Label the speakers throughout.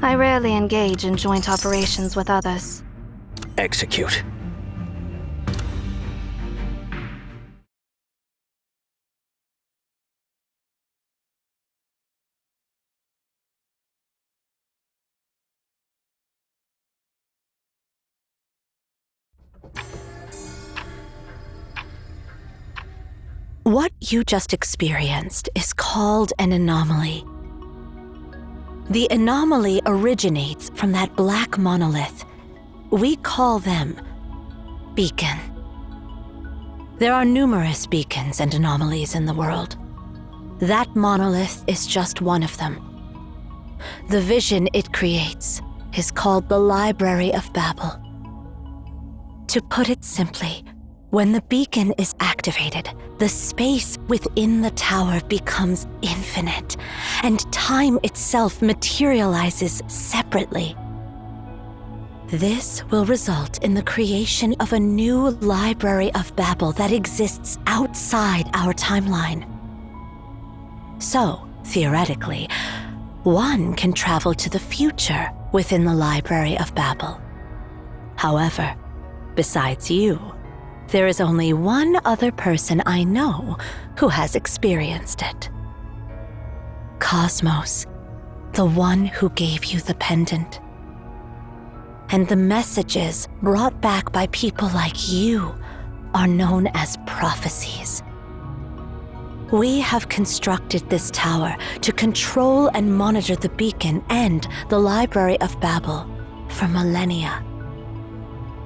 Speaker 1: I rarely engage in joint operations with others.
Speaker 2: Execute.
Speaker 3: What you just experienced is called an anomaly. The anomaly originates from that black monolith. We call them beacon. There are numerous beacons and anomalies in the world. That monolith is just one of them. The vision it creates is called the Library of Babel. To put it simply, when the beacon is activated, the space within the tower becomes infinite, and time itself materializes separately. This will result in the creation of a new Library of Babel that exists outside our timeline. So, theoretically, one can travel to the future within the Library of Babel. However, besides you, there is only one other person I know who has experienced it. Cosmos, the one who gave you the pendant. And the messages brought back by people like you are known as prophecies. We have constructed this tower to control and monitor the beacon and the Library of Babel for millennia.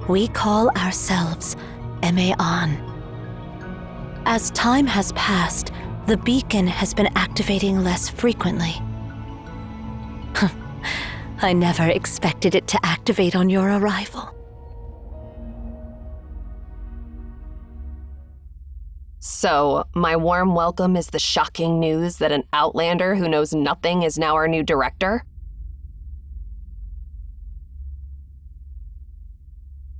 Speaker 3: We call ourselves Maon. As time has passed, the beacon has been activating less frequently. I never expected it to activate on your arrival.
Speaker 4: So, my warm welcome is the shocking news that an Outlander who knows nothing is now our new director?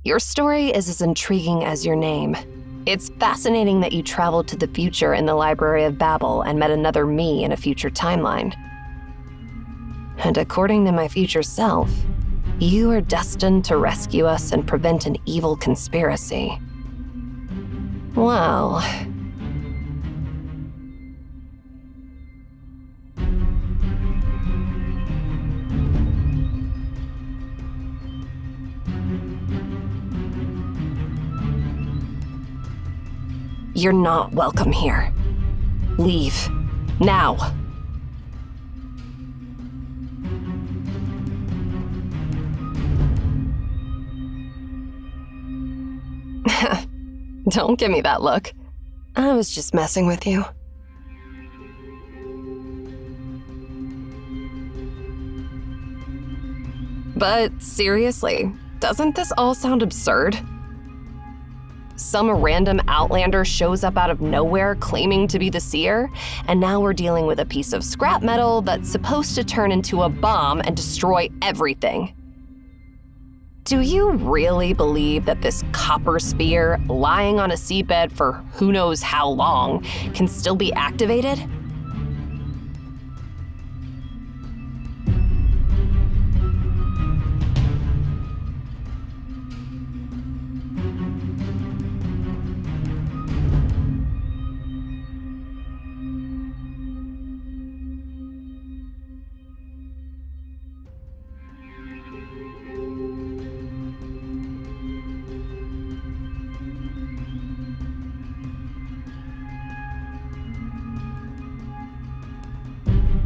Speaker 4: Your story is as intriguing as your name. It's fascinating that you traveled to the future in the Library of Babel and met another me in a future timeline. And according to my future self, you are destined to rescue us and prevent an evil conspiracy. Well... You're not welcome here. Leave. Now. Don't give me that look. I was just messing with you. But seriously, doesn't this all sound absurd? Some random Outlander shows up out of nowhere claiming to be the seer, and now we're dealing with a piece of scrap metal that's supposed to turn into a bomb and destroy everything. Do you really believe that this copper sphere, lying on a seabed for who knows how long, can still be activated?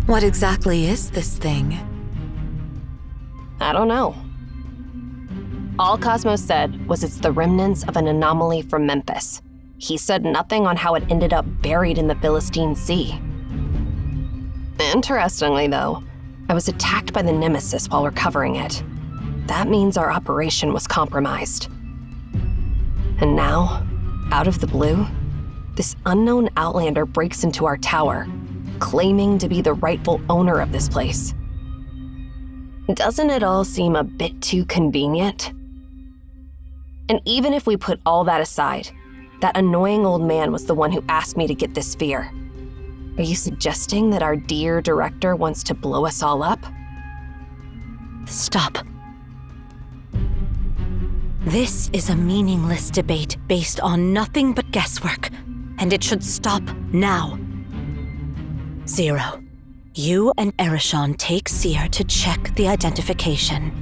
Speaker 3: What exactly is this thing?
Speaker 4: I don't know. All Cosmos said was it's the remnants of an anomaly from Memphis. He said nothing on how it ended up buried in the Philistine Sea. Interestingly, though, I was attacked by the Nemesis while recovering it. That means our operation was compromised. And now, out of the blue, this unknown Outlander breaks into our tower, claiming to be the rightful owner of this place. Doesn't it all seem a bit too convenient? And even if we put all that aside, that annoying old man was the one who asked me to get this sphere. Are you suggesting that our dear director wants to blow us all up?
Speaker 3: Stop. This is a meaningless debate based on nothing but guesswork, and it should stop now. Zero, you and Erishon take Seer to check the identification.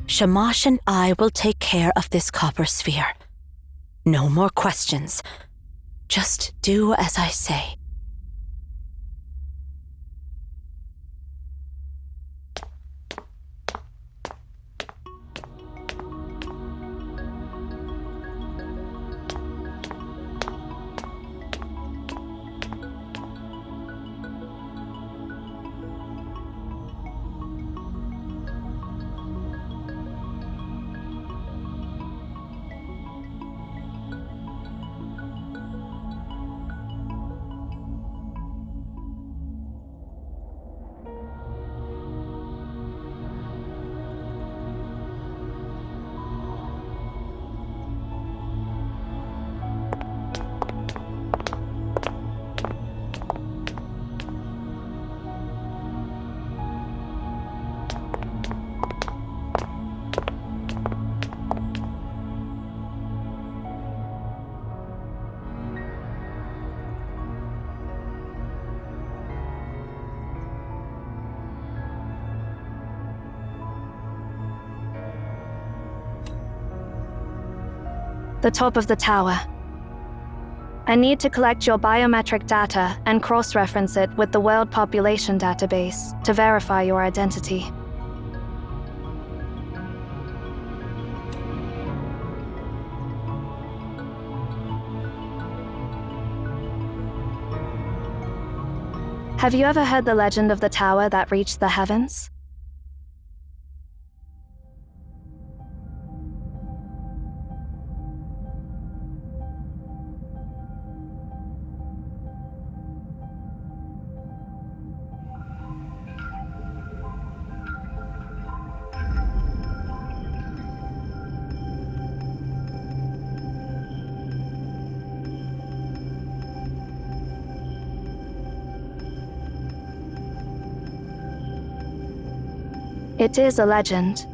Speaker 3: Shamash and I will take care of this copper sphere. No more questions. Just do as I say.
Speaker 1: The top of the tower. I need to collect your biometric data and cross-reference it with the World Population Database to verify your identity. Have you ever heard the legend of the tower that reached the heavens? It is a legend,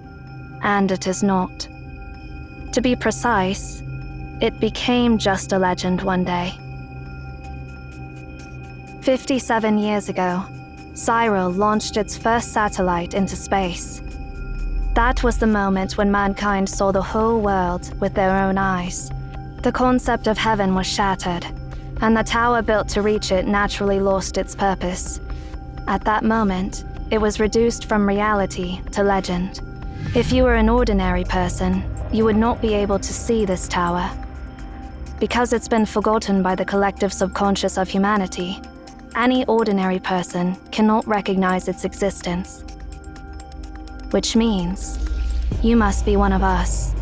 Speaker 1: and it is not. To be precise, it became just a legend one day. 57 years ago, Cyril launched its first satellite into space. That was the moment when mankind saw the whole world with their own eyes. The concept of heaven was shattered, and the tower built to reach it naturally lost its purpose. At that moment, it was reduced from reality to legend. If you were an ordinary person, you would not be able to see this tower. Because it's been forgotten by the collective subconscious of humanity, any ordinary person cannot recognize its existence. Which means, you must be one of us.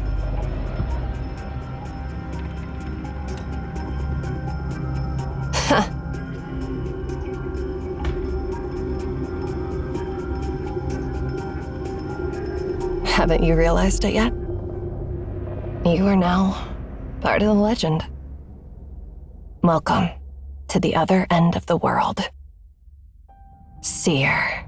Speaker 4: Haven't you realized it yet? You are now part of the legend. Welcome to the other end of the world. Seer.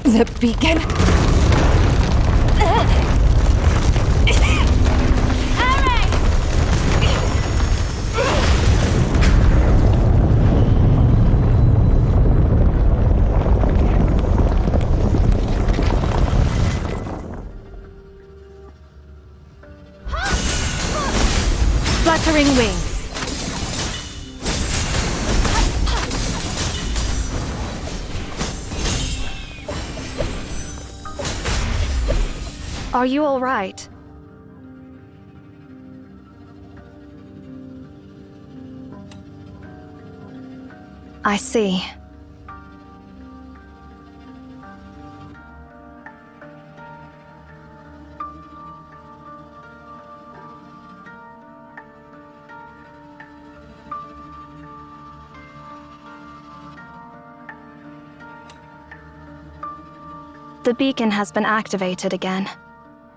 Speaker 4: The beacon?
Speaker 1: Wuthering Waves. Are you all right? I see. The beacon has been activated again,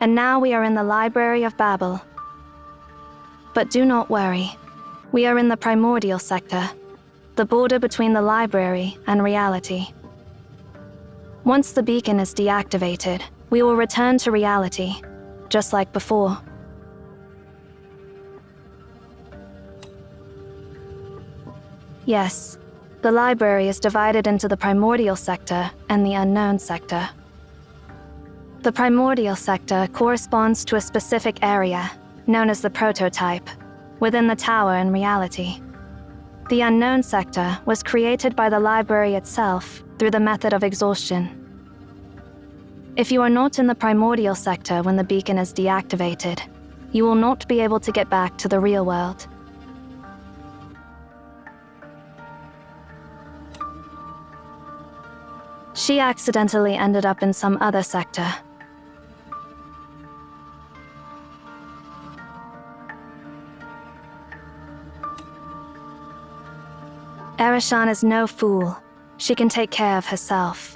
Speaker 1: and now we are in the Library of Babel. But do not worry, we are in the primordial sector, the border between the library and reality. Once the beacon is deactivated, we will return to reality, just like before. Yes, the library is divided into the primordial sector and the unknown sector. The primordial sector corresponds to a specific area, known as the prototype, within the tower in reality. The unknown sector was created by the library itself through the method of exhaustion. If you are not in the primordial sector when the beacon is deactivated, you will not be able to get back to the real world. She accidentally ended up in some other sector. Erishan is no fool. She can take care of herself.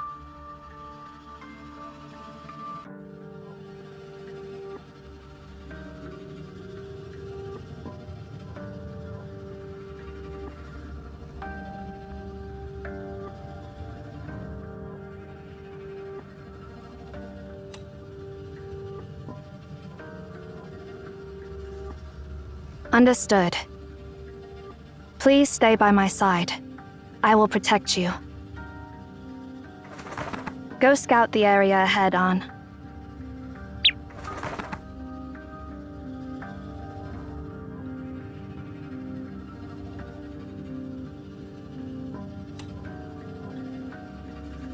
Speaker 1: Understood. Please stay by my side. I will protect you. Go scout the area ahead on.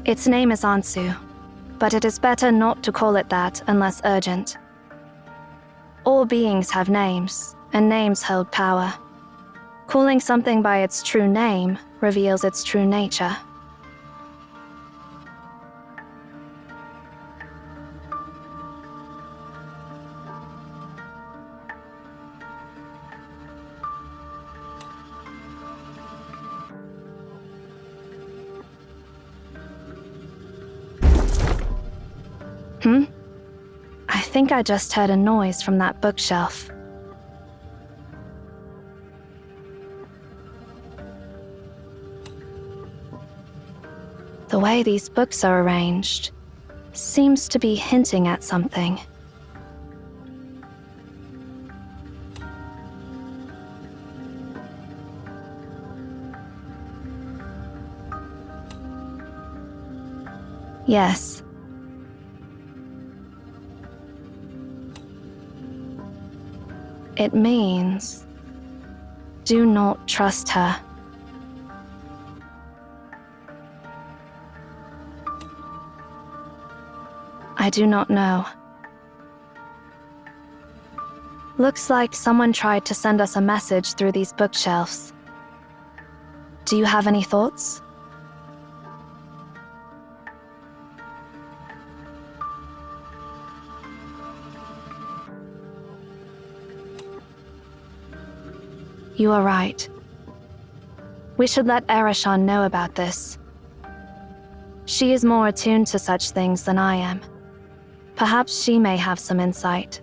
Speaker 1: Its name is Ansu, but it is better not to call it that unless urgent. All beings have names, and names hold power. Calling something by its true name reveals its true nature. I think I just heard a noise from that bookshelf. The way these books are arranged seems to be hinting at something. Yes. It means, do not trust her. I do not know. Looks like someone tried to send us a message through these bookshelves. Do you have any thoughts? You are right. We should let Erishan know about this. She is more attuned to such things than I am. Perhaps she may have some insight.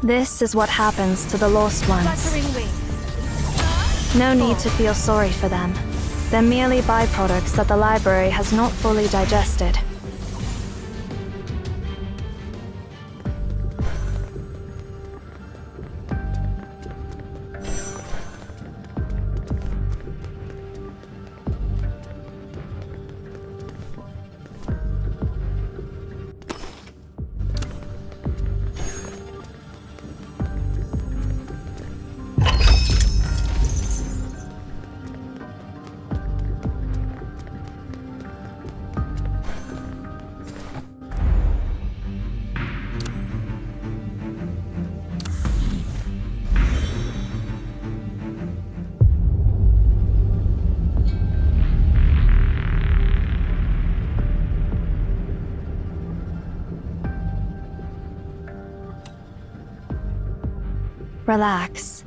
Speaker 1: This is what happens to the lost ones.
Speaker 2: Wuthering Waves.
Speaker 1: No need to feel sorry for them. They're merely byproducts that the library has not fully digested. Relax.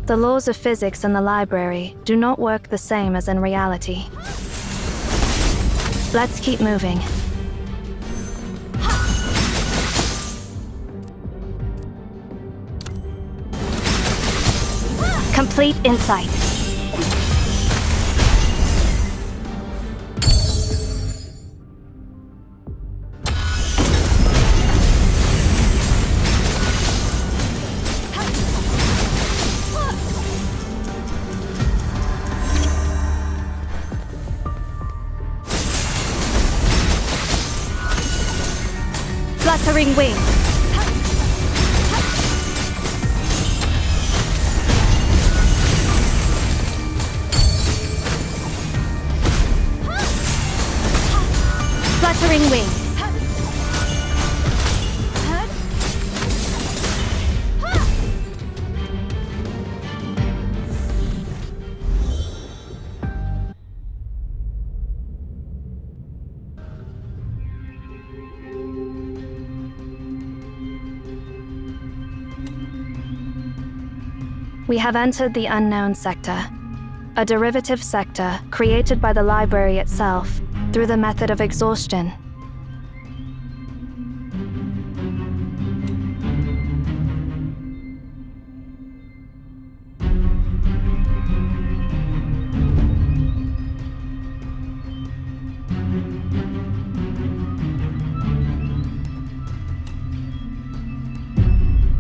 Speaker 1: The laws of physics in the library do not work the same as in reality. Let's keep moving. Complete insight.
Speaker 2: Wuthering Waves. Wuthering Waves.
Speaker 1: We have entered the unknown sector, a derivative sector created by the library itself through the method of exhaustion.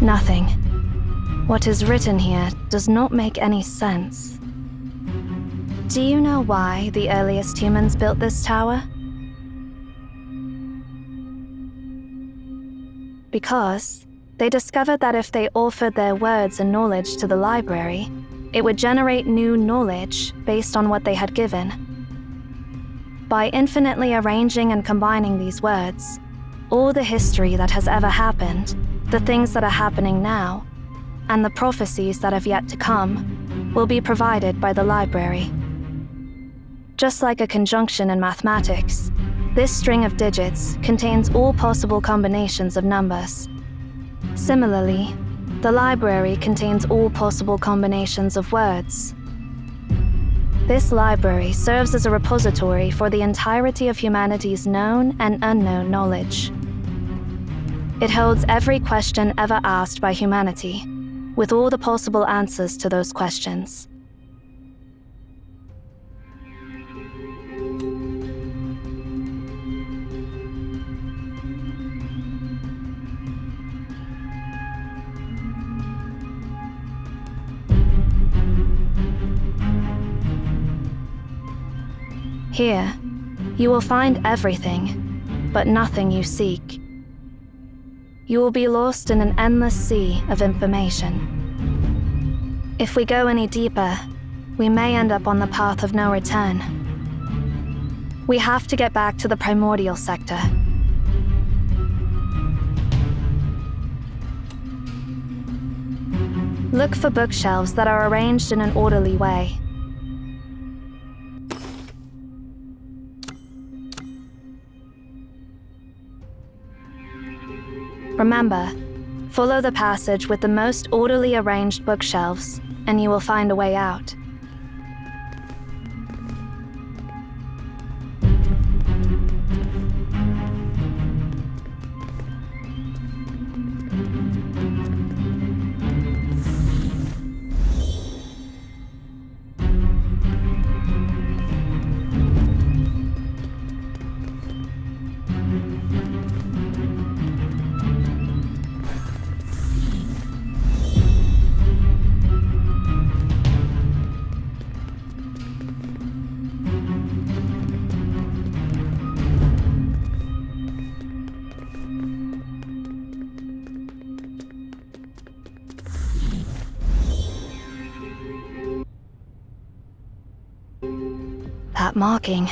Speaker 1: Nothing. What is written here does not make any sense. Do you know why the earliest humans built this tower? Because they discovered that if they offered their words and knowledge to the library, it would generate new knowledge based on what they had given. By infinitely arranging and combining these words, all the history that has ever happened, the things that are happening now, and the prophecies that have yet to come, will be provided by the library. Just like a conjunction in mathematics, this string of digits contains all possible combinations of numbers. Similarly, the library contains all possible combinations of words. This library serves as a repository for the entirety of humanity's known and unknown knowledge. It holds every question ever asked by humanity, with all the possible answers to those questions. Here, you will find everything, but nothing you seek. You will be lost in an endless sea of information. If we go any deeper, we may end up on the path of no return. We have to get back to the primordial sector. Look for bookshelves that are arranged in an orderly way. Remember, follow the passage with the most orderly arranged bookshelves, and you will find a way out. that marking.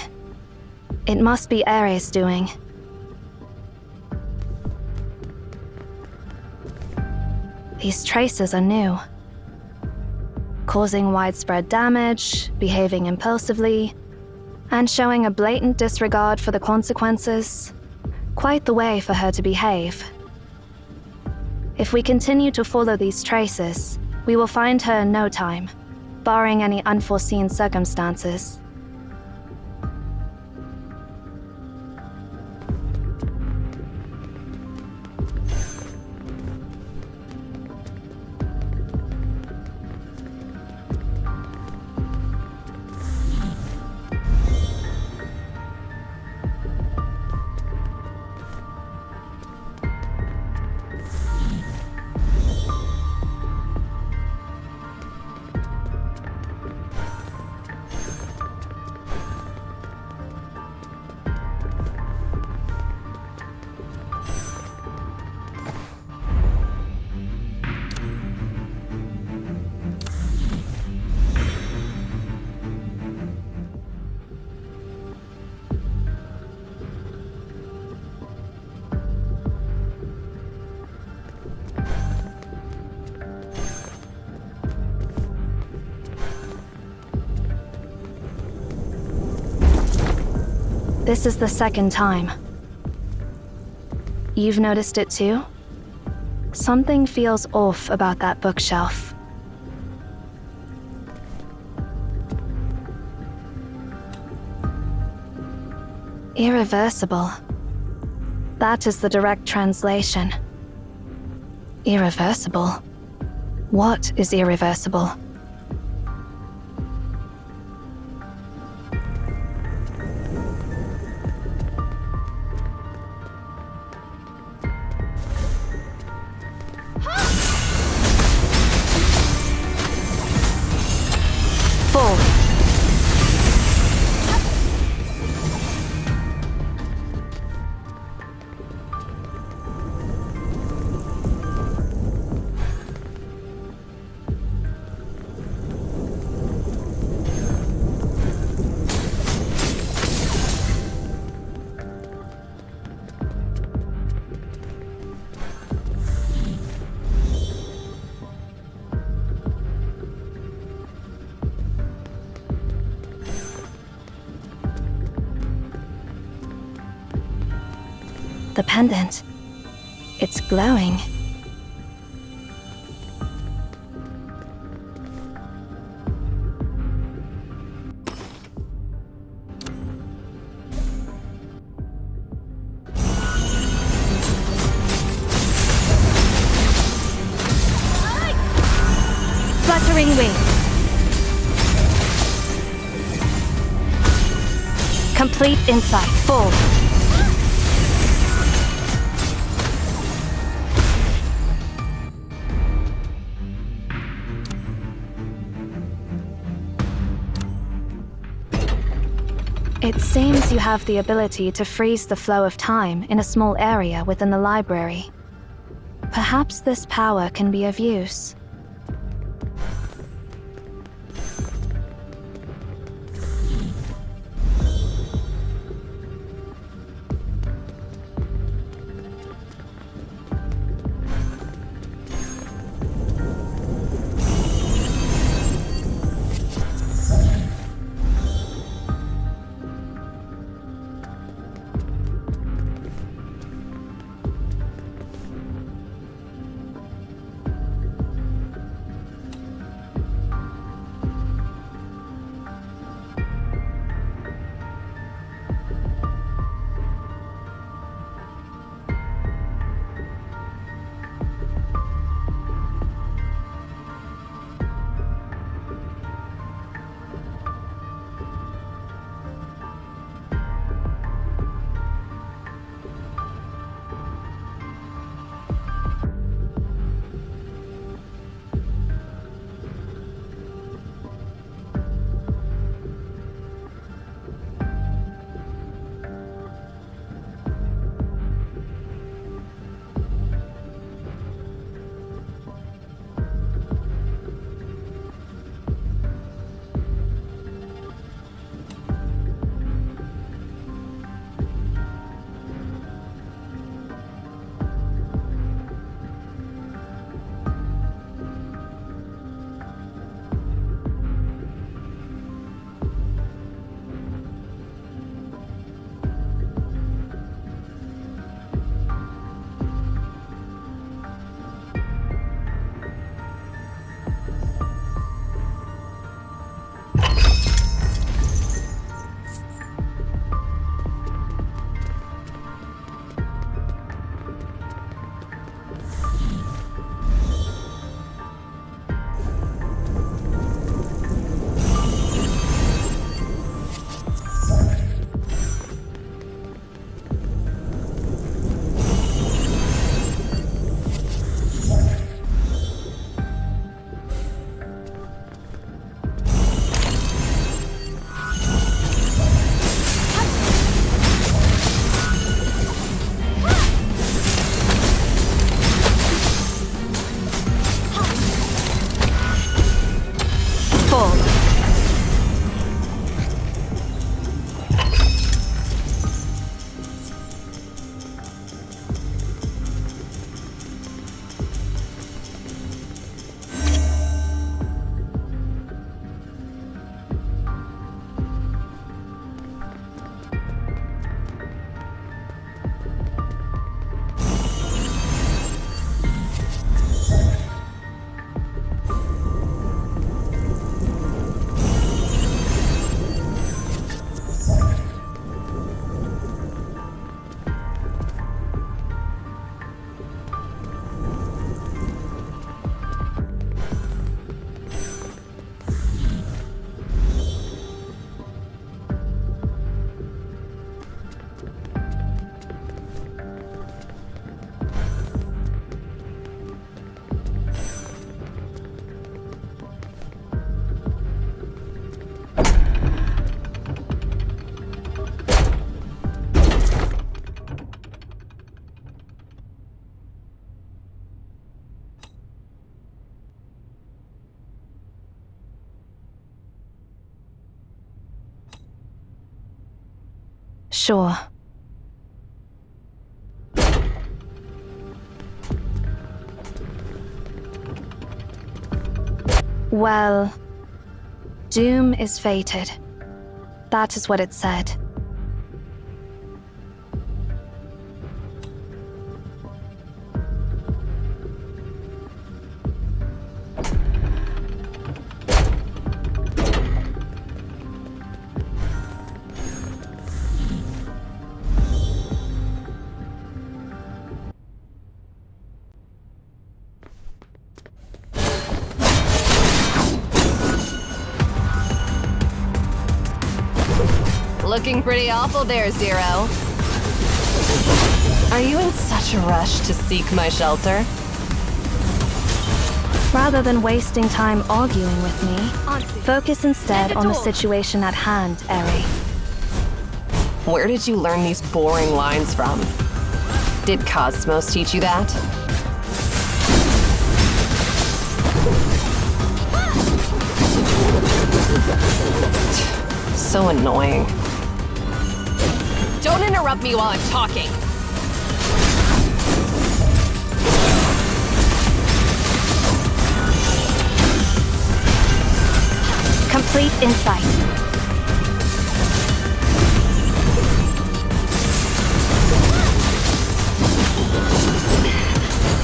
Speaker 1: It must be Ares' doing. These traces are new. Causing widespread damage, behaving impulsively, and showing a blatant disregard for the consequences. Quite the way for her to behave. If we continue to follow these traces, we will find her in no time, barring any unforeseen circumstances. This is the second time. You've noticed it too? Something feels off about that bookshelf. Irreversible. That is the direct translation. Irreversible? What is irreversible? The pendant. It's glowing.
Speaker 2: Wuthering Waves.
Speaker 1: Complete insight. Full. It seems you have the ability to freeze the flow of time in a small area within the library. Perhaps this power can be of use. Sure. Well, doom is fated. That is what it said.
Speaker 4: Looking pretty awful there, Zero. Are you in such a rush to seek my shelter?
Speaker 1: Rather than wasting time arguing with me, focus instead on the situation at hand, Eri.
Speaker 4: Where did you learn these boring lines from? Did Cosmos teach you that? So annoying. Don't interrupt me while I'm talking.
Speaker 1: Complete insight.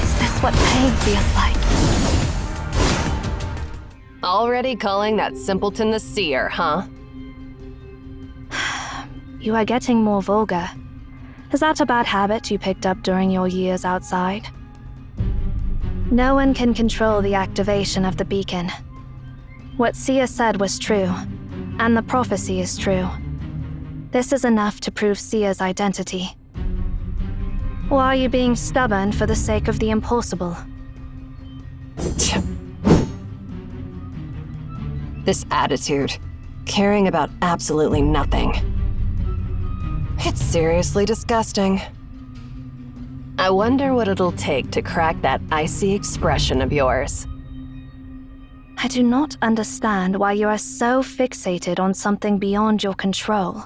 Speaker 1: Is this what pain feels like?
Speaker 4: Already calling that simpleton the seer, huh?
Speaker 1: You are getting more vulgar. Is that a bad habit you picked up during your years outside? No one can control the activation of the beacon. What Sia said was true, and the prophecy is true. This is enough to prove Sia's identity. Or are you being stubborn for the sake of the impossible?
Speaker 4: This attitude, caring about absolutely nothing. It's seriously disgusting. I wonder what it'll take to crack that icy expression of yours.
Speaker 1: I do not understand why you are so fixated on something beyond your control.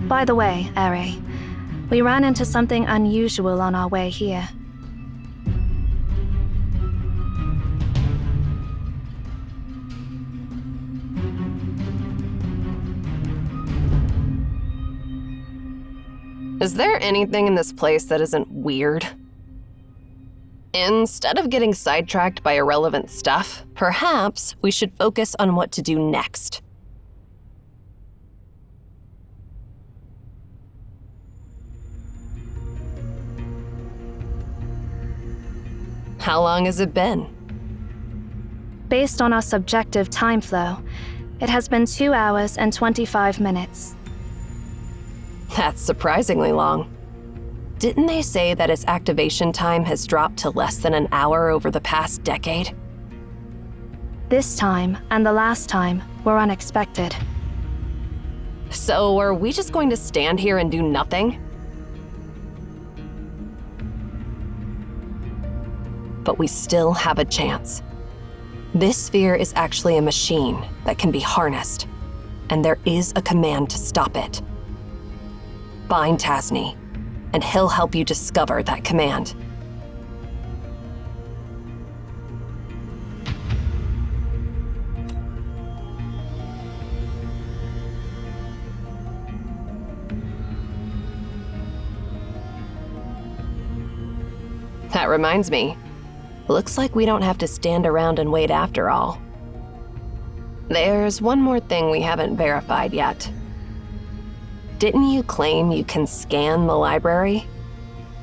Speaker 1: By the way, Eri, we ran into something unusual on our way here.
Speaker 4: Is there anything in this place that isn't weird? Instead of getting sidetracked by irrelevant stuff, perhaps we should focus on what to do next. How long has it been?
Speaker 1: Based on our subjective time flow, it has been 2 hours and 25 minutes.
Speaker 4: That's surprisingly long. Didn't they say that its activation time has dropped to less than an hour over the past decade?
Speaker 1: This time and the last time were unexpected.
Speaker 4: So are we just going to stand here and do nothing? But we still have a chance. This sphere is actually a machine that can be harnessed, and there is a command to stop it. Find Tasni, and he'll help you discover that command. That reminds me. Looks like we don't have to stand around and wait after all. There's one more thing we haven't verified yet. Didn't you claim you can scan the library?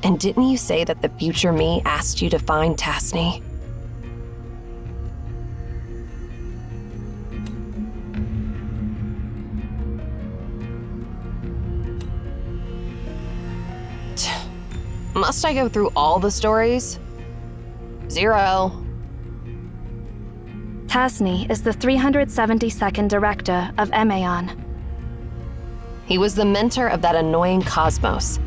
Speaker 4: And didn't you say that the future me asked you to find Tasni? Must I go through all the stories? 0.
Speaker 1: Tasni is the 372nd director of Emaon.
Speaker 4: He was the mentor of that annoying Cosmos.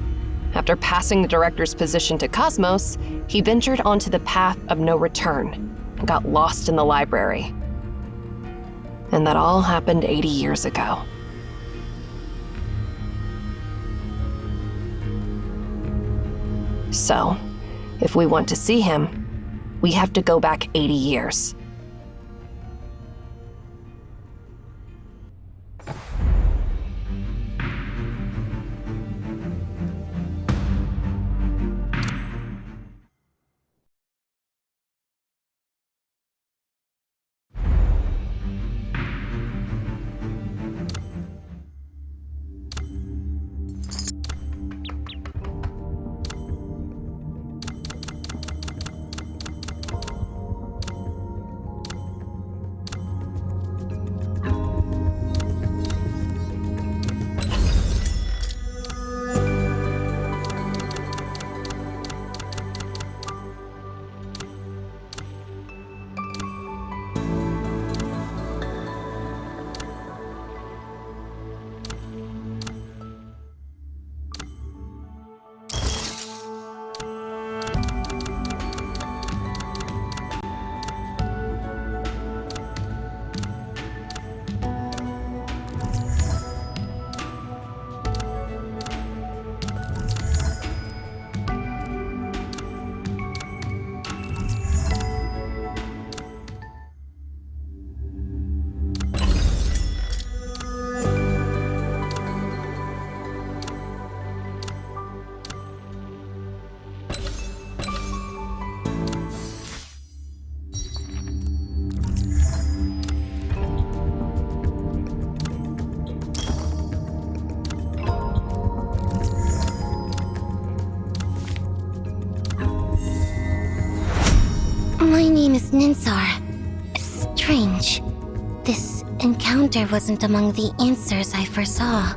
Speaker 4: After passing the director's position to Cosmos, he ventured onto the path of no return and got lost in the library. And that all happened 80 years ago. So, if we want to see him, we have to go back 80 years.
Speaker 5: My name is Ninsar. Strange. This encounter wasn't among the answers I foresaw.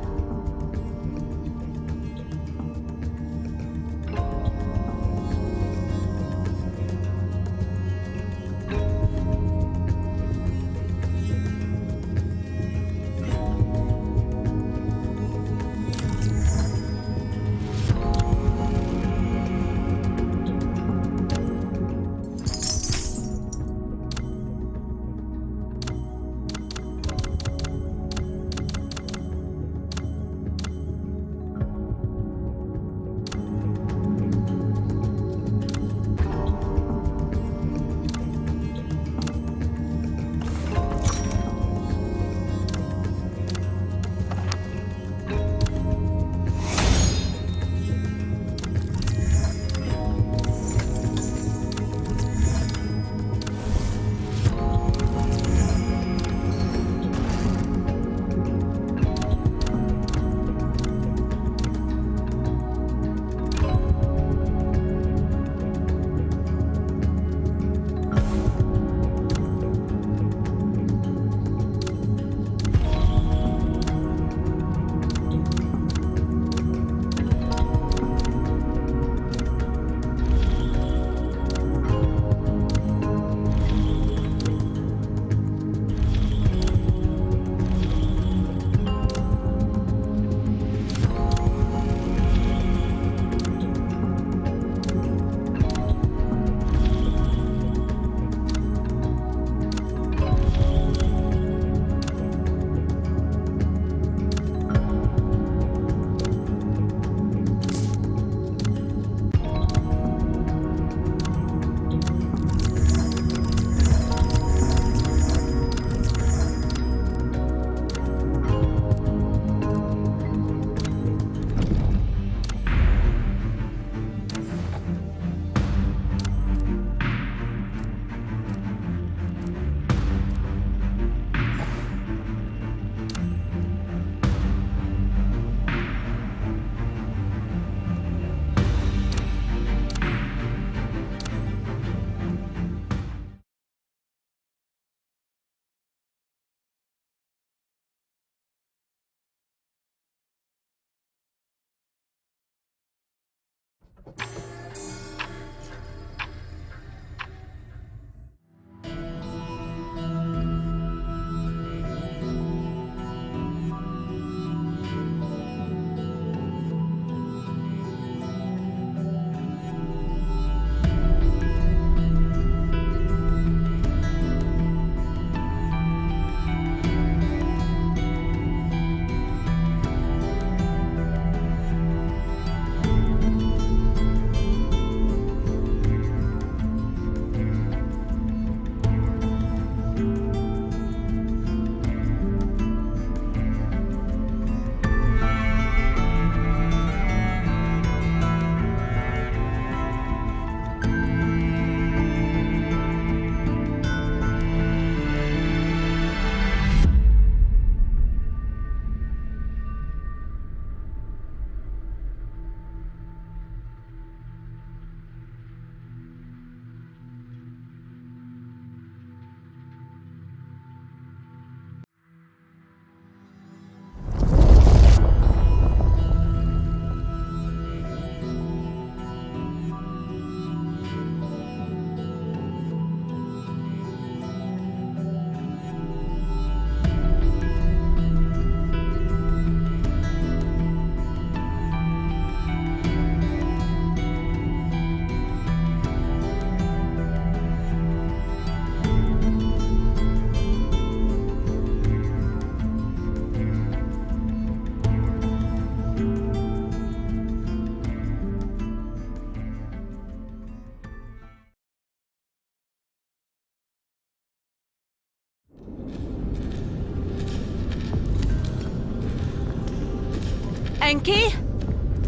Speaker 3: Enki?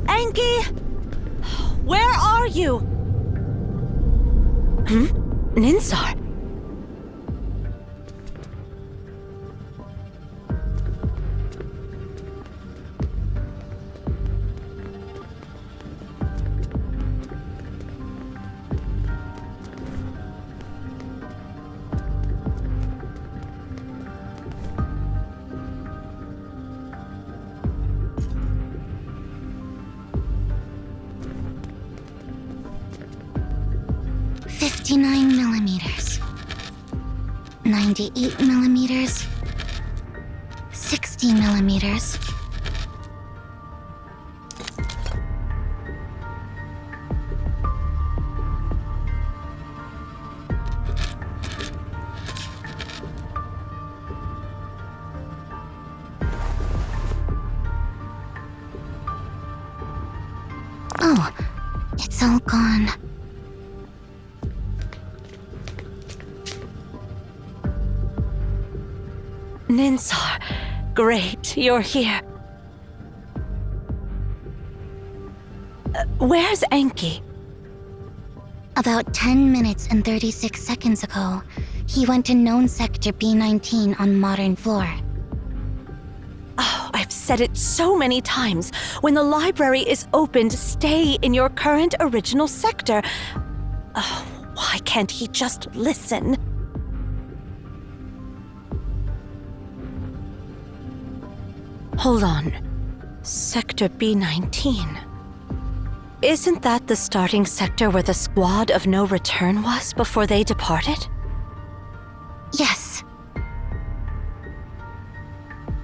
Speaker 3: Enki? Where are you? Ninsar?
Speaker 5: $59mm, 98mm, 60mm. Oh, it's all gone.
Speaker 3: Ninsar, great, you're here. Where's Enki?
Speaker 5: About 10 minutes and 36 seconds ago, he went to known sector B19 on modern floor.
Speaker 3: Oh, I've said it so many times. When the library is opened, stay in your current original sector. Oh, why can't he just listen? Hold on. Sector B19. Isn't that the starting sector where the squad of no return was before they departed?
Speaker 5: Yes.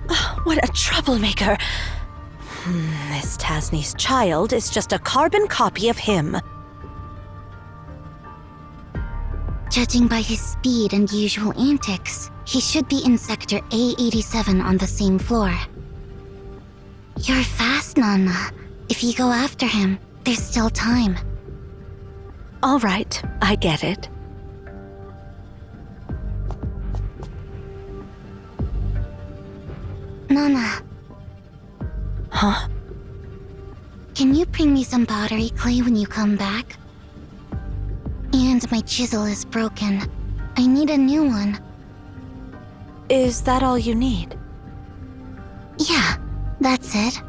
Speaker 3: Oh, what a troublemaker. This Tasni's child is just a carbon copy of him.
Speaker 5: Judging by his speed and usual antics, he should be in sector A87 on the same floor. You're fast, Nana. If you go after him, there's still time.
Speaker 3: All right, I get it.
Speaker 5: Nana.
Speaker 3: Huh?
Speaker 5: Can you bring me some pottery clay when you come back? And my chisel is broken. I need a new one.
Speaker 3: Is that all you need?
Speaker 5: Yeah, that's it.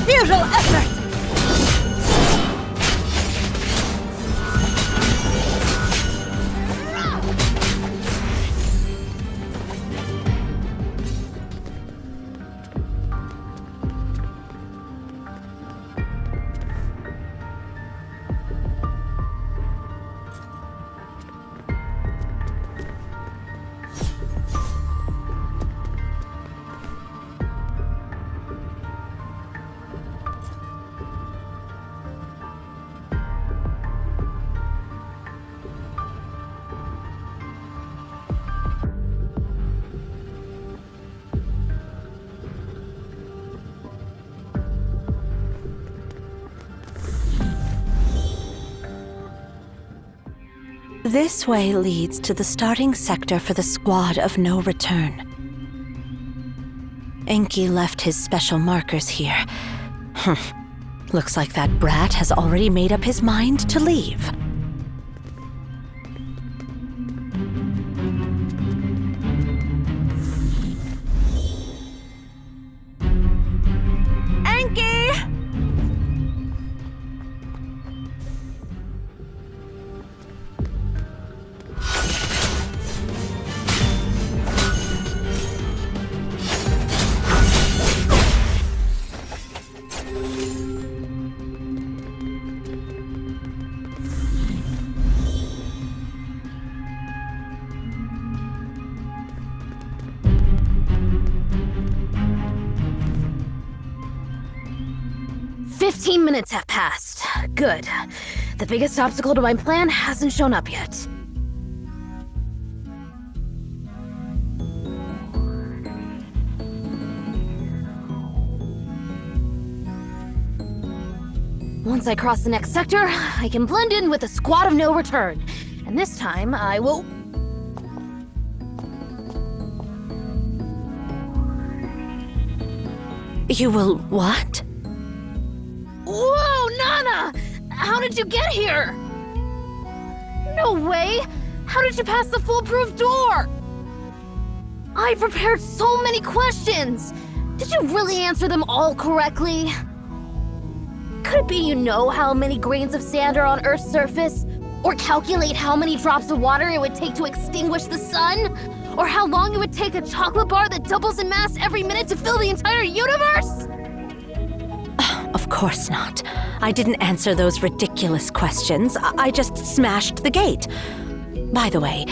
Speaker 3: Futile effort! This way leads to the starting sector for the squad of no return. Enki left his special markers here. Looks like that brat has already made up his mind to leave.
Speaker 2: 15 minutes have passed. Good. The biggest obstacle to my plan hasn't shown up yet. Once I cross the next sector, I can blend in with a squad of no return. And this time, I will...
Speaker 3: You will what?
Speaker 2: Whoa, Nana! How did you get here? No way! How did you pass the foolproof door? I prepared so many questions! Did you really answer them all correctly? Could it be you know how many grains of sand are on Earth's surface? Or calculate how many drops of water it would take to extinguish the sun? Or how long it would take a chocolate bar that doubles in mass every minute to fill the entire universe?
Speaker 3: Of course not. I didn't answer those ridiculous questions. I just smashed the gate. By the way,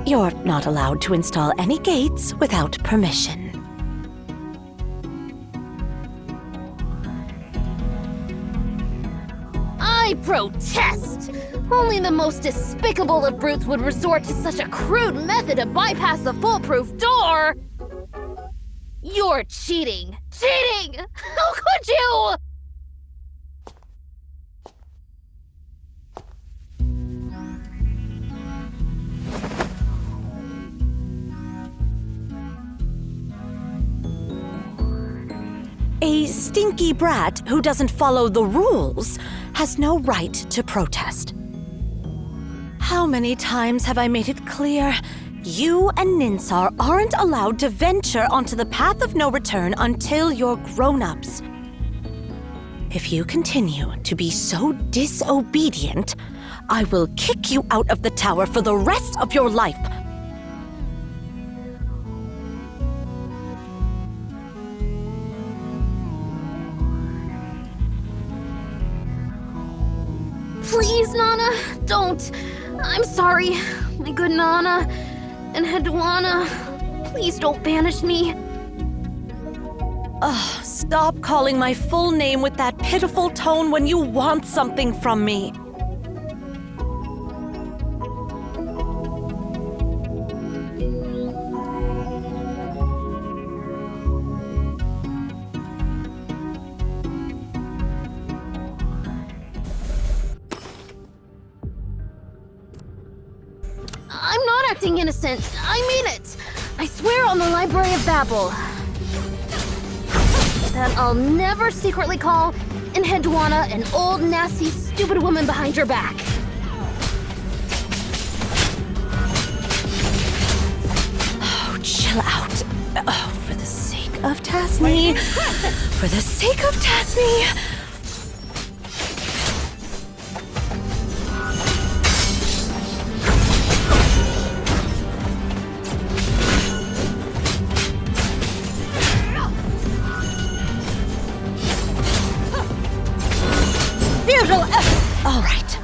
Speaker 3: you're not allowed to install any gates without permission.
Speaker 2: I protest! Only the most despicable of brutes would resort to such a crude method to bypass the foolproof door! You're cheating! Cheating! How could you?
Speaker 3: A stinky brat who doesn't follow the rules has no right to protest. How many times have I made it clear? You and Ninsar aren't allowed to venture onto the path of no return until you're grown-ups. If you continue to be so disobedient, I will kick you out of the tower for the rest of your life.
Speaker 2: Please, Nana, don't. I'm sorry, my good Nana and Hedwana. Please don't banish me.
Speaker 3: Ugh, stop calling my full name with that pitiful tone when you want something from me.
Speaker 2: I'm not acting innocent. I mean it. I swear on the Library of Babel that I'll never secretly call Hedwana an old, nasty, stupid woman behind your back.
Speaker 3: Oh, chill out. Oh, for the sake of Tasni. For the sake of Tasni. All right.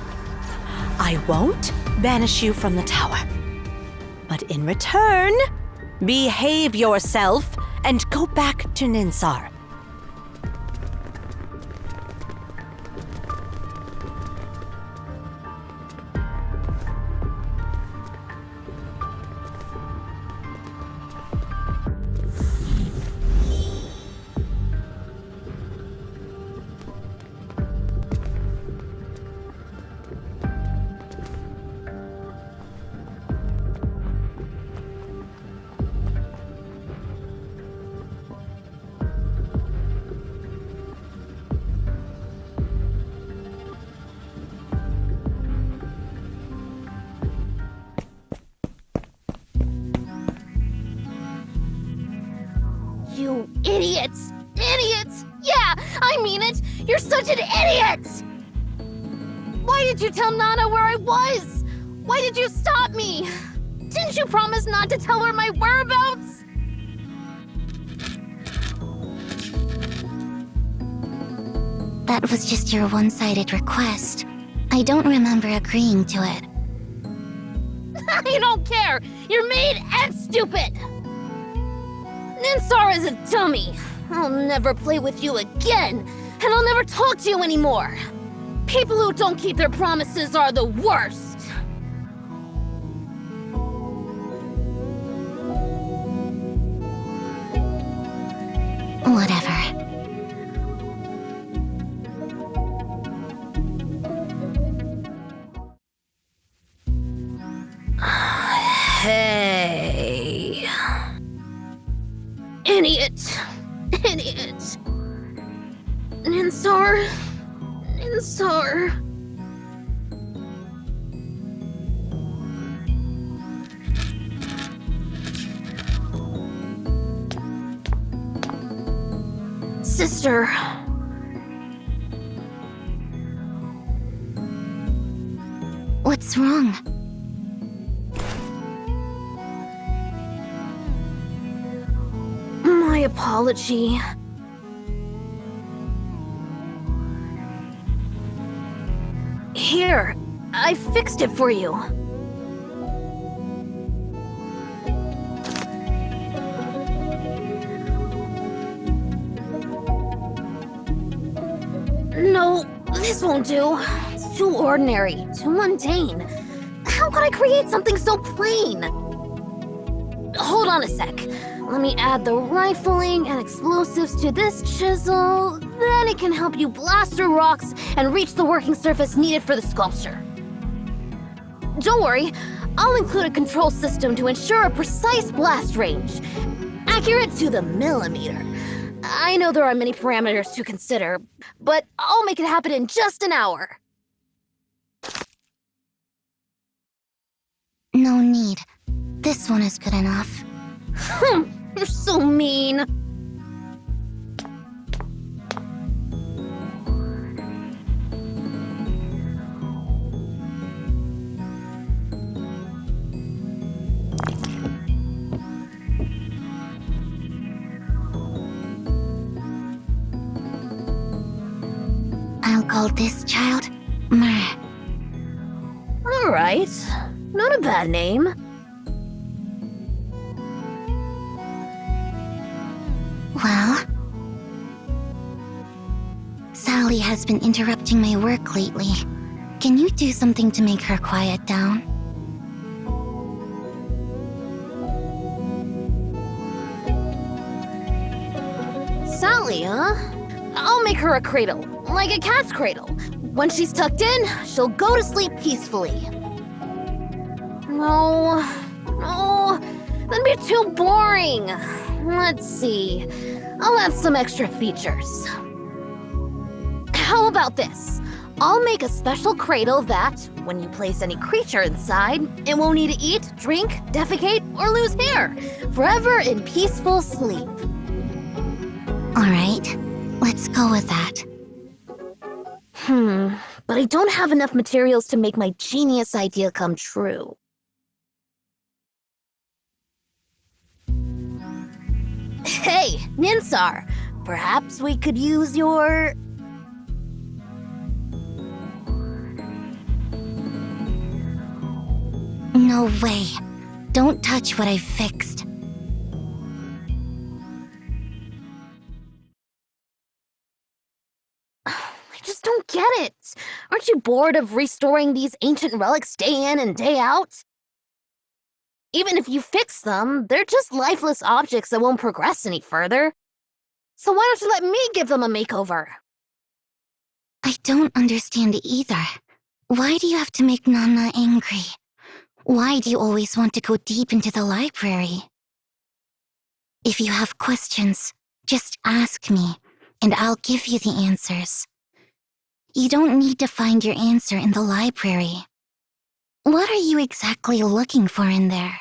Speaker 3: I won't banish you from the tower. But in return, behave yourself and go back to Ninsar.
Speaker 2: You idiots! Idiots! Yeah, I mean it! You're such an idiot! Why did you tell Nana where I was? Why did you stop me? Didn't you promise not to tell her my whereabouts?
Speaker 5: That was just your one-sided request. I don't remember agreeing to it.
Speaker 2: I don't care! You're mean and stupid! Ninsar is a dummy. I'll never play with you again. and I'll never talk to you anymore. People who don't keep their promises are the worst.
Speaker 5: Whatever.
Speaker 2: Hey. Idiot. Idiot. Ninsar. Ninsar. Sister.
Speaker 5: What's wrong?
Speaker 2: My apology. Here, I fixed it for you. No, this won't do. It's too ordinary, too mundane. How could I create something so plain? Hold on a sec. Let me add the rifling and explosives to this chisel. Then it can help you blast through rocks and reach the working surface needed for the sculpture. Don't worry, I'll include a control system to ensure a precise blast range. Accurate to the millimeter. I know there are many parameters to consider, but I'll make it happen in just an hour.
Speaker 5: No need. This one is good enough.
Speaker 2: You're so mean.
Speaker 5: I'll call this child Mer.
Speaker 2: All right, not a bad name.
Speaker 5: Well, Sally has been interrupting my work lately. Can you do something to make her quiet down?
Speaker 2: Sally, huh? I'll make her a cradle, like a cat's cradle. When she's tucked in, she'll go to sleep peacefully. No, that'd be too boring. Let's see, I'll add some extra features. How about this? I'll make a special cradle that, when you place any creature inside, it won't need to eat, drink, defecate, or lose hair. Forever in peaceful sleep.
Speaker 5: Alright, let's go with that.
Speaker 2: But I don't have enough materials to make my genius idea come true. Hey, Ninsar, perhaps we could use your...
Speaker 5: No way. Don't touch what I've fixed.
Speaker 2: I just don't get it. Aren't you bored of restoring these ancient relics day in and day out? Even if you fix them, they're just lifeless objects that won't progress any further. So why don't you let me give them a makeover?
Speaker 5: I don't understand either. Why do you have to make Nana angry? Why do you always want to go deep into the library? If you have questions, just ask me, and I'll give you the answers. You don't need to find your answer in the library. What are you exactly looking for in there?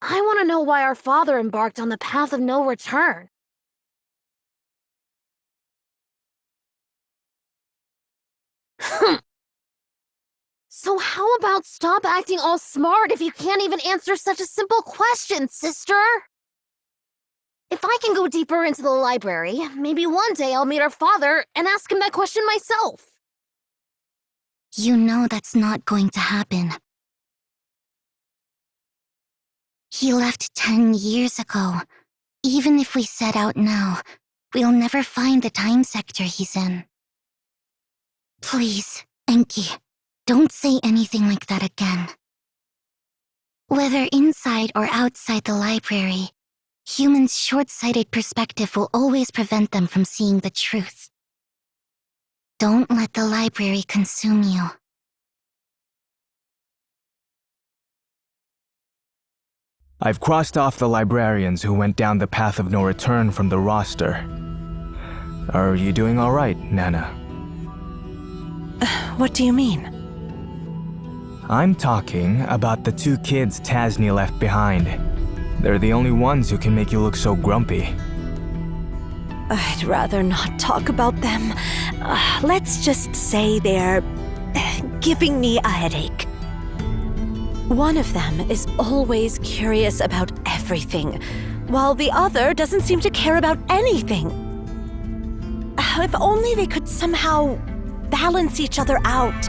Speaker 2: I want to know why our father embarked on the path of no return. So how about stop acting all smart if you can't even answer such a simple question, sister? If I can go deeper into the library, maybe one day I'll meet our father and ask him that question myself.
Speaker 5: You know that's not going to happen. He left 10 years ago. Even if we set out now, we'll never find the time sector he's in. Please, Enki, don't say anything like that again. Whether inside or outside the library, humans' short-sighted perspective will always prevent them from seeing the truth. Don't let the library consume you.
Speaker 6: I've crossed off the librarians who went down the path of no return from the roster. Are you doing all right, Nana?
Speaker 3: What do you mean?
Speaker 6: I'm talking about the 2 kids Tasni left behind. They're the only ones who can make you look so grumpy.
Speaker 3: I'd rather not talk about them. Let's just say they're giving me a headache. One of them is always curious about everything, while the other doesn't seem to care about anything. If only they could somehow balance each other out.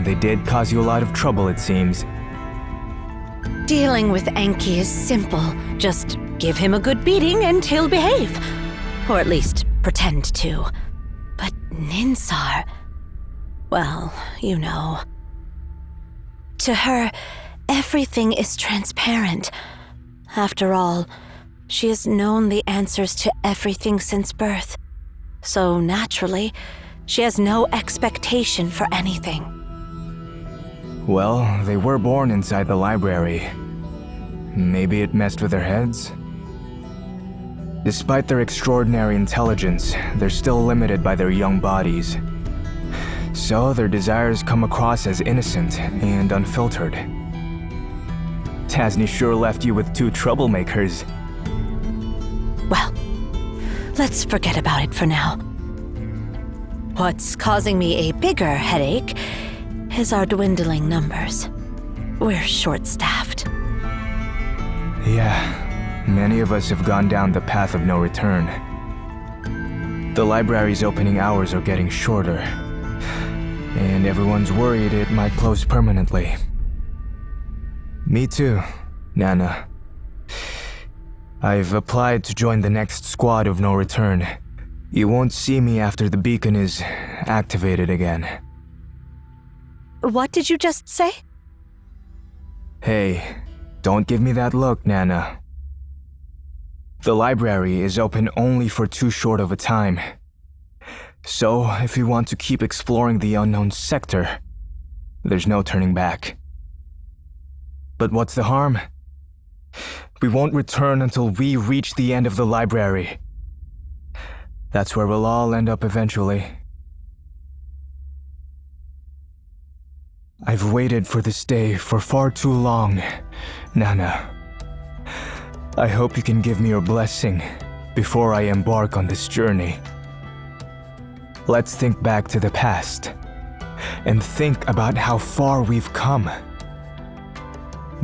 Speaker 6: They did cause you a lot of trouble, it seems.
Speaker 3: Dealing with Enki is simple. Just give him a good beating and he'll behave. Or at least pretend to. But Ninsar... well, you know. To her, everything is transparent. After all, she has known the answers to everything since birth. So naturally, she has no expectation for anything.
Speaker 6: Well, they were born inside the library. Maybe it messed with their heads? Despite their extraordinary intelligence, they're still limited by their young bodies. So their desires come across as innocent and unfiltered. Tasni sure left you with 2 troublemakers.
Speaker 3: Well, let's forget about it for now. What's causing me a bigger headache is our dwindling numbers. We're short-staffed.
Speaker 6: Yeah, many of us have gone down the path of no return. The library's opening hours are getting shorter, and everyone's worried it might close permanently. Me too, Nana. I've applied to join the next squad of no return. You won't see me after the beacon is activated again.
Speaker 3: What did you just say?
Speaker 6: Hey, don't give me that look, Nana. The library is open only for too short of a time. So, if we want to keep exploring the unknown sector, there's no turning back. But what's the harm? We won't return until we reach the end of the library. That's where we'll all end up eventually. I've waited for this day for far too long, Nana. I hope you can give me your blessing before I embark on this journey. Let's think back to the past and think about how far we've come.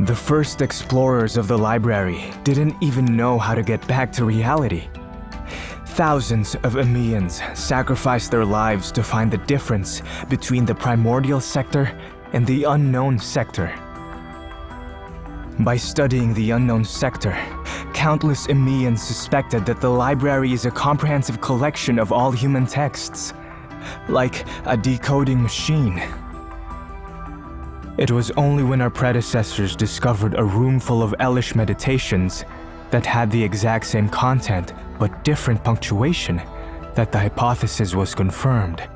Speaker 6: The first explorers of the library didn't even know how to get back to reality. Thousands of Emians sacrificed their lives to find the difference between the primordial sector and the unknown sector. By studying the unknown sector, countless Emians suspected that the library is a comprehensive collection of all human texts, like a decoding machine. It was only when our predecessors discovered a room full of Elish meditations that had the exact same content but different punctuation that the hypothesis was confirmed.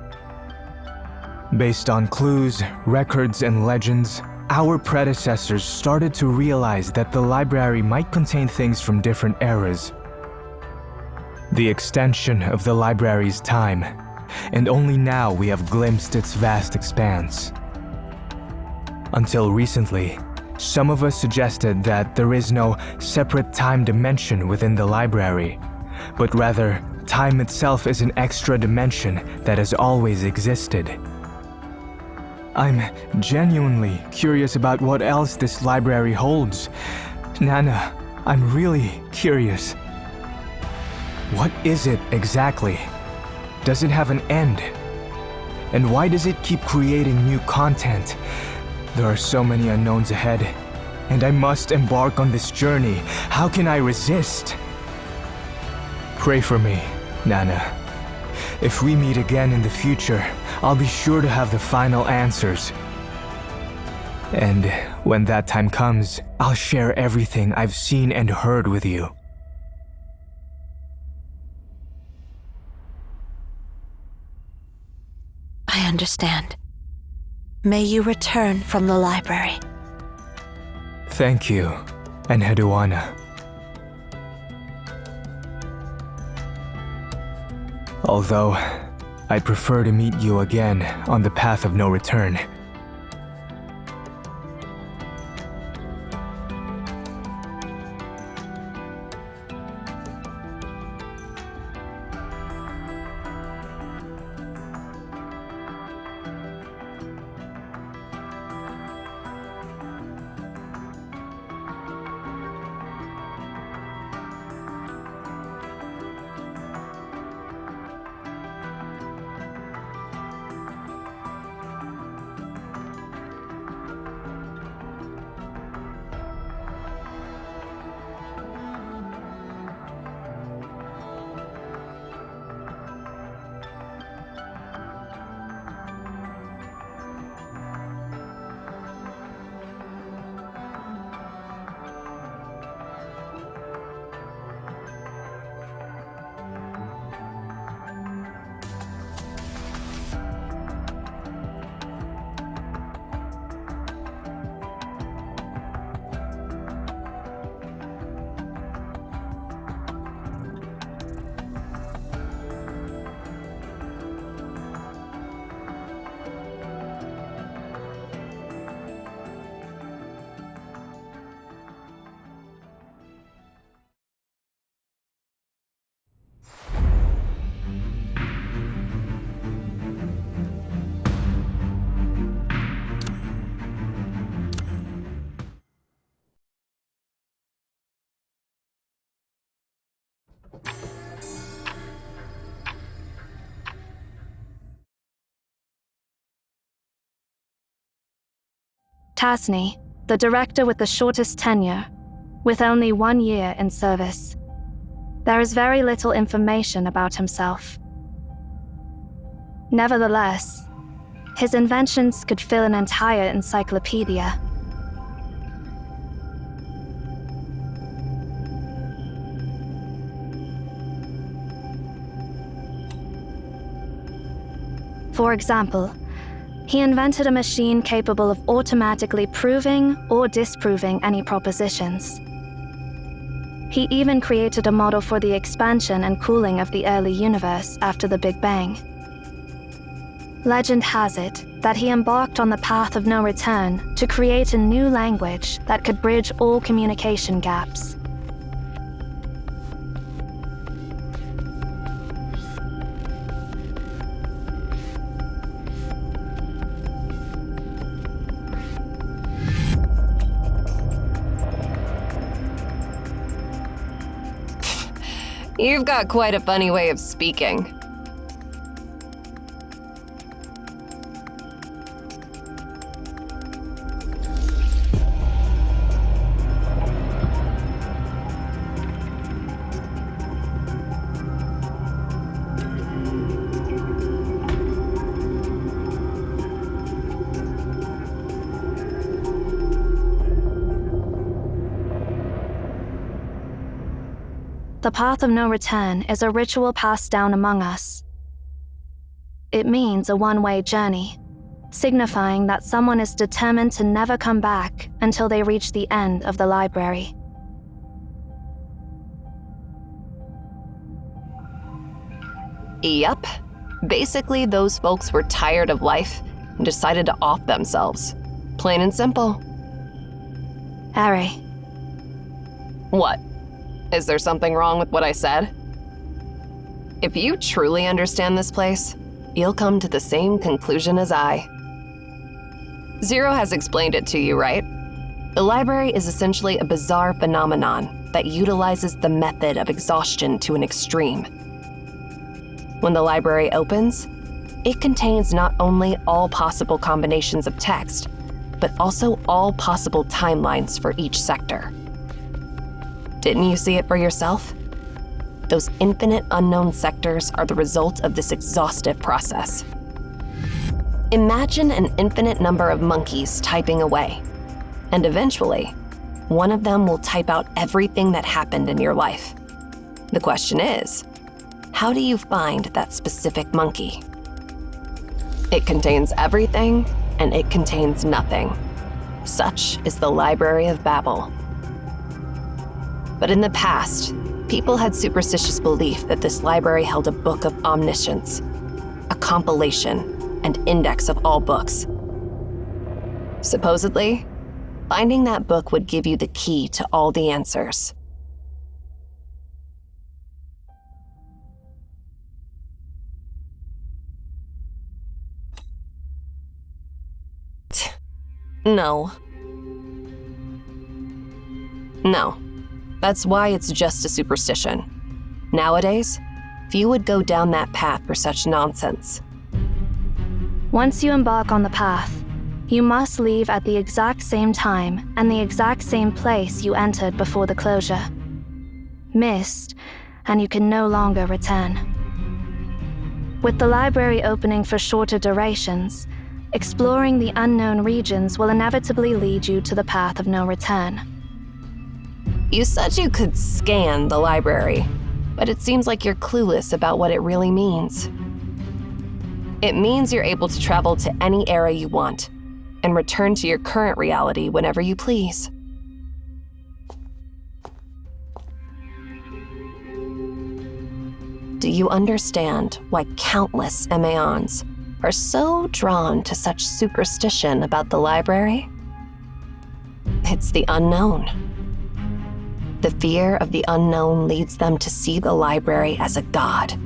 Speaker 6: Based on clues, records, and legends, our predecessors started to realize that the library might contain things from different eras. The extension of the library's time, and only now we have glimpsed its vast expanse. Until recently, some of us suggested that there is no separate time dimension within the library, but rather, time itself is an extra dimension that has always existed. I'm genuinely curious about what else this library holds. Nana, I'm really curious. What is it exactly? Does it have an end? And why does it keep creating new content? There are so many unknowns ahead, and I must embark on this journey. How can I resist? Pray for me, Nana. If we meet again in the future, I'll be sure to have the final answers. And when that time comes, I'll share everything I've seen and heard with you.
Speaker 3: I understand. May you return from the library.
Speaker 6: Thank you, Enheduanna. Although, I'd prefer to meet you again on the path of no return.
Speaker 1: Tasni, the director with the shortest tenure, with only 1 year in service. There is very little information about himself. Nevertheless, his inventions could fill an entire encyclopedia. For example, he invented a machine capable of automatically proving or disproving any propositions. He even created a model for the expansion and cooling of the early universe after the Big Bang. Legend has it that he embarked on the path of no return to create a new language that could bridge all communication gaps.
Speaker 4: You've got quite a funny way of speaking.
Speaker 1: The path of no return is a ritual passed down among us. It means a one-way journey, signifying that someone is determined to never come back until they reach the end of the library.
Speaker 4: Yep. Basically, those folks were tired of life and decided to off themselves. Plain and simple.
Speaker 1: Ari,
Speaker 4: What? Is there something wrong with what I said? If you truly understand this place, you'll come to the same conclusion as I. Zero has explained it to you, right? The library is essentially a bizarre phenomenon that utilizes the method of exhaustion to an extreme. When the library opens, It contains not only all possible combinations of text, but also all possible timelines for each sector. Didn't you see it for yourself? Those infinite unknown sectors are the result of this exhaustive process. Imagine an infinite number of monkeys typing away, and eventually, one of them will type out everything that happened in your life. The question is, how do you find that specific monkey? It contains everything, and it contains nothing. Such is the Library of Babel. But in the past, people had superstitious belief that this library held a book of omniscience, a compilation and index of all books. Supposedly, finding that book would give you the key to all the answers. No. No. That's why it's just a superstition. Nowadays, few would go down that path for such nonsense.
Speaker 1: Once you embark on the path, you must leave at the exact same time and the exact same place you entered before the closure. Missed, and you can no longer return. With the library opening for shorter durations, exploring the unknown regions will inevitably lead you to the path of no return.
Speaker 4: You said you could scan the library, but it seems like you're clueless about what it really means. It means you're able to travel to any era you want and return to your current reality whenever you please. Do you understand why countless Emaons are so drawn to such superstition about the library? It's the unknown. The fear of the unknown leads them to see the library as a god,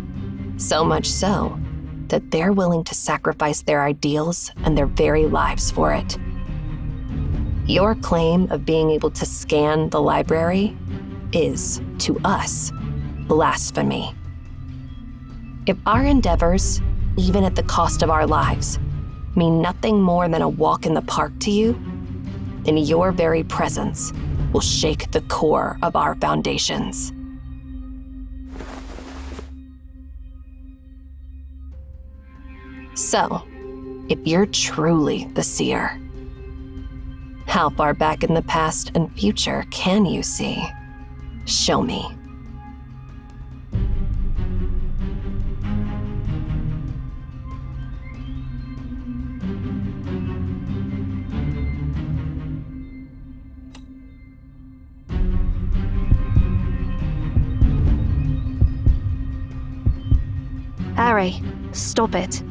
Speaker 4: so much so that they're willing to sacrifice their ideals and their very lives for it. Your claim of being able to scan the library is, to us, blasphemy. If our endeavors, even at the cost of our lives, mean nothing more than a walk in the park to you, then your very presence will shake the core of our foundations. So, if you're truly the seer, how far back in the past and future can you see? Show me.
Speaker 1: Harry, stop it.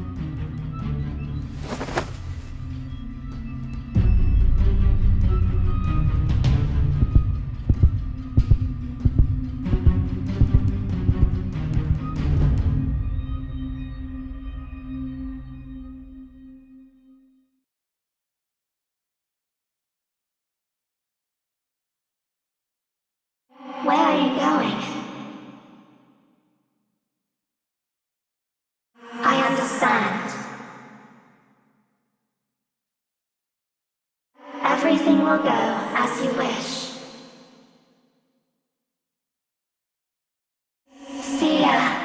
Speaker 5: Where are you going? I understand. Everything will go as you wish. See ya.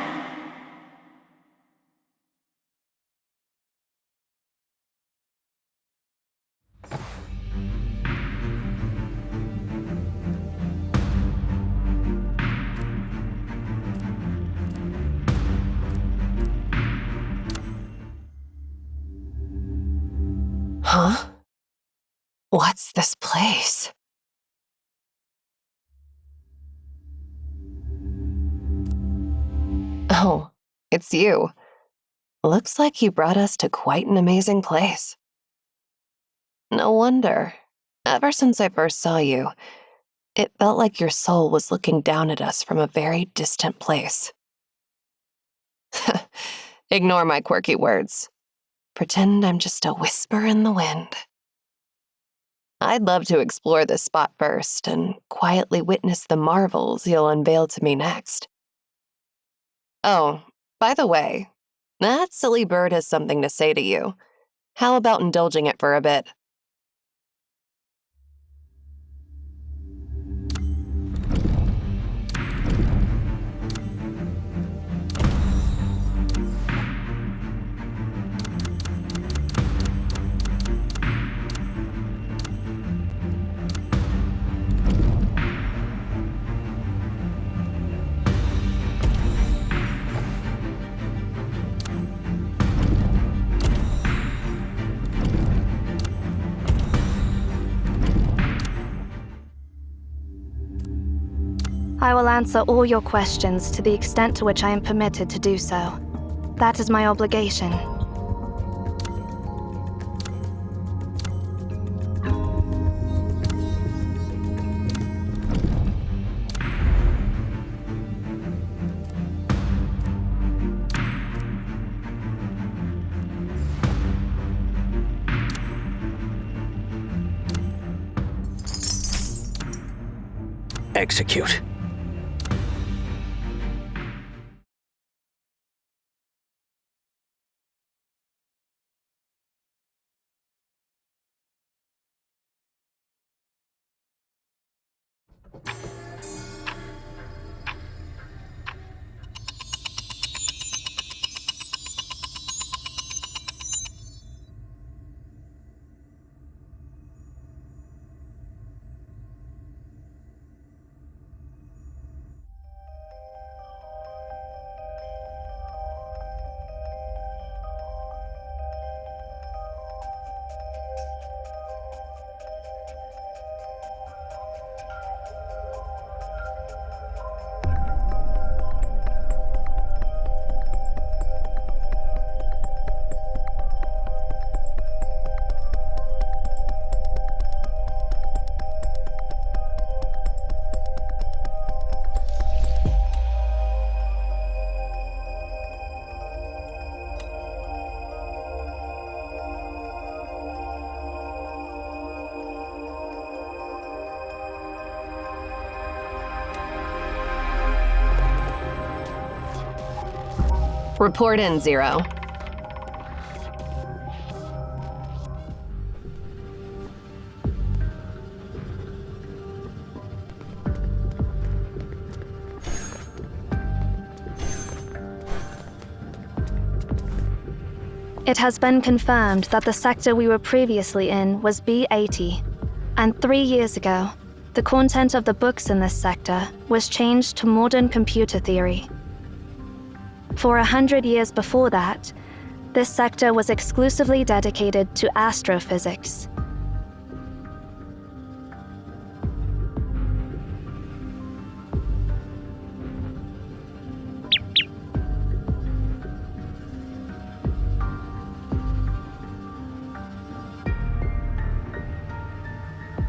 Speaker 4: Huh? What's this place? Oh, it's you. Looks like you brought us to quite an amazing place. No wonder. Ever since I first saw you, it felt like your soul was looking down at us from a very distant place. Ignore my quirky words. Pretend I'm just a whisper in the wind. I'd love to explore this spot first and quietly witness the marvels you'll unveil to me next. Oh, by the way, That silly bird has something to say to you. How about indulging it for a bit?
Speaker 1: I will answer all your questions to the extent to which I am permitted to do so. That is my obligation.
Speaker 7: Execute.
Speaker 4: Report in, Zero.
Speaker 1: It has been confirmed that the sector we were previously in was B80, and 3 years ago, the content of the books in this sector was changed to modern computer theory. For 100 years before that, this sector was exclusively dedicated to astrophysics.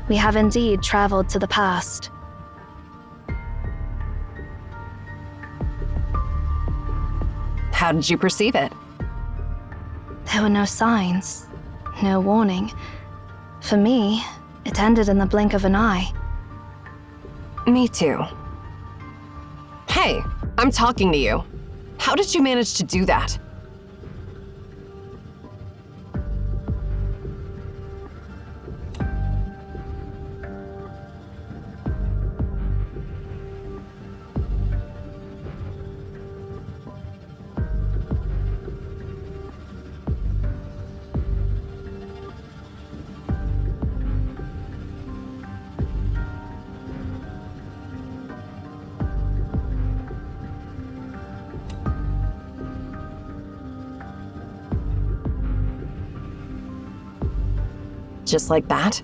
Speaker 1: We have indeed traveled to the past.
Speaker 4: How did you perceive it?
Speaker 1: There were no signs, no warning. For me, it ended in the blink of an eye.
Speaker 4: Me too. Hey, I'm talking to you. How did you manage to do that? Just like that?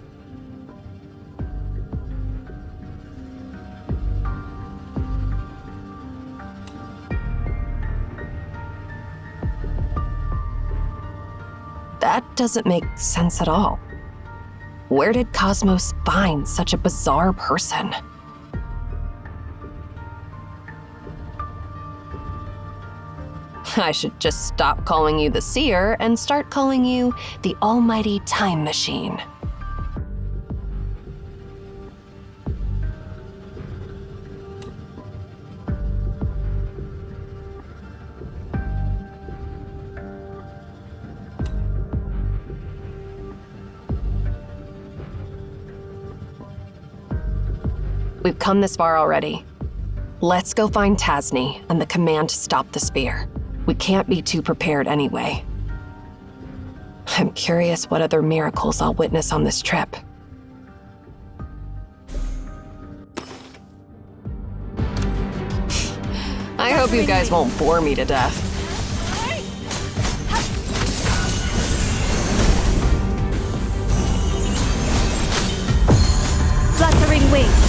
Speaker 4: That doesn't make sense at all. Where did Cosmos find such a bizarre person? I should just stop calling you the Seer and start calling you the Almighty Time Machine. We've come this far already. Let's go find Tasni and the command to stop the spear. We can't be too prepared anyway. I'm curious what other miracles I'll witness on this trip. I hope you guys won't bore me to death.
Speaker 1: Wuthering Waves.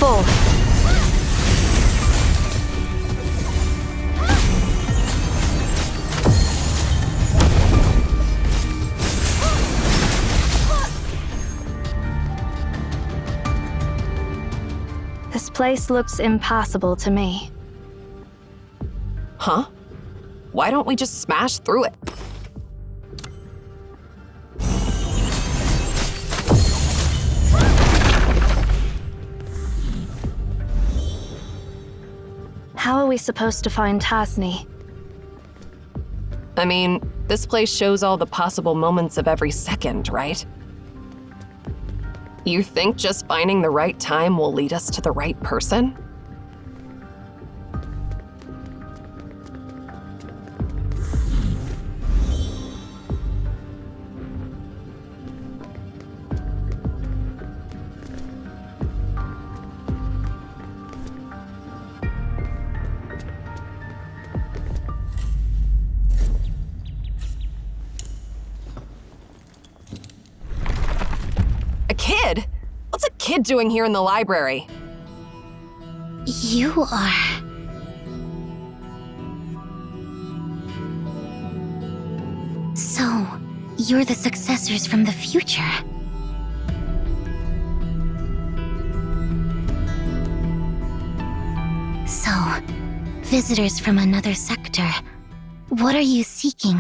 Speaker 1: 4. This place looks impassable to me.
Speaker 4: Huh? Why don't we just smash through it?
Speaker 1: How are we supposed to find Tasni?
Speaker 4: I mean, this place shows all the possible moments of every second, right? You think just finding the right time will lead us to the right person? A kid? What's a kid doing here in the library?
Speaker 5: You are... So, you're the successors from the future. So, visitors from another sector. What are you seeking?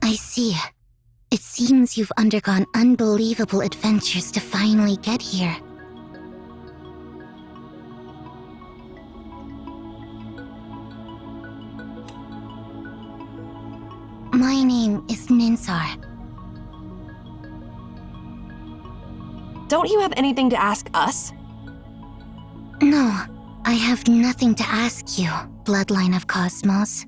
Speaker 5: I see. It seems you've undergone unbelievable adventures to finally get here. My name is Ninsar.
Speaker 4: Don't you have anything to ask us?
Speaker 5: No, I have nothing to ask you, Bloodline of Cosmos.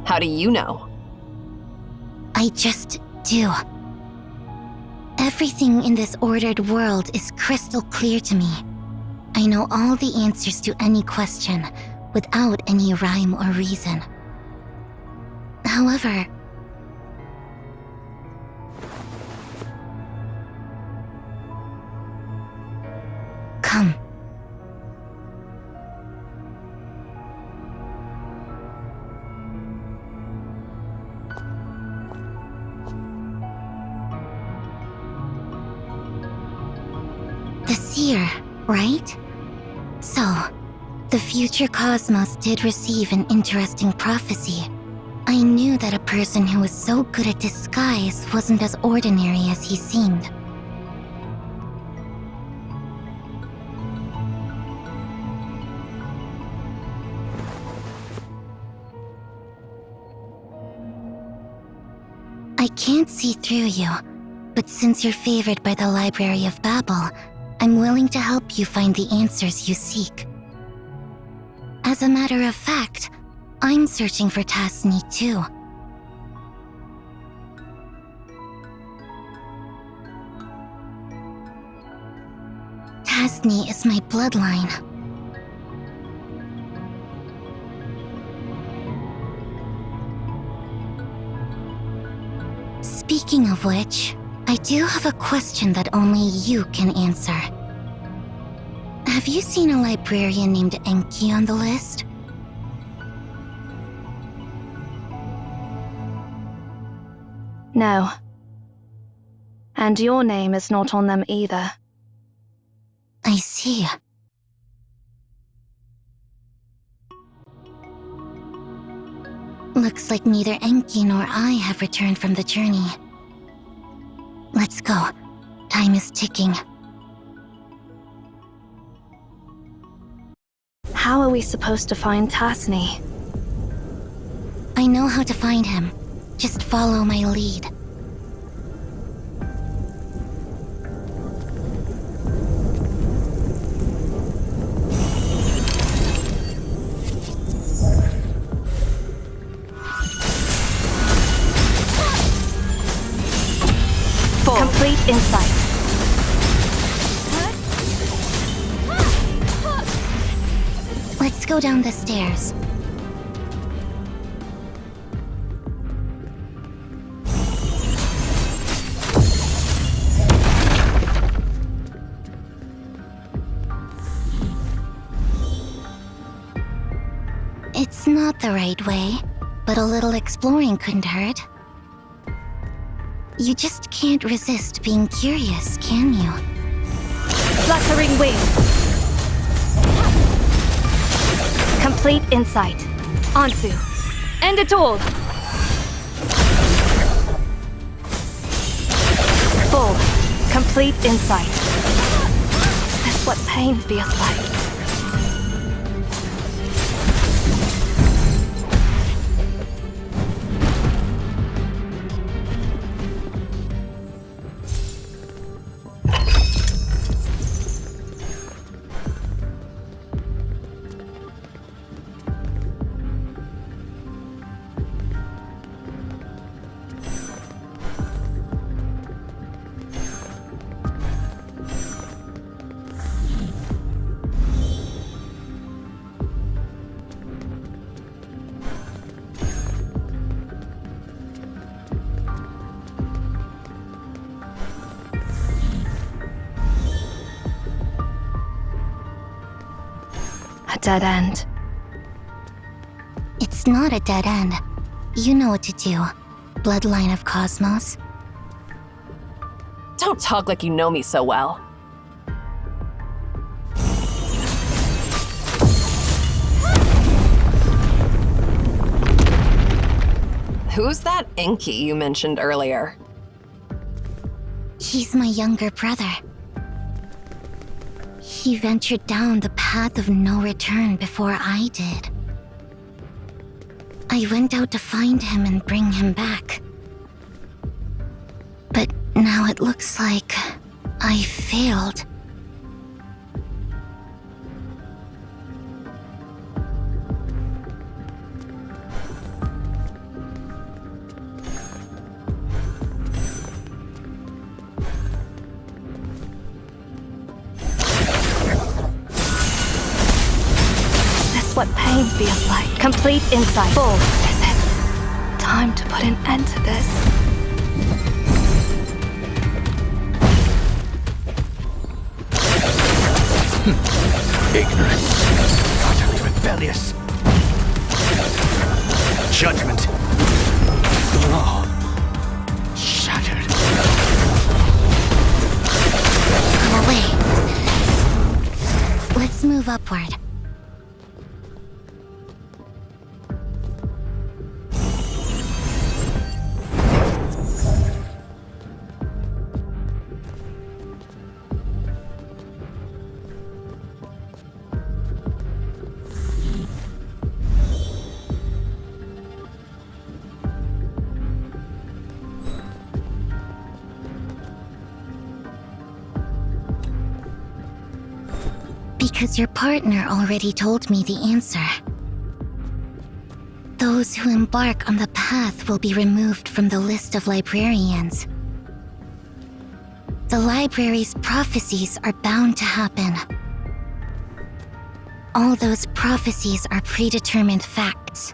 Speaker 4: How do you know?
Speaker 5: I just do. Everything in this ordered world is crystal clear to me. I know all the answers to any question, without any rhyme or reason. However, come. The seer, right? So, the future Cosmos did receive an interesting prophecy. I knew that a person who was so good at disguise wasn't as ordinary as he seemed. I can't see through you, but since you're favored by the Library of Babel, I'm willing to help you find the answers you seek. As a matter of fact, I'm searching for Tasni too. Tasni is my bloodline. Speaking of which, I do have a question that only you can answer. Have you seen a librarian named Enki on the list?
Speaker 1: No. And your name is not on them either.
Speaker 5: I see. Looks like neither Enki nor I have returned from the journey. Let's go. Time is ticking.
Speaker 1: How are we supposed to find Tasni?
Speaker 5: I know how to find him. Just follow my lead.
Speaker 1: Complete insight.
Speaker 5: Let's go down the stairs. It's not the right way, but a little exploring couldn't hurt. You just can't resist being curious, can you?
Speaker 1: Wuthering Waves. Complete insight. Ansu. End it all. Full. Complete insight. Is this what pain feels like? A dead end.
Speaker 5: It's not a dead end. You know what to do. Bloodline of Cosmos.
Speaker 4: Don't talk like you know me so well. Who's that Enki you mentioned earlier?
Speaker 5: He's my younger brother. He ventured down the path of no return before I did. I went out to find him and bring him back. But now it looks like I failed.
Speaker 1: What pain feels like. Complete insight. Full. Is it time to put an end to this?
Speaker 7: Ignorant. Utterly rebellious. Judgment. Law. Shattered.
Speaker 5: Away. Let's move upward. Because your partner already told me the answer. Those who embark on the path will be removed from the list of librarians. The library's prophecies are bound to happen. All those prophecies are predetermined facts.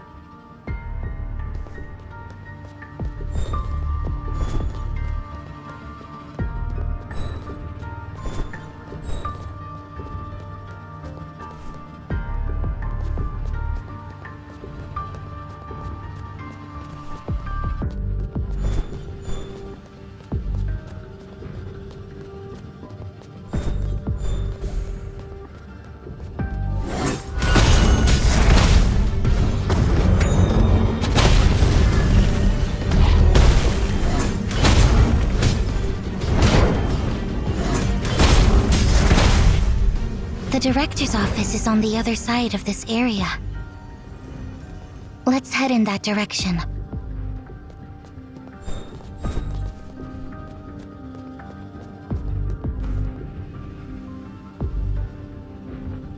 Speaker 5: The director's office is on the other side of this area. Let's head in that direction.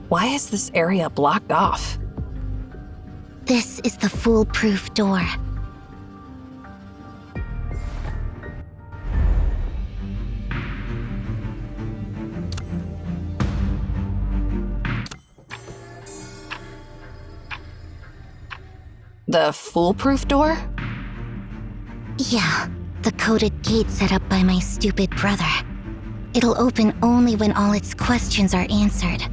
Speaker 4: Why is this area blocked off?
Speaker 5: This is the foolproof door.
Speaker 4: The foolproof door?
Speaker 5: Yeah, the coded gate set up by my stupid brother. It'll open only when all its questions are answered.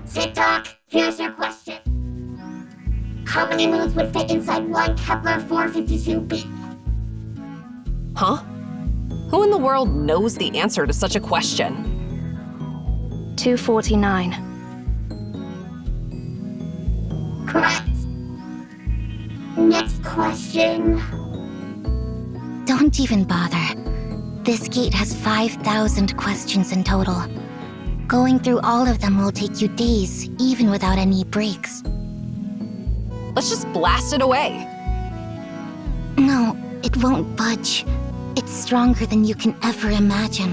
Speaker 8: Sit-Doc, here's your question. How many moons would fit inside one Kepler 452b?
Speaker 4: Huh? Who in the world knows the answer to such a question?
Speaker 1: 249.
Speaker 8: Correct. Next question.
Speaker 5: Don't even bother. This gate has 5,000 questions in total. Going through all of them will take you days, even without any breaks.
Speaker 4: Let's just blast it away.
Speaker 5: No, it won't budge. It's stronger than you can ever imagine.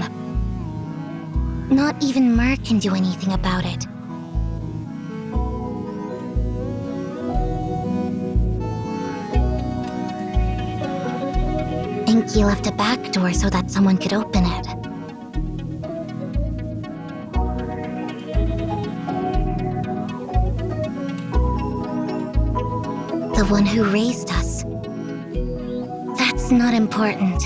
Speaker 5: Not even Mer can do anything about it. Enki left a back door so that someone could open it. The one who raised us. That's not important.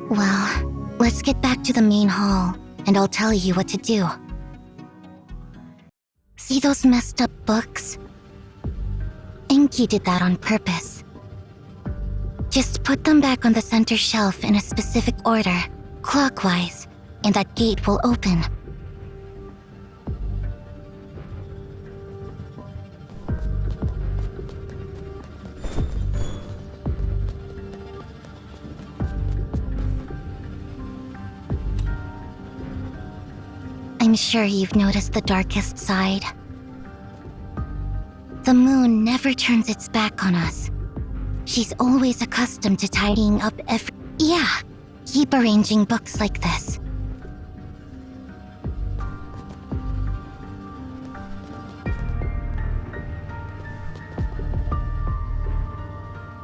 Speaker 5: Well, let's get back to the main hall, and I'll tell you what to do. See those messed up books? Enki did that on purpose. Just put them back on the center shelf in a specific order, clockwise, and that gate will open. I'm sure you've noticed the darkest side. The moon never turns its back on us. She's always accustomed to tidying up every... Yeah, keep arranging books like this.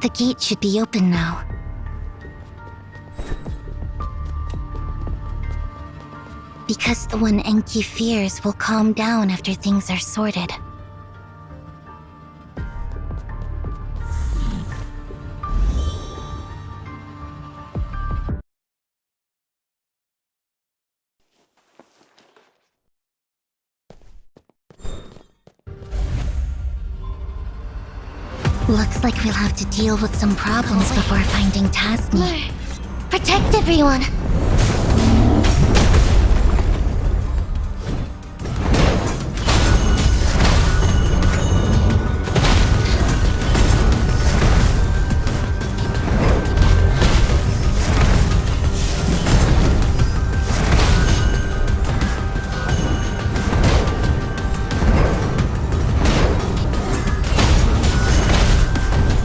Speaker 5: The gate should be open now. Because the one Enki fears will calm down after things are sorted. Looks like we'll have to deal with some problems before finding Tasni. Protect everyone!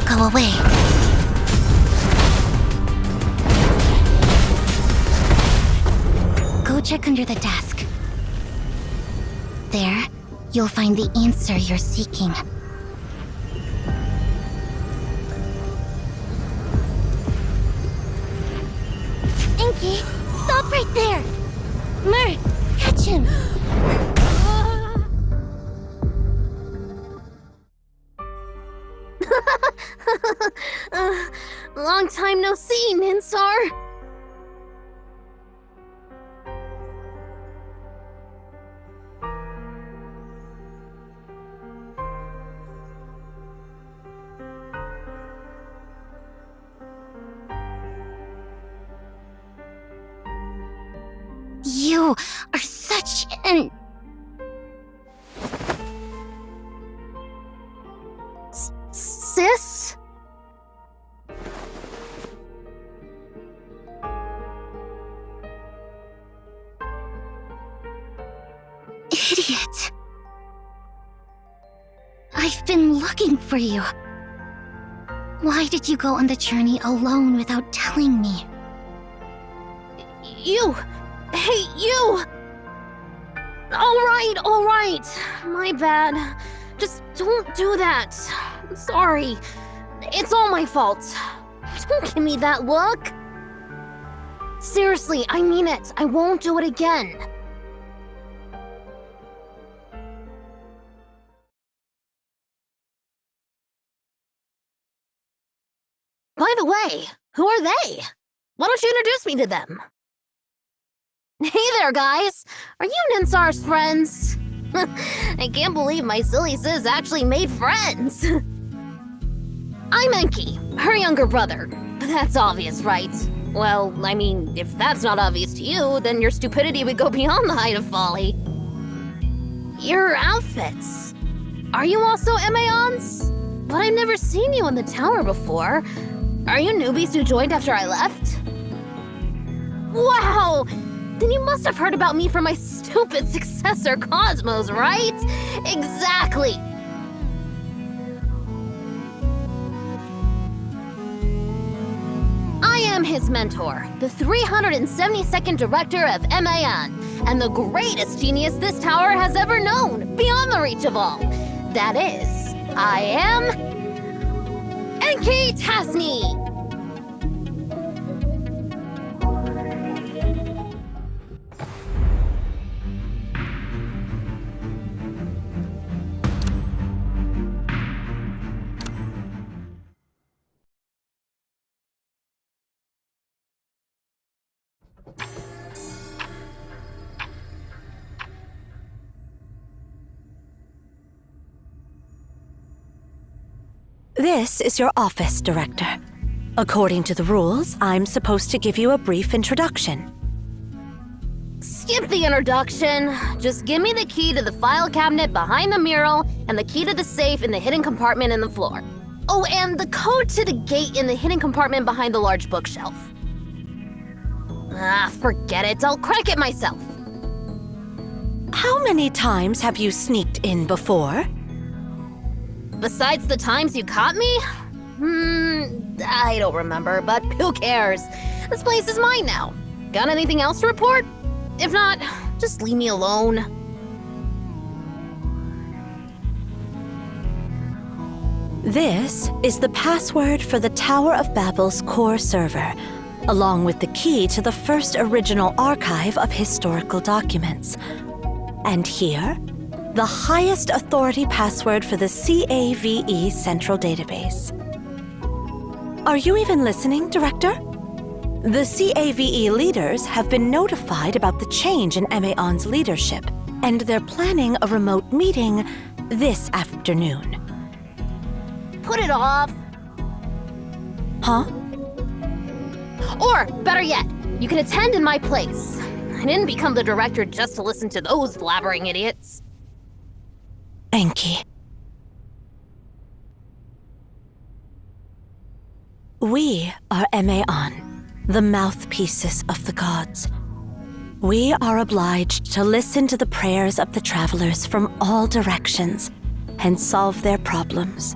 Speaker 5: Go away. Go check under the desk. There, you'll find the answer you're seeking. Enki, stop right there! Mer, catch him!
Speaker 2: Long time no see, Ninsar.
Speaker 5: You are such an...
Speaker 2: Sis?
Speaker 5: idiot. I've been looking for you. Why did you go on the journey alone without telling me?
Speaker 2: You! Hey, you! All right. My bad. Just don't do that. I'm sorry. It's all my fault. Don't give me that look. Seriously, I mean it. I won't do it again. By the way, who are they? Why don't you introduce me to them? Hey there, guys! Are you Ninsar's friends? I can't believe my silly sis actually made friends! I'm Enki, her younger brother. That's obvious, right? Well, I mean, if that's not obvious to you, then your stupidity would go beyond the height of folly. Your outfits. Are you also Emaons? But I've never seen you in the tower before. Are you newbies who joined after I left? Wow! Then you must have heard about me from my stupid successor, Cosmos, right? Exactly! I am his mentor, the 372nd director of MAN, and the greatest genius this tower has ever known, beyond the reach of all. That is, I am... Enki Tasni!
Speaker 3: This is your office, Director. According to the rules, I'm supposed to give you a brief introduction.
Speaker 2: Skip the introduction. Just give me the key to the file cabinet behind the mural and the key to the safe in the hidden compartment in the floor. Oh, and the code to the gate in the hidden compartment behind the large bookshelf. Forget it. I'll crack it myself.
Speaker 3: How many times have you sneaked in before?
Speaker 2: Besides the times you caught me? I don't remember, but who cares? This place is mine now. Got anything else to report? If not, just leave me alone.
Speaker 3: This is the password for the Tower of Babel's core server, along with the key to the first original archive of historical documents. And here, the highest authority password for the CAVE Central Database. Are you even listening, Director? The CAVE leaders have been notified about the change in MAON's leadership, and they're planning a remote meeting this afternoon.
Speaker 2: Put it off.
Speaker 3: Huh?
Speaker 2: Or, better yet, you can attend in my place. I didn't become the director just to listen to those blabbering idiots.
Speaker 3: Enki. We are MAON, the mouthpieces of the gods. We are obliged to listen to the prayers of the travelers from all directions and solve their problems.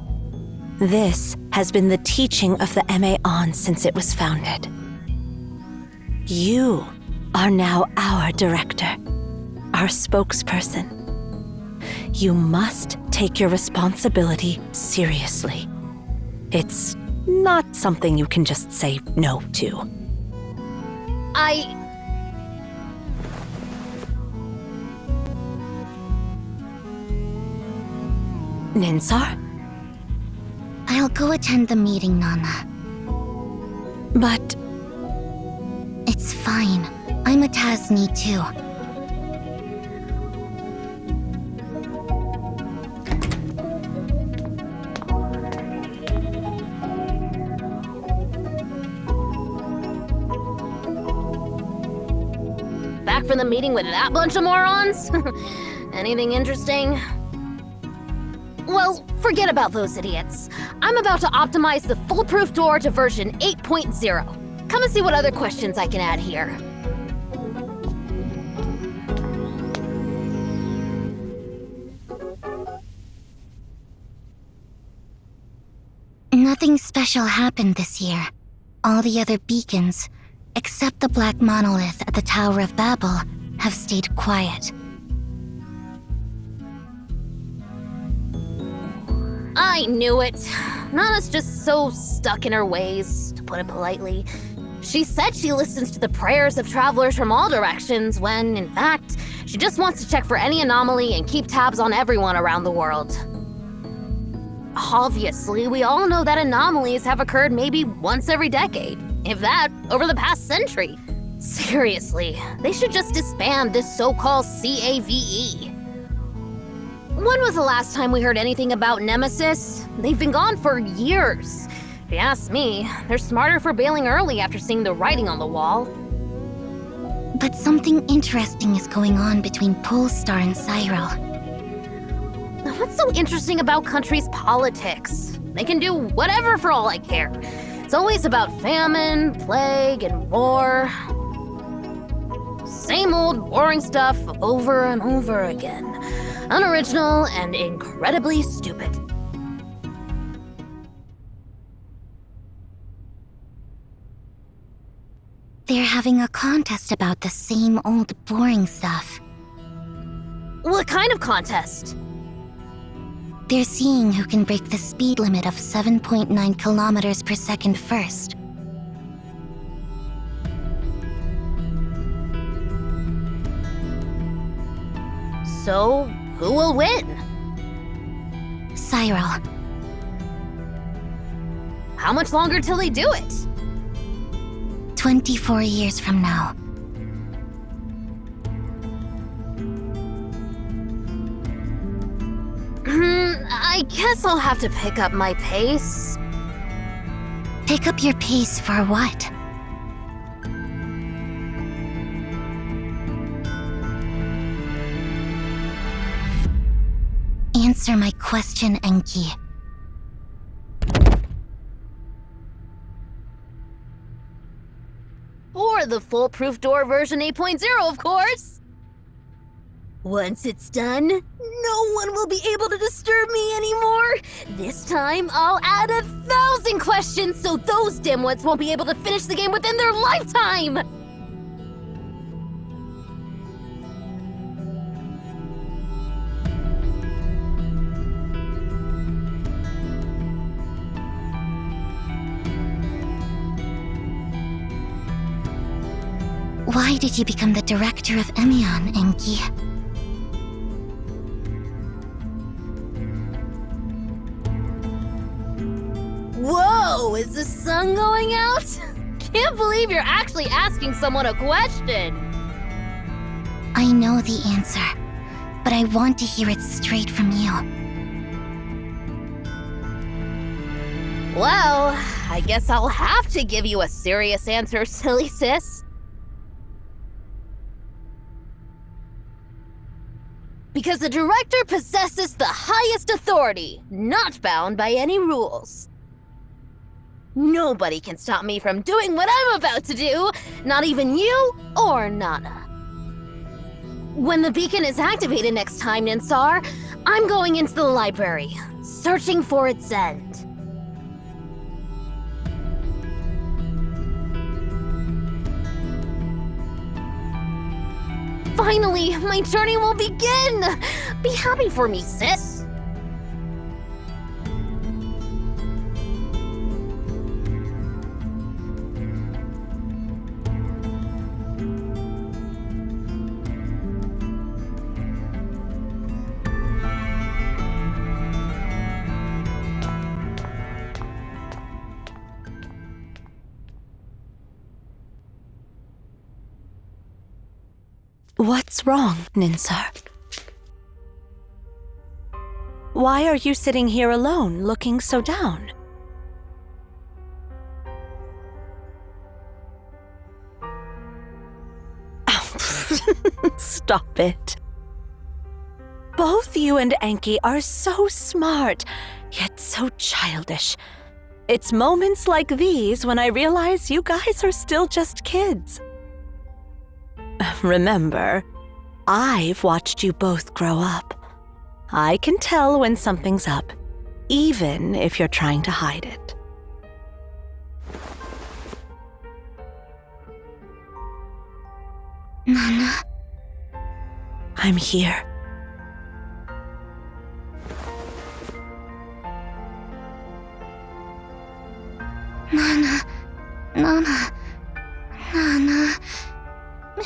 Speaker 3: This has been the teaching of the MAON since it was founded. You are now our director, our spokesperson. You must take your responsibility seriously. It's not something you can just say no to. Ninsar?
Speaker 5: I'll go attend the meeting, Nana.
Speaker 3: But...
Speaker 5: It's fine. I'm a Tasni too.
Speaker 2: Back from the meeting with that bunch of morons? Anything interesting? Well, forget about those idiots. I'm about to optimize the foolproof door to version 8.0. Come and see what other questions I can add here.
Speaker 5: Nothing special happened this year. All the other beacons, except the black monolith at the Tower of Babel, have stayed quiet.
Speaker 2: I knew it. Nana's just so stuck in her ways, to put it politely. She said she listens to the prayers of travelers from all directions when, in fact, she just wants to check for any anomaly and keep tabs on everyone around the world. Obviously, we all know that anomalies have occurred maybe once every decade, if that, over the past century. Seriously, they should just disband this so-called CAVE. When was the last time we heard anything about Nemesis? They've been gone for years. If you ask me, they're smarter for bailing early after seeing the writing on the wall.
Speaker 5: But something interesting is going on between Polestar and Cyril.
Speaker 2: What's so interesting about countries' politics? They can do whatever for all I care. It's always about famine, plague, and war. Same old boring stuff over and over again. Unoriginal and incredibly stupid.
Speaker 5: They're having a contest about the same old boring stuff.
Speaker 2: What kind of contest?
Speaker 5: They're seeing who can break the speed limit of 7.9 kilometers per second first.
Speaker 2: So, who will win?
Speaker 5: Cyril.
Speaker 2: How much longer till they do it?
Speaker 5: 24 years from now.
Speaker 2: I guess I'll have to pick up my pace.
Speaker 5: Pick up your pace for what? Answer my question, Enki.
Speaker 2: Or the foolproof door version 8.0, of course! Once it's done, no one will be able to disturb me anymore! This time, I'll add 1,000 questions so those dimwits won't be able to finish the game within their lifetime!
Speaker 5: Why did you become the director of Emion, Enki?
Speaker 2: Whoa, is the sun going out? Can't believe you're actually asking someone a question.
Speaker 5: I know the answer, but I want to hear it straight from you.
Speaker 2: Well, I guess I'll have to give you a serious answer, silly sis. Because the director possesses the highest authority, not bound by any rules. Nobody can stop me from doing what I'm about to do, not even you or Nana. When the beacon is activated next time, Ninsar, I'm going into the library, searching for its end. Finally, my journey will begin! Be happy for me, sis!
Speaker 3: What's wrong, Ninsar? Why are you sitting here alone, looking so down? Stop it. Both you and Enki are so smart, yet so childish. It's moments like these when I realize you guys are still just kids. Remember, I've watched you both grow up. I can tell when something's up, even if you're trying to hide it.
Speaker 5: Nana,
Speaker 3: I'm here.
Speaker 5: Nana,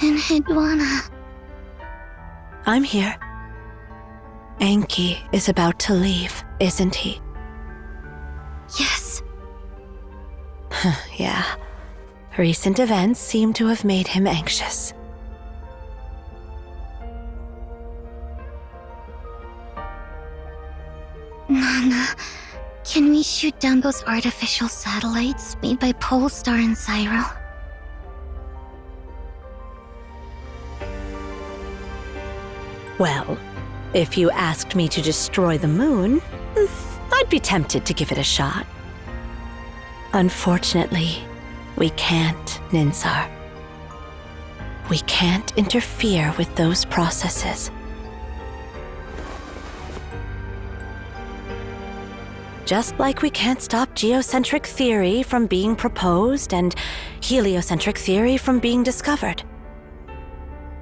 Speaker 5: and Hidwana.
Speaker 3: I'm here. Enki is about to leave, isn't he?
Speaker 5: Yes,
Speaker 3: Yeah. Recent events seem to have made him anxious.
Speaker 5: Nana, can we shoot down those artificial satellites made by Polestar and Cyril?
Speaker 3: Well, if you asked me to destroy the moon, I'd be tempted to give it a shot. Unfortunately, we can't, Ninsar. We can't interfere with those processes. Just like we can't stop geocentric theory from being proposed and heliocentric theory from being discovered.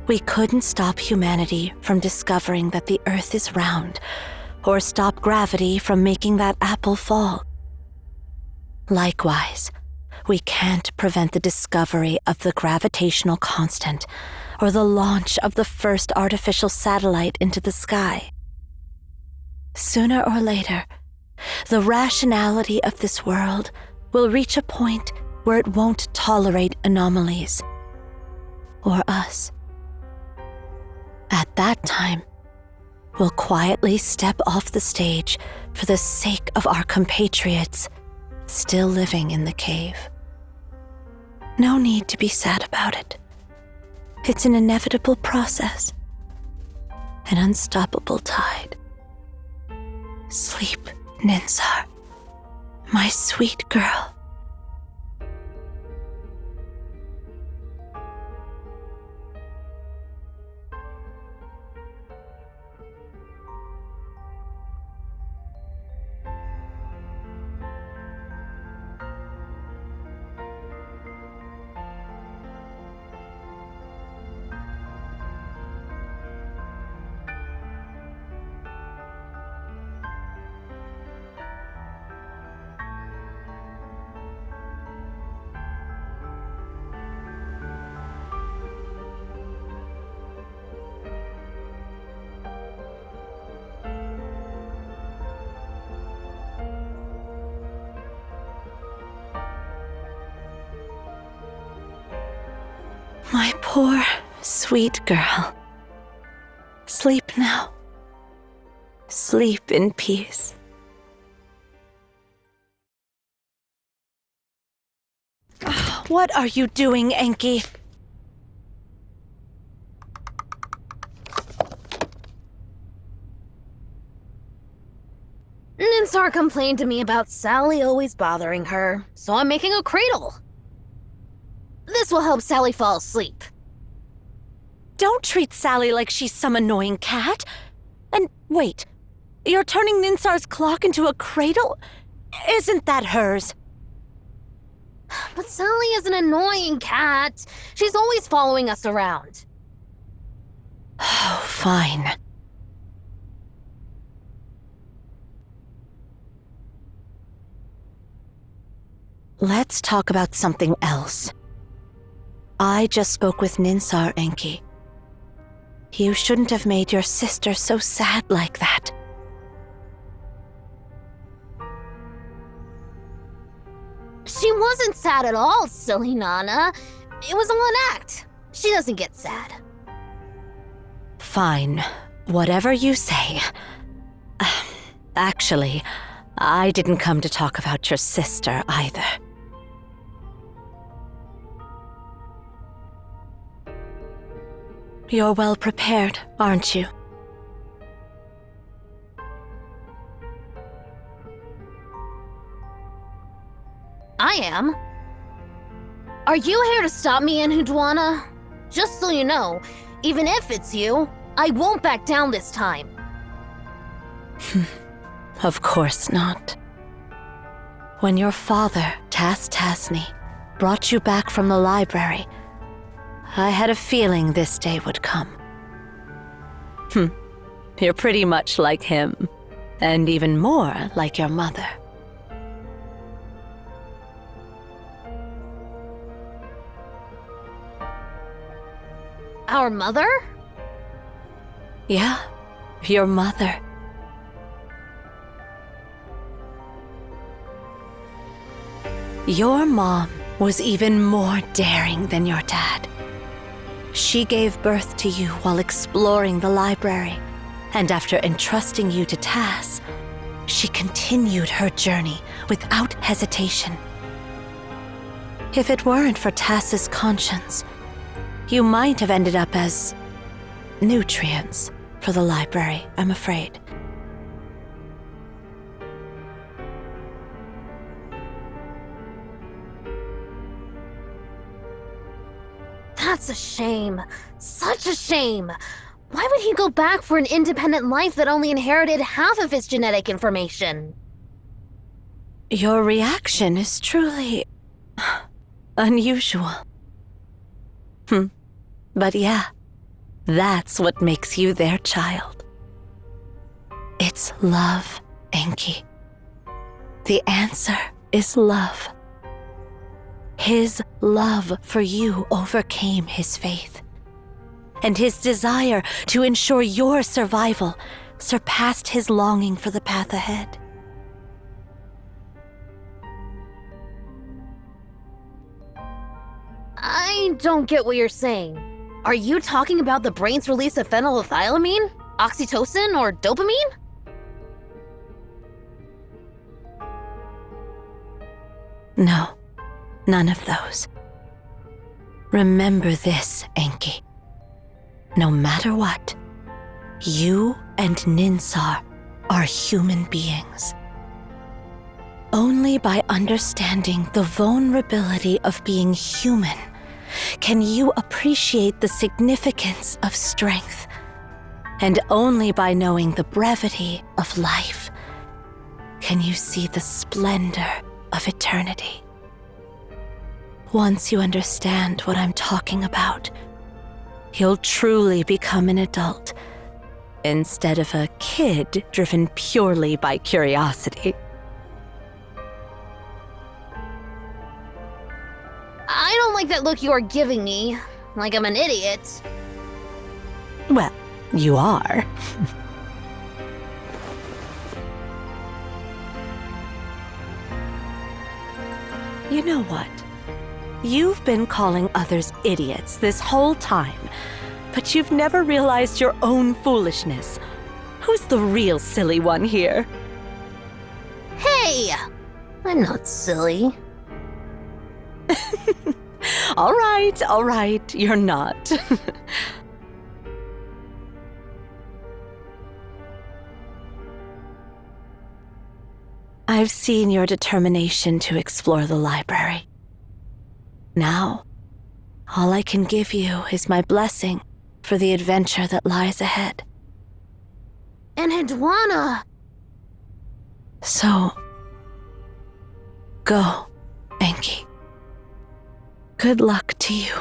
Speaker 3: We couldn't stop humanity from discovering that the Earth is round, or stop gravity from making that apple fall. Likewise, we can't prevent the discovery of the gravitational constant, or the launch of the first artificial satellite into the sky. Sooner or later, the rationality of this world will reach a point where it won't tolerate anomalies, or us. At that time, we'll quietly step off the stage for the sake of our compatriots still living in the cave. No need to be sad about it. It's an inevitable process, an unstoppable tide. Sleep, Ninsar, my sweet girl. My poor, sweet girl. Sleep now. Sleep in peace. What are you doing, Enki?
Speaker 2: Ninsar complained to me about Sally always bothering her, so I'm making a cradle. This will help Sally fall asleep.
Speaker 3: Don't treat Sally like she's some annoying cat. And wait, you're turning Ninsar's clock into a cradle? Isn't that hers?
Speaker 2: But Sally is an annoying cat. She's always following us around.
Speaker 3: Oh, fine. Let's talk about something else. I just spoke with Ninsar, Enki. You shouldn't have made your sister so sad like that.
Speaker 2: She wasn't sad at all, silly Nana. It was all an act. She doesn't get sad.
Speaker 3: Fine. Whatever you say. Actually, I didn't come to talk about your sister either. You're well prepared, aren't you?
Speaker 2: I am. Are you here to stop me, Hidwana? Just so you know, even if it's you, I won't back down this time.
Speaker 3: Of course not. When your father, Tas Tasni, brought you back from the library, I had a feeling this day would come. You're pretty much like him, and even more like your mother.
Speaker 2: Our mother?
Speaker 3: Yeah, your mother. Your mom was even more daring than your dad. She gave birth to you while exploring the library, and after entrusting you to Tass, she continued her journey without hesitation. If it weren't for Tass's conscience, you might have ended up as nutrients for the library, I'm afraid.
Speaker 2: That's a shame. Such a shame. Why would he go back for an independent life that only inherited half of his genetic information?
Speaker 3: Your reaction is truly unusual. But yeah, that's what makes you their child. It's love, Enki. The answer is love. His love for you overcame his faith, and his desire to ensure your survival surpassed his longing for the path ahead.
Speaker 2: I don't get what you're saying. Are you talking about the brain's release of phenylethylamine, oxytocin, or dopamine?
Speaker 3: No, none of those. Remember this, Enki. No matter what, you and Ninsar are human beings. Only by understanding the vulnerability of being human can you appreciate the significance of strength. And only by knowing the brevity of life can you see the splendor of eternity. Once you understand what I'm talking about, you'll truly become an adult instead of a kid driven purely by curiosity.
Speaker 2: I don't like that look you are giving me, like I'm an idiot.
Speaker 3: Well, you are. You know what? You've been calling others idiots this whole time, but you've never realized your own foolishness. Who's the real silly one here?
Speaker 2: Hey! I'm not silly.
Speaker 3: All right, you're not. I've seen your determination to explore the library. Now, all I can give you is my blessing for the adventure that lies ahead.
Speaker 2: And Hidwana!
Speaker 3: So, go, Enki. Good luck to you.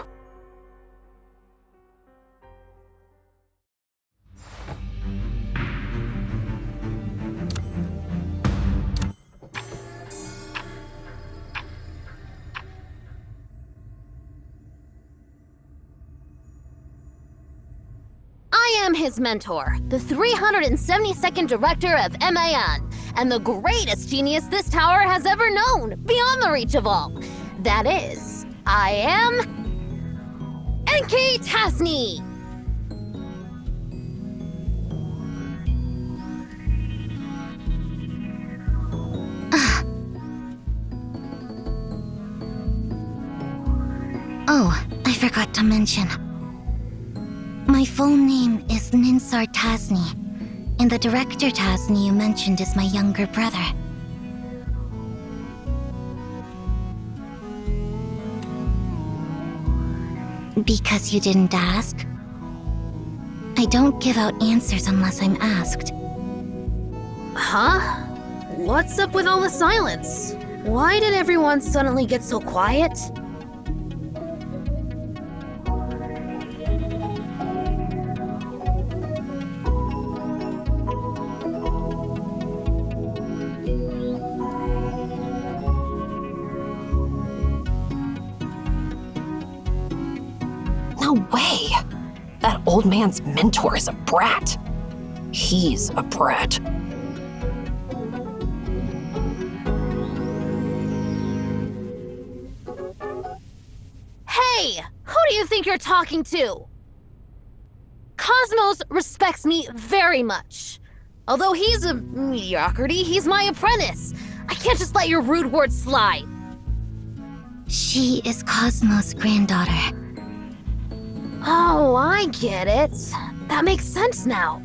Speaker 2: I am his mentor, the 372nd director of MAN, and the greatest genius this tower has ever known, beyond the reach of all. That is, I am Enki Tasni!
Speaker 5: Oh, I forgot to mention. My full name is Ninsar Tasni, and the director Tasni you mentioned is my younger brother. Because you didn't ask? I don't give out answers unless I'm asked.
Speaker 2: Huh? What's up with all the silence? Why did everyone suddenly get so quiet?
Speaker 4: No way! That old man's mentor is a brat. He's a brat.
Speaker 2: Hey! Who do you think you're talking to? Cosmos respects me very much. Although he's a mediocrity, he's my apprentice. I can't just let your rude words slide.
Speaker 5: She is Cosmos' granddaughter.
Speaker 2: Oh, I get it. That makes sense now.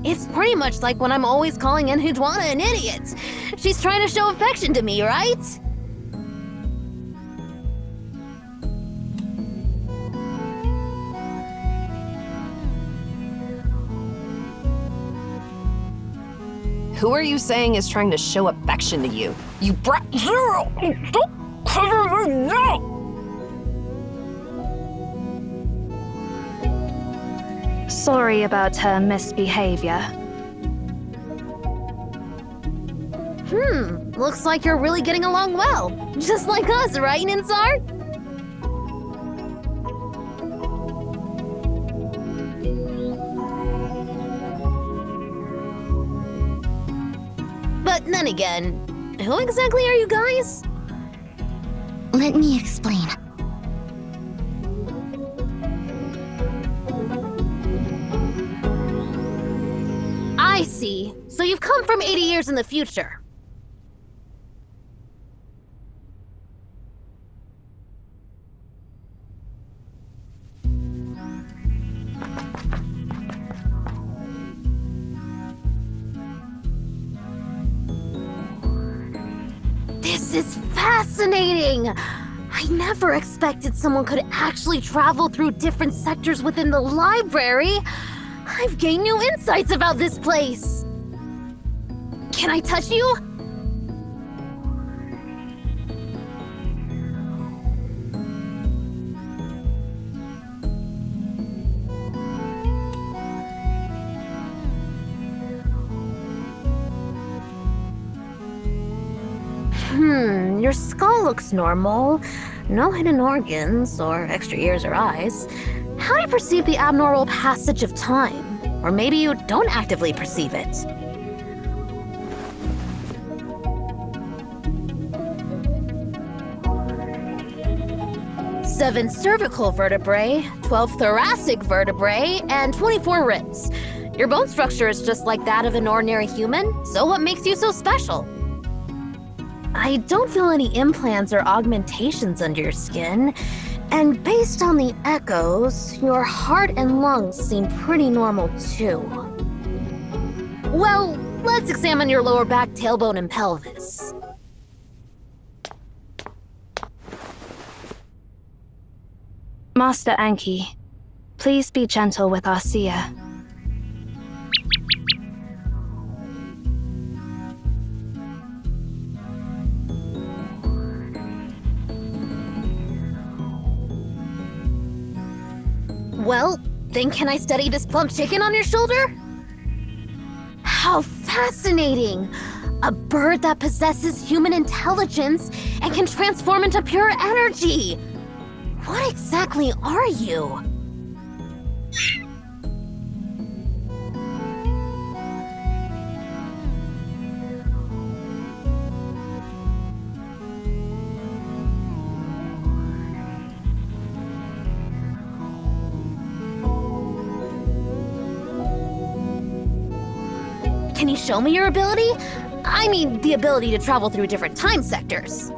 Speaker 2: It's pretty much like when I'm always calling Enhudwana an idiot. She's trying to show affection to me, right?
Speaker 4: Who are you saying is trying to show affection to you? You brat zero! Don't cover me now!
Speaker 1: Sorry about her misbehavior.
Speaker 2: Looks like you're really getting along well. Just like us, right, Ninsar? But then again, who exactly are you guys?
Speaker 5: Let me explain.
Speaker 2: I see. So you've come from 80 years in the future. This is fascinating! I never expected someone could actually travel through different sectors within the library. I've gained new insights about this place. Can I touch you? Your skull looks normal. No hidden organs, or extra ears or eyes. How do you perceive the abnormal passage of time? Or maybe you don't actively perceive it. Seven cervical vertebrae, 12 thoracic vertebrae, and 24 ribs. Your bone structure is just like that of an ordinary human, so what makes you so special? I don't feel any implants or augmentations under your skin, and based on the echoes, your heart and lungs seem pretty normal too. Well, let's examine your lower back, tailbone, and pelvis.
Speaker 1: Master Anki, please be gentle with our seer.
Speaker 2: Well, then can I study this plump chicken on your shoulder? How fascinating! A bird that possesses human intelligence and can transform into pure energy! What exactly are you? Can you show me your ability? I mean, the ability to travel through different time sectors.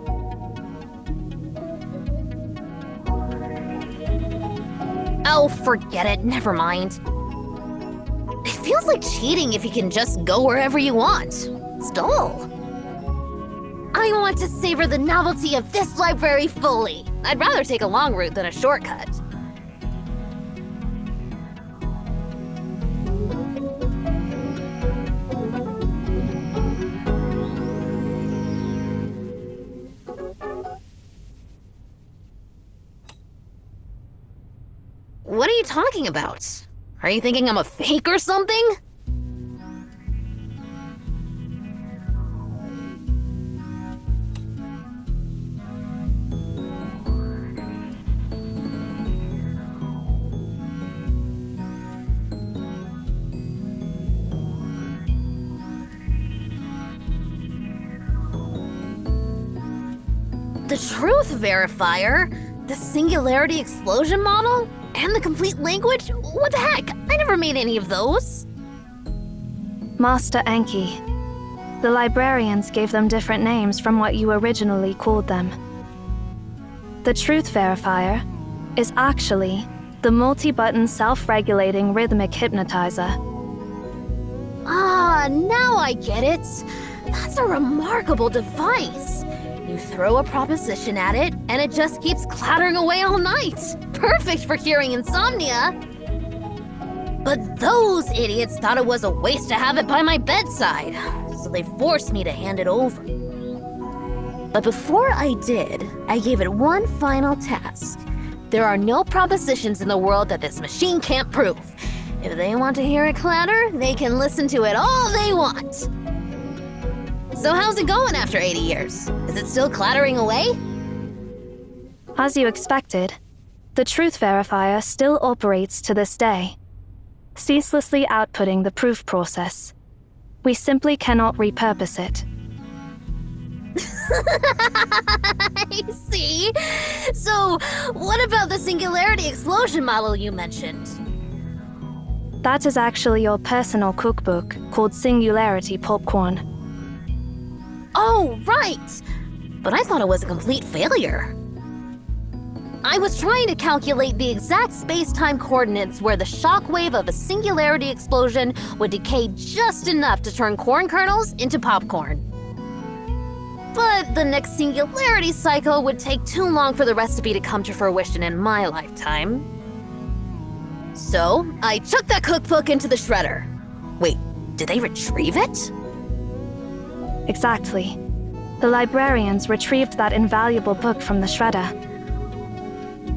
Speaker 2: Oh, forget it. Never mind. It feels like cheating if you can just go wherever you want. It's dull. I want to savor the novelty of this library fully. I'd rather take a long route than a shortcut. What are you talking about? Are you thinking I'm a fake or something? The truth verifier? The singularity explosion model? And the complete language? What the heck? I never made any of those.
Speaker 1: Master Enki. The librarians gave them different names from what you originally called them. The truth verifier is actually the multi-button self-regulating rhythmic hypnotizer.
Speaker 2: Ah, now I get it. That's a remarkable device. You throw a proposition at it, and it just keeps clattering away all night. Perfect for curing insomnia. But those idiots thought it was a waste to have it by my bedside, so they forced me to hand it over. But before I did, I gave it one final task. There are no propositions in the world that this machine can't prove. If they want to hear it clatter, they can listen to it all they want. So how's it going after 80 years? Is it still clattering away?
Speaker 1: As you expected, the truth verifier still operates to this day, ceaselessly outputting the proof process. We simply cannot repurpose it.
Speaker 2: I see. So, what about the singularity explosion model you mentioned?
Speaker 1: That is actually your personal cookbook called Singularity Popcorn.
Speaker 2: Oh, right! But I thought it was a complete failure. I was trying to calculate the exact space-time coordinates where the shockwave of a singularity explosion would decay just enough to turn corn kernels into popcorn. But the next singularity cycle would take too long for the recipe to come to fruition in my lifetime. So, I chucked that cookbook into the shredder. Wait, did they retrieve it?
Speaker 1: Exactly. The librarians retrieved that invaluable book from the shredder.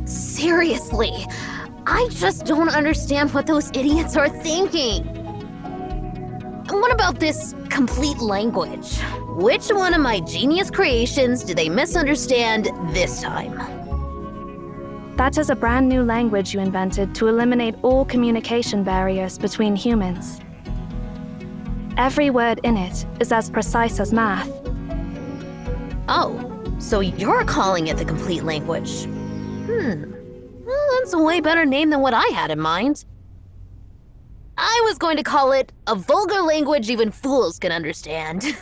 Speaker 2: Seriously, I just don't understand what those idiots are thinking. And what about this complete language? Which one of my genius creations did they misunderstand this time?
Speaker 1: That is a brand new language you invented to eliminate all communication barriers between humans. Every word in it is as precise as math.
Speaker 2: Oh, so you're calling it the complete language. Well, that's a way better name than what I had in mind. I was going to call it a vulgar language even fools can understand.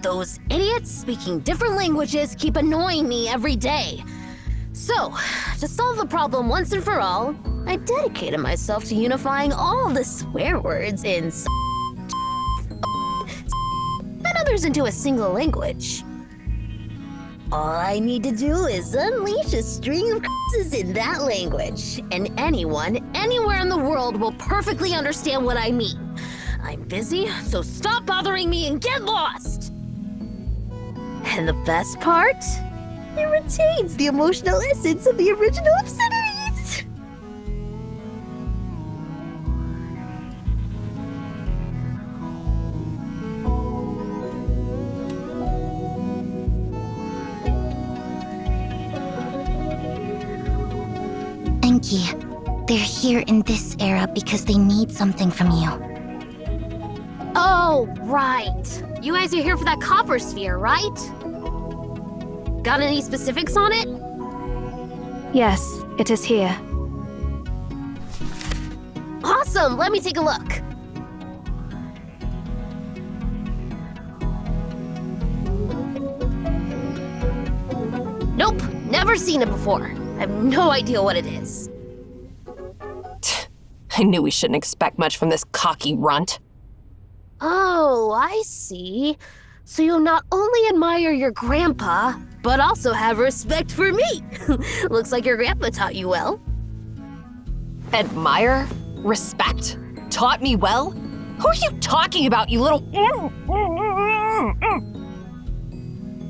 Speaker 2: Those idiots speaking different languages keep annoying me every day. So, to solve the problem once and for all, I dedicated myself to unifying all the swear words in and others into a single language. All I need to do is unleash a string of curses in that language, and anyone, anywhere in the world will perfectly understand what I mean. I'm busy, so stop bothering me and get lost! And the best part? It retains the emotional essence of the original obscenities!
Speaker 5: Enki, they're here in this era because they need something from you.
Speaker 2: Oh, right. You guys are here for that copper sphere, right? Got any specifics on it?
Speaker 1: Yes, it is here.
Speaker 2: Awesome! Let me take a look. Nope, never seen it before. I have no idea what it is.
Speaker 4: I knew we shouldn't expect much from this cocky runt.
Speaker 2: Oh, I see. So you not only admire your grandpa, but also have respect for me. Looks like your grandpa taught you well.
Speaker 4: Admire? Respect? Taught me well? Who are you talking about, you little...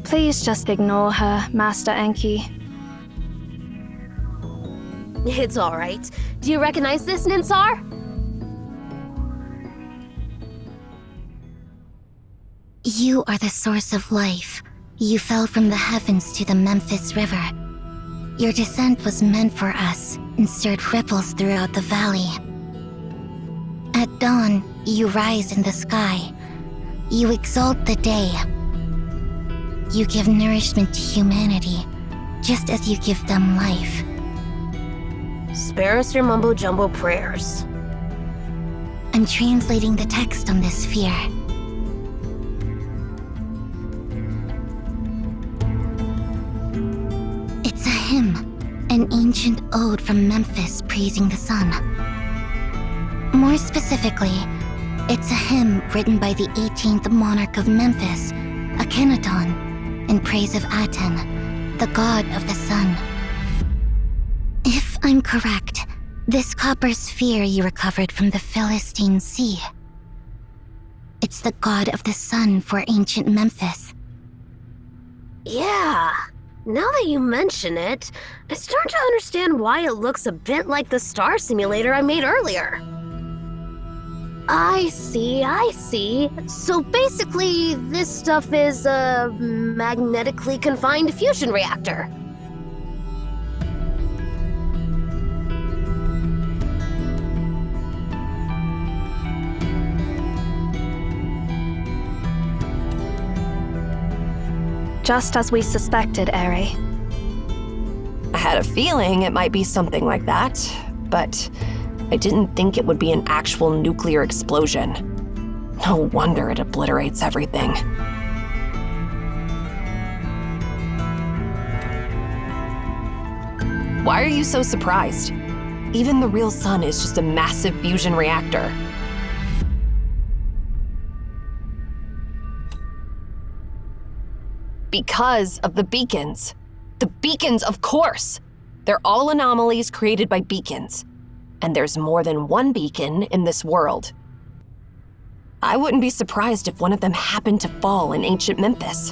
Speaker 1: Please just ignore her, Master Enki.
Speaker 2: It's all right. Do you recognize this, Ninsar?
Speaker 5: You are the source of life. You fell from the heavens to the Memphis River. Your descent was meant for us and stirred ripples throughout the valley. At dawn, you rise in the sky. You exalt the day. you give nourishment to humanity, just as you give them life.
Speaker 2: Spare us your mumbo-jumbo prayers.
Speaker 5: I'm translating the text on this sphere. It's a hymn, an ancient ode from Memphis praising the sun. More specifically, it's a hymn written by the 18th monarch of Memphis, Akhenaton, in praise of Aten, the god of the sun. If I'm correct, this copper sphere you recovered from the Philistine Sea. It's the god of the sun for ancient Memphis.
Speaker 2: Yeah, now that you mention it, I start to understand why it looks a bit like the star simulator I made earlier. I see. So basically, this stuff is a magnetically confined fusion reactor.
Speaker 1: Just as we suspected, Eri.
Speaker 4: I had a feeling it might be something like that, but I didn't think it would be an actual nuclear explosion. No wonder it obliterates everything. Why are you so surprised? Even the real sun is just a massive fusion reactor. Because of the beacons. The beacons, of course! They're all anomalies created by beacons. And there's more than one beacon in this world. I wouldn't be surprised if one of them happened to fall in ancient Memphis.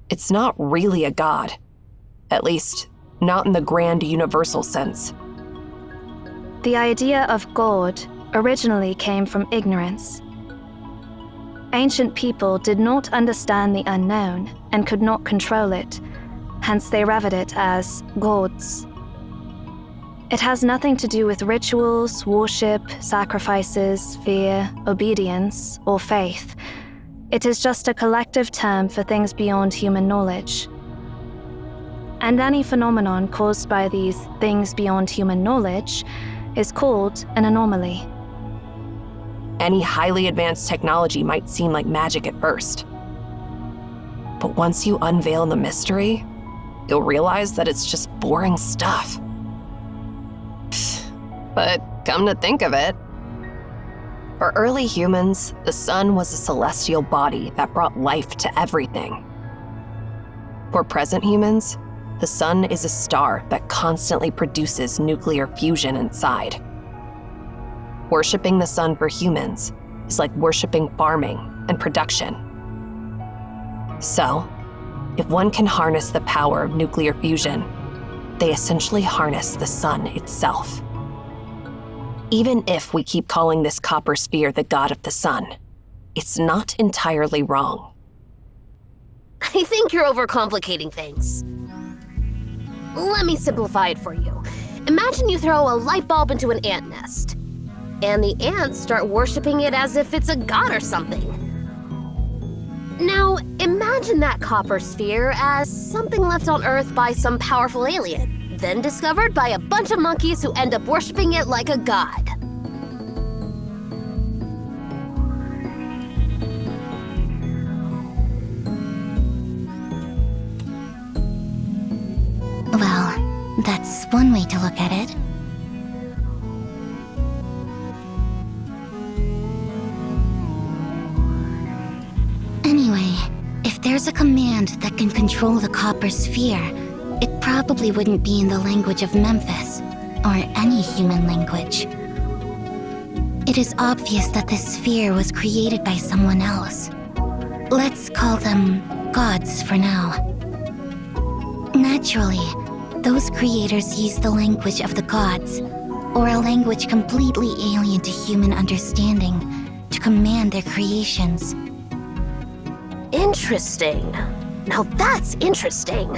Speaker 4: It's not really a god. At least, not in the grand universal sense.
Speaker 1: The idea of God originally came from ignorance. Ancient people did not understand the unknown and could not control it, hence they revered it as gods. It has nothing to do with rituals, worship, sacrifices, fear, obedience, or faith. It is just a collective term for things beyond human knowledge. And any phenomenon caused by these things beyond human knowledge is called an anomaly.
Speaker 4: Any highly advanced technology might seem like magic at first. But once you unveil the mystery, you'll realize that it's just boring stuff. But come to think of it, for early humans, the sun was a celestial body that brought life to everything. For present humans, the sun is a star that constantly produces nuclear fusion inside. Worshipping the sun for humans is like worshipping farming and production. So, if one can harness the power of nuclear fusion, they essentially harness the sun itself. Even if we keep calling this copper sphere the god of the sun, it's not entirely wrong.
Speaker 2: I think you're overcomplicating things. Let me simplify it for you. Imagine you throw a light bulb into an ant nest, and the ants start worshipping it as if it's a god or something. Now, imagine that copper sphere as something left on Earth by some powerful alien, then discovered by a bunch of monkeys who end up worshipping it like a god.
Speaker 5: Well, that's one way to look at it. Anyway, if there's a command that can control the copper sphere, it probably wouldn't be in the language of Memphis, or any human language. It is obvious that this sphere was created by someone else. Let's call them gods for now. Naturally, those creators used the language of the gods, or a language completely alien to human understanding, to command their creations.
Speaker 2: Interesting. Now that's interesting.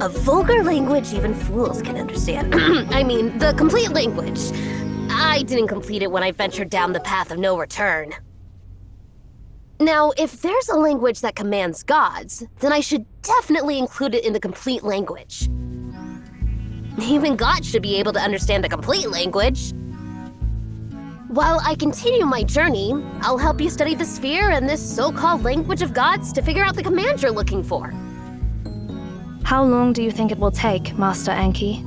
Speaker 2: A vulgar language even fools can understand. I mean, the complete language. I didn't complete it when I ventured down the path of no return. Now, if there's a language that commands gods, then I should definitely include it in the complete language. Even gods should be able to understand the complete language. While I continue my journey, I'll help you study the sphere and this so-called language of gods to figure out the command you're looking for.
Speaker 1: How long do you think it will take, Master Enki?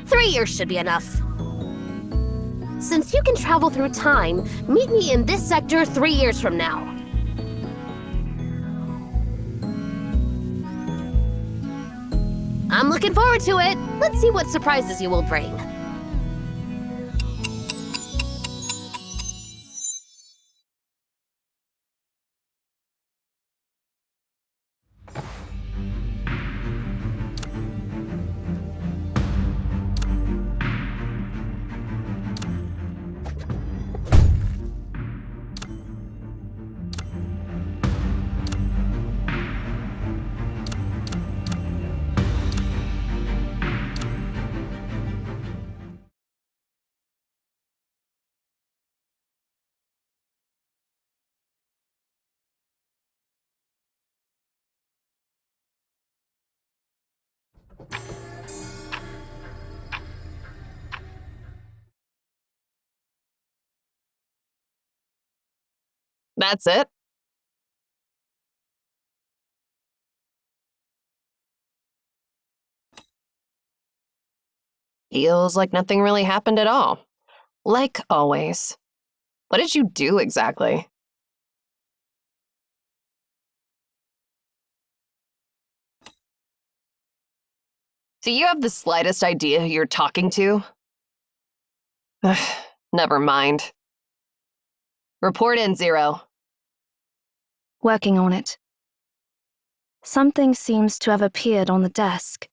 Speaker 2: 3 years should be enough. Since you can travel through time, meet me in this sector 3 years from now. I'm looking forward to it. Let's see what surprises you will bring.
Speaker 4: That's it? Feels like nothing really happened at all. Like always. What did you do exactly? Do you have the slightest idea who you're talking to? Never mind. Report in, Zero.
Speaker 1: Working on it. Something seems to have appeared on the desk.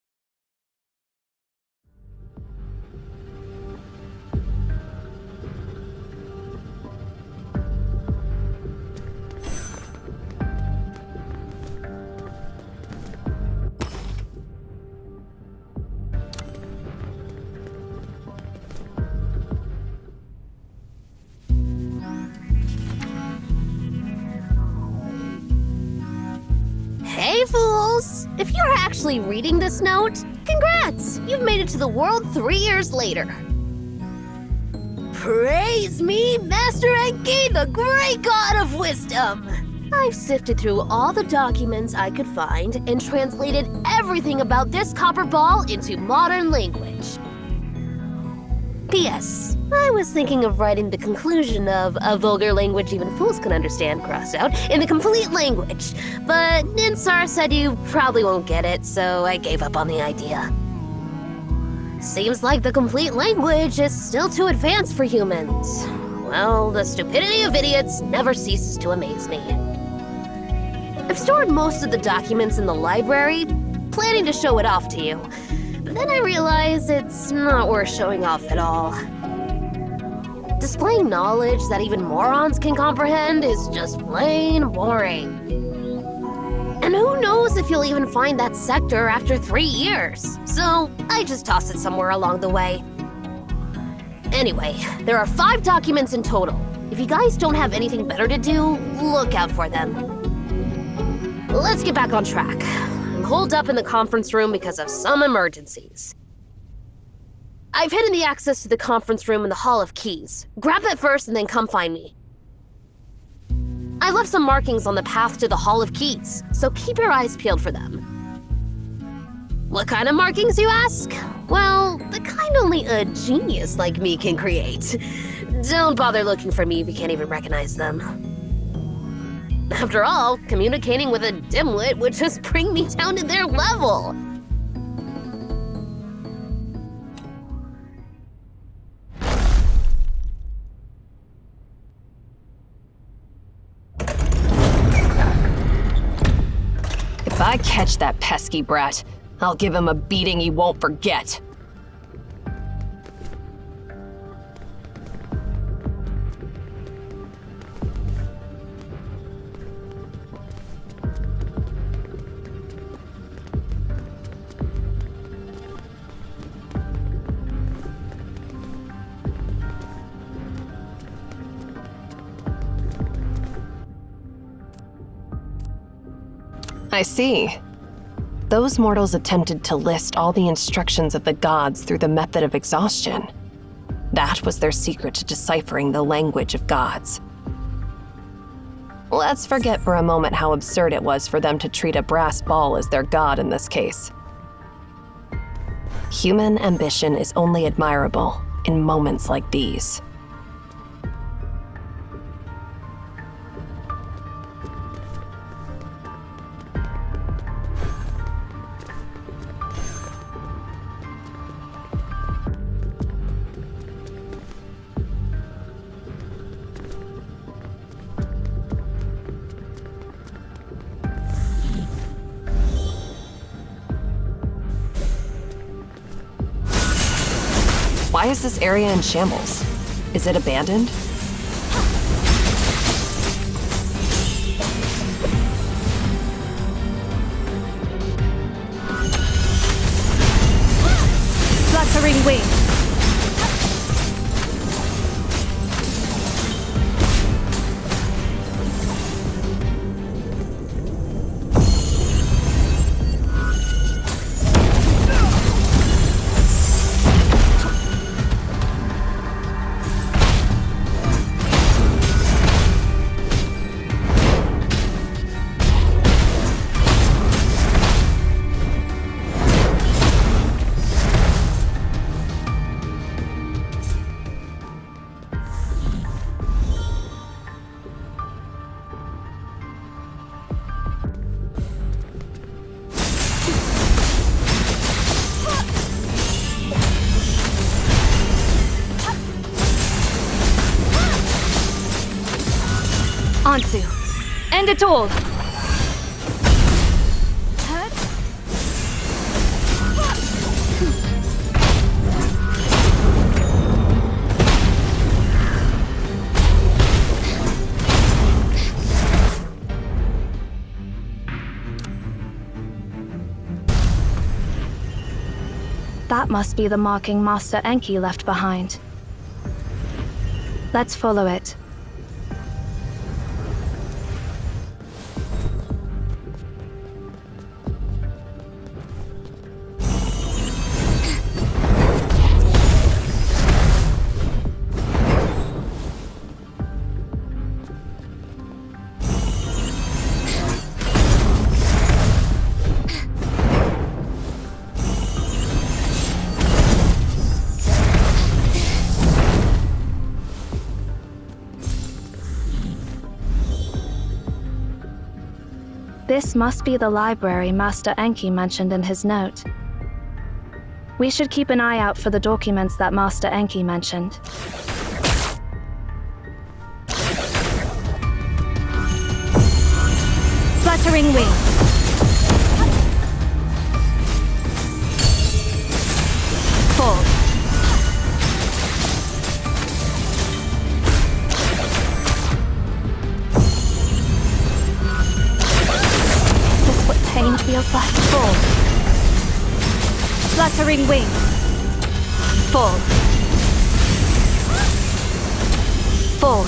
Speaker 2: Hey, fools! If you're actually reading this note, congrats! You've made it to the world 3 years later. Praise me, Master Enki, the great god of wisdom! I've sifted through all the documents I could find and translated everything about this copper ball into modern language. P.S. I was thinking of writing the conclusion of a vulgar language even fools can understand crossed out in the complete language, but Ninsar said you probably won't get it, so I gave up on the idea. Seems like the complete language is still too advanced for humans. Well, the stupidity of idiots never ceases to amaze me. I've stored most of the documents in the library, planning to show it off to you. But then I realized it's not worth showing off at all. Displaying knowledge that even morons can comprehend is just plain boring. And who knows if you'll even find that sector after 3 years, so I just tossed it somewhere along the way. Anyway, there are 5 documents in total. If you guys don't have anything better to do, look out for them. Let's get back on track. I'm holed up in the conference room because of some emergencies. I've hidden the access to the conference room in the Hall of Keys. Grab that first and then come find me. I left some markings on the path to the Hall of Keys, so keep your eyes peeled for them. What kind of markings, you ask? Well, the kind only a genius like me can create. Don't bother looking for me if you can't even recognize them. After all, communicating with a dimwit would just bring me down to their level.
Speaker 4: If I catch that pesky brat, I'll give him a beating he won't forget. I see. Those mortals attempted to list all the instructions of the gods through the method of exhaustion. That was their secret to deciphering the language of gods. Let's forget for a moment how absurd it was for them to treat a brass ball as their god in this case. Human ambition is only admirable in moments like these. Why is this area in shambles? Is it abandoned?
Speaker 1: Fluttering Waves. Ansu, end it all! That must be the marking Master Enki left behind. Let's follow it. This must be the library Master Enki mentioned in his note. We should keep an eye out for the documents that Master Enki mentioned. Fluttering Wings. Fall. Pain feels like fall. Fluttering Wings. Fall. Fall.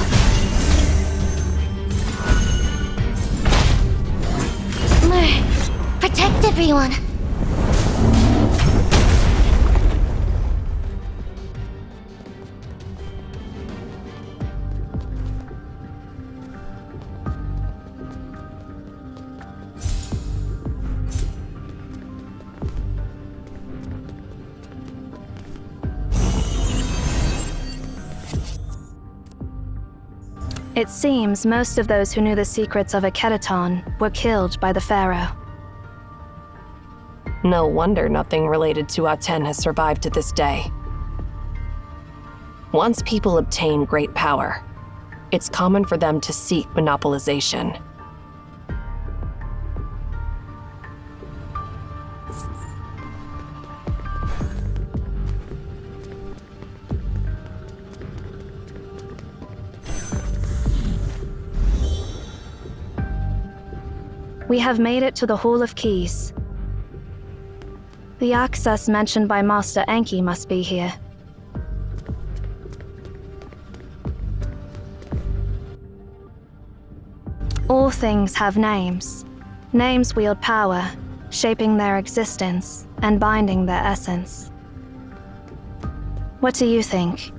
Speaker 5: Protect everyone.
Speaker 1: It seems most of those who knew the secrets of Akedaton were killed by the Pharaoh.
Speaker 4: No wonder nothing related to Aten has survived to this day. Once people obtain great power, it's common for them to seek monopolization.
Speaker 1: We have made it to the Hall of Keys. The access mentioned by Master Enki must be here. All things have names. Names wield power, shaping their existence and binding their essence. What do you think?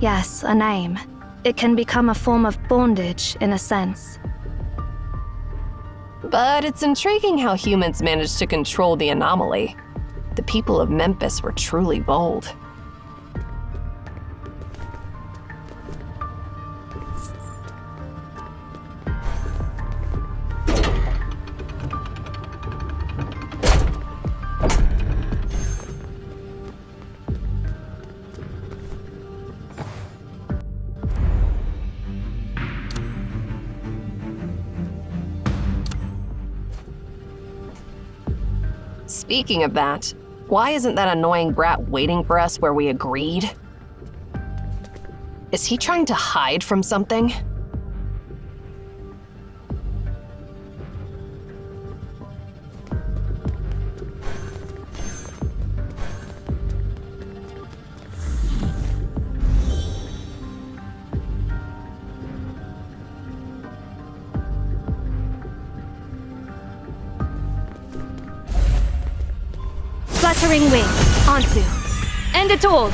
Speaker 1: Yes, a name. It can become a form of bondage, in a sense.
Speaker 4: But it's intriguing how humans managed to control the anomaly. The people of Memphis were truly bold. Speaking of that, why isn't that annoying brat waiting for us where we agreed? Is he trying to hide from something?
Speaker 1: Wuthering Waves, onto. End it all!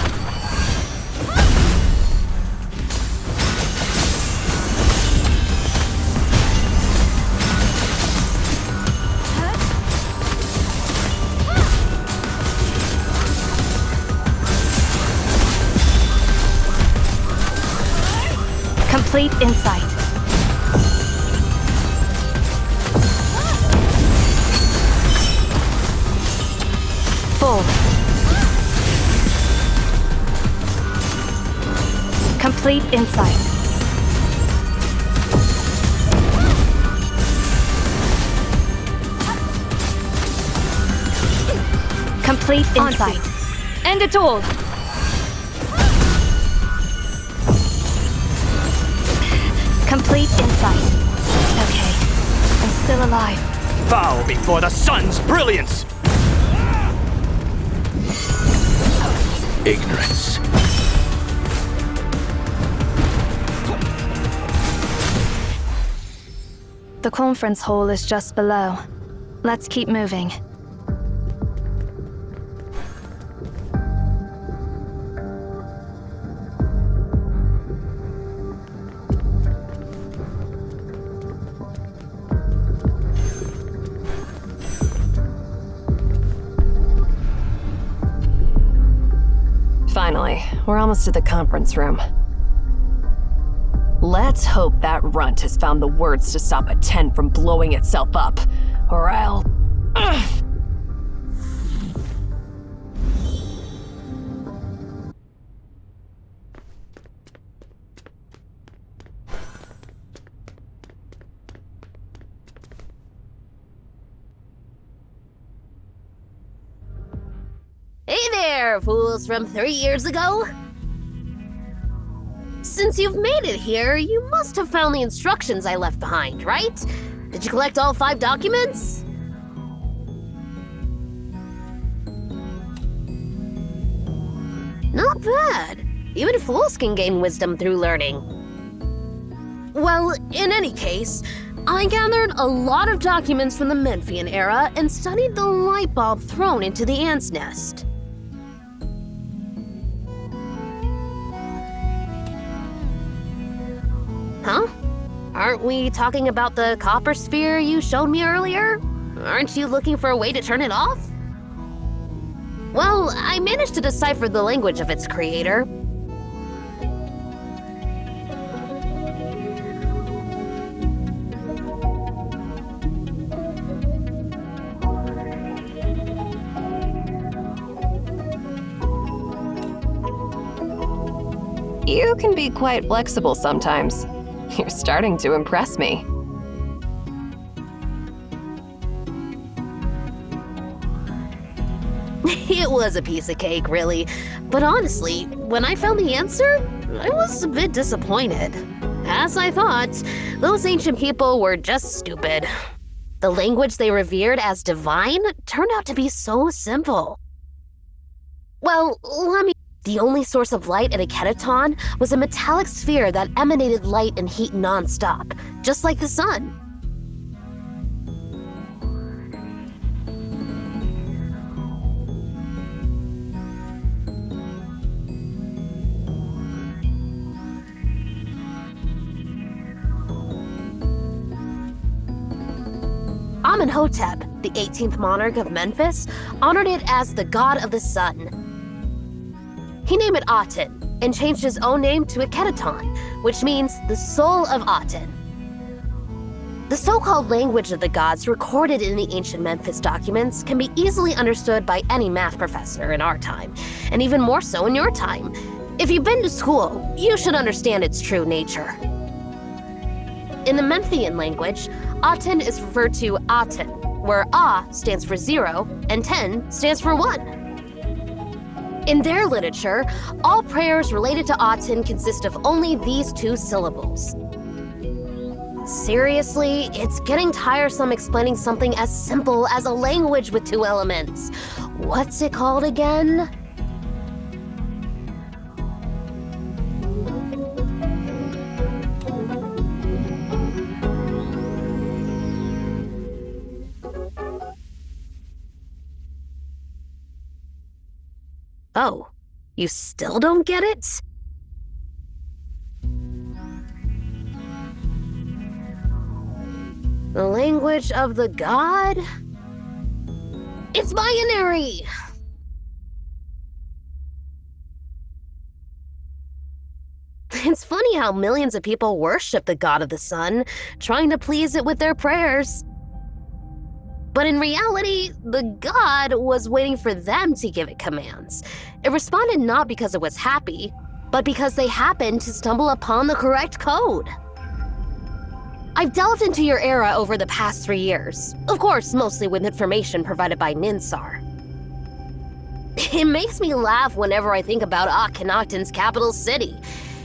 Speaker 1: Complete insight. Full. Complete insight. Complete insight. End it all. Complete insight. It's okay. I'm still alive.
Speaker 7: Bow before the sun's brilliance! Ignorance.
Speaker 1: The conference hall is just below. Let's keep moving.
Speaker 4: Finally, we're almost at the conference room. Let's hope that runt has found the words to stop a 10 from blowing itself up, or I'll... Ugh.
Speaker 2: Hey there, fools from 3 years ago! Since you've made it here, you must have found the instructions I left behind, right? Did you collect all 5 documents? Not bad. Even fools can gain wisdom through learning. Well, in any case, I gathered a lot of documents from the Memphian era and studied the light bulb thrown into the ant's nest. Huh? Aren't we talking about the copper sphere you showed me earlier? Aren't you looking for a way to turn it off? Well, I managed to decipher the language of its creator.
Speaker 4: You can be quite flexible sometimes. You're starting to impress me.
Speaker 2: It was a piece of cake, really. But honestly, when I found the answer, I was a bit disappointed. As I thought, those ancient people were just stupid. The language they revered as divine turned out to be so simple. Well, let me... The only source of light at a kettaton was a metallic sphere that emanated light and heat non-stop, just like the sun. Amenhotep, the 18th monarch of Memphis, honored it as the god of the sun. He named it Aten, and changed his own name to a kettaton, which means the soul of Aten. The so-called language of the gods recorded in the ancient Memphis documents can be easily understood by any math professor in our time, and even more so in your time. If you've been to school, you should understand its true nature. In the Memphian language, Aten is referred to Aten, where A stands for 0 and Ten stands for 1. In their literature, all prayers related to Aten consist of only these 2 syllables. Seriously, it's getting tiresome explaining something as simple as a language with 2 elements. What's it called again? Oh, you still don't get it? The language of the god? It's binary! It's funny how millions of people worship the god of the sun, trying to please it with their prayers. But in reality, the god was waiting for them to give it commands. It responded not because it was happy, but because they happened to stumble upon the correct code. I've delved into your era over the past 3 years, of course, mostly with information provided by Ninsar. It makes me laugh whenever I think about Akhenaten's capital city.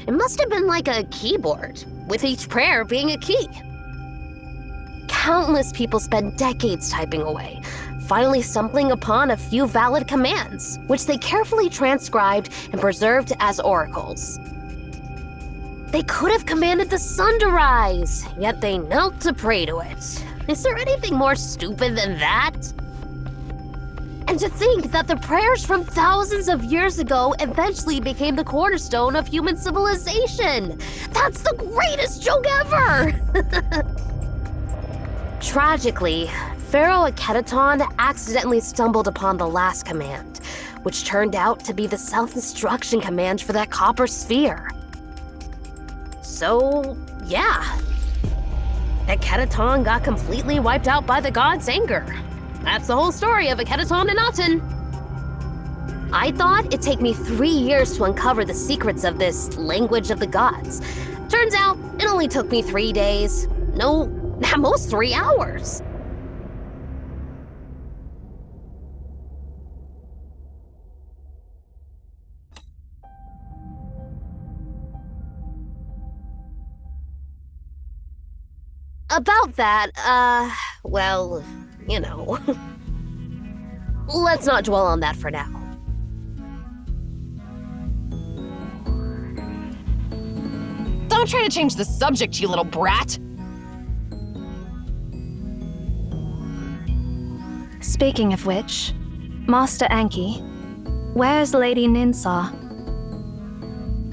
Speaker 2: It must have been like a keyboard, with each prayer being a key. Countless people spent decades typing away, finally stumbling upon a few valid commands, which they carefully transcribed and preserved as oracles. They could have commanded the sun to rise, yet they knelt to pray to it. Is there anything more stupid than that? And to think that the prayers from thousands of years ago eventually became the cornerstone of human civilization! That's the greatest joke ever! Tragically, Pharaoh Akhenaten accidentally stumbled upon the last command, which turned out to be the self-destruction command for that copper sphere. So, yeah. Akhenaten got completely wiped out by the god's anger. That's the whole story of Akhenaten and Aten. I thought it'd take me 3 years to uncover the secrets of this language of the gods. Turns out, it only took me 3 days. No, at most 3 hours. About that, well, you know. Let's not dwell on that for now.
Speaker 4: Don't try to change the subject, you little brat!
Speaker 1: Speaking of which, Master Anki, where's Lady Ninsar?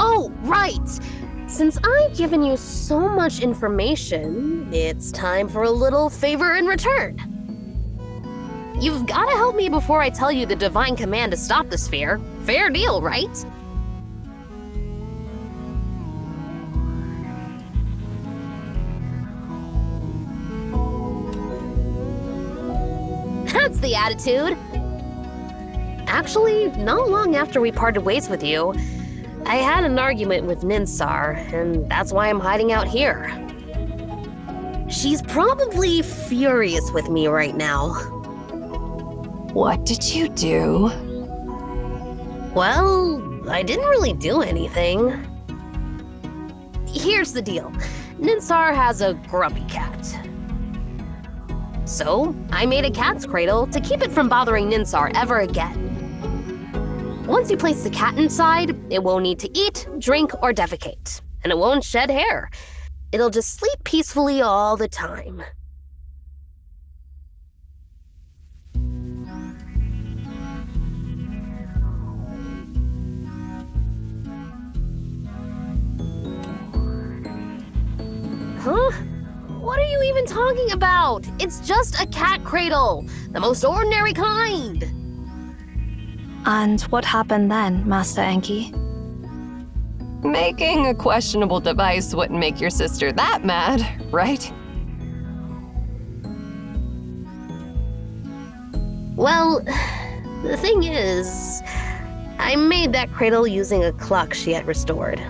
Speaker 2: Oh, right! Since I've given you so much information, it's time for a little favor in return. You've gotta help me before I tell you the divine command to stop the sphere. Fair deal, right? That's the attitude. Actually, not long after we parted ways with you, I had an argument with Ninsar, and that's why I'm hiding out here. She's probably furious with me right now.
Speaker 4: What did you do?
Speaker 2: Well, I didn't really do anything. Here's the deal. Ninsar has a grumpy cat. So, I made a cat's cradle to keep it from bothering Ninsar ever again. Once you place the cat inside, it won't need to eat, drink, or defecate. And it won't shed hair. It'll just sleep peacefully all the time. Huh? What are you even talking about? It's just a cat cradle. The most ordinary kind.
Speaker 1: And what happened then, Master Enki?
Speaker 4: Making a questionable device wouldn't make your sister that mad, right?
Speaker 2: Well, the thing is, I made that cradle using a clock she had restored.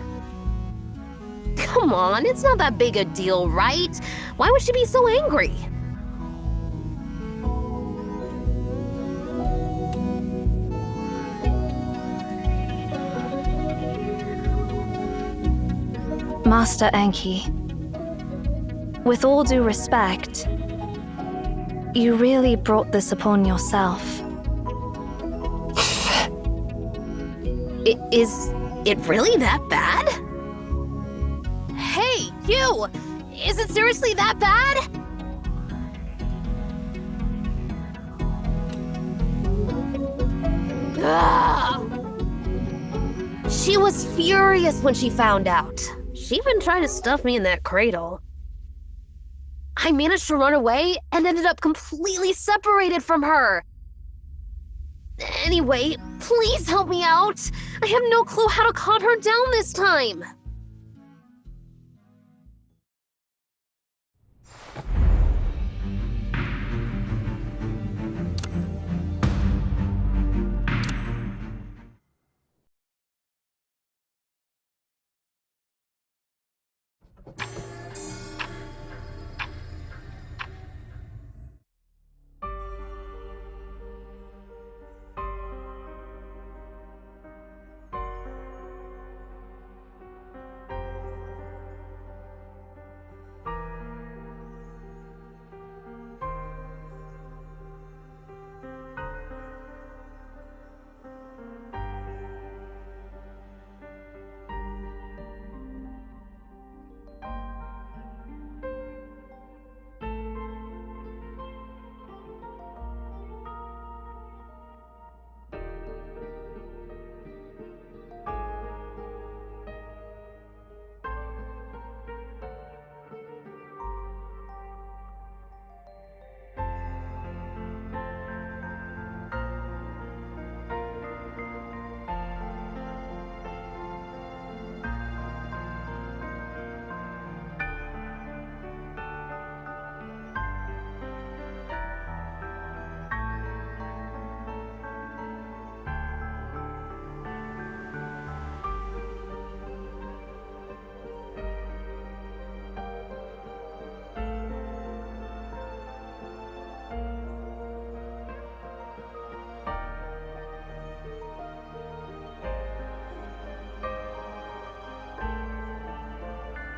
Speaker 2: Come on, it's not that big a deal, right? Why would she be so angry?
Speaker 1: Master Enki, with all due respect, you really brought this upon yourself.
Speaker 2: Is it really that bad? Hey, you! Is it seriously that bad? Ugh. She was furious when she found out. She even tried to stuff me in that cradle. I managed to run away and ended up completely separated from her. Anyway, please help me out. I have no clue how to calm her down this time.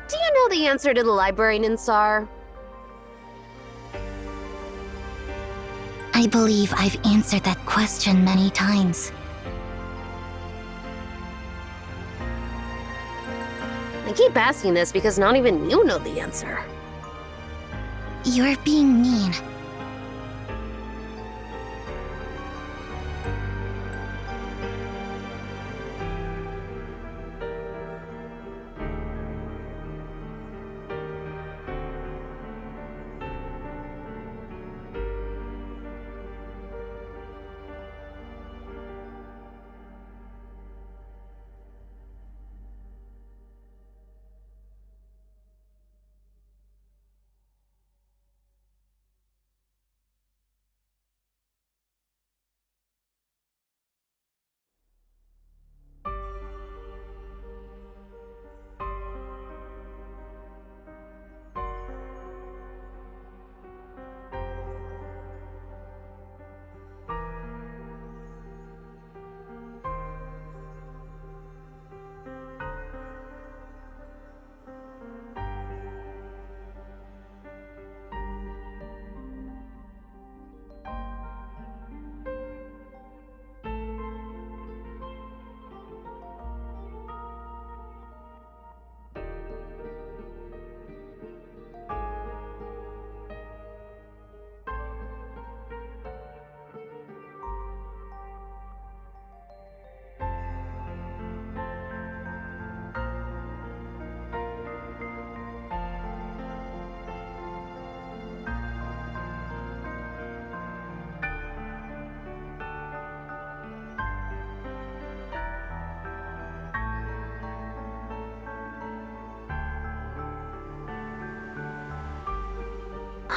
Speaker 2: Do you know the answer to the library, Ninsar?
Speaker 5: I believe I've answered that question many times.
Speaker 2: I keep asking this because not even you know the answer.
Speaker 5: You're being mean.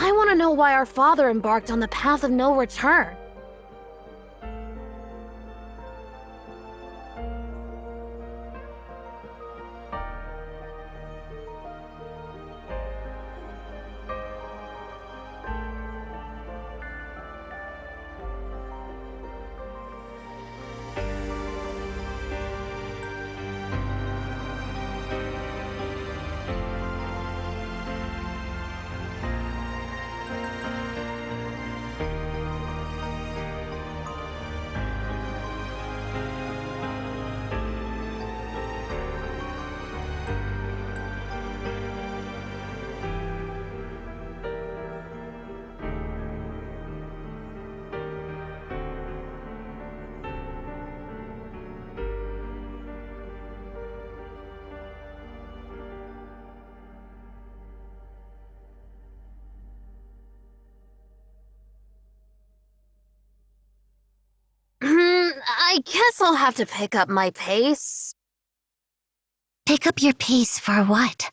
Speaker 2: I want to know why our father embarked on the path of no return. I guess I'll have to pick up my pace.
Speaker 5: Pick up your pace for what?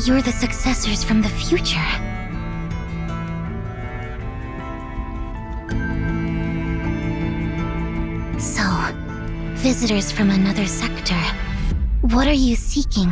Speaker 5: You're the successors from the future. So, visitors from another sector. What are you seeking?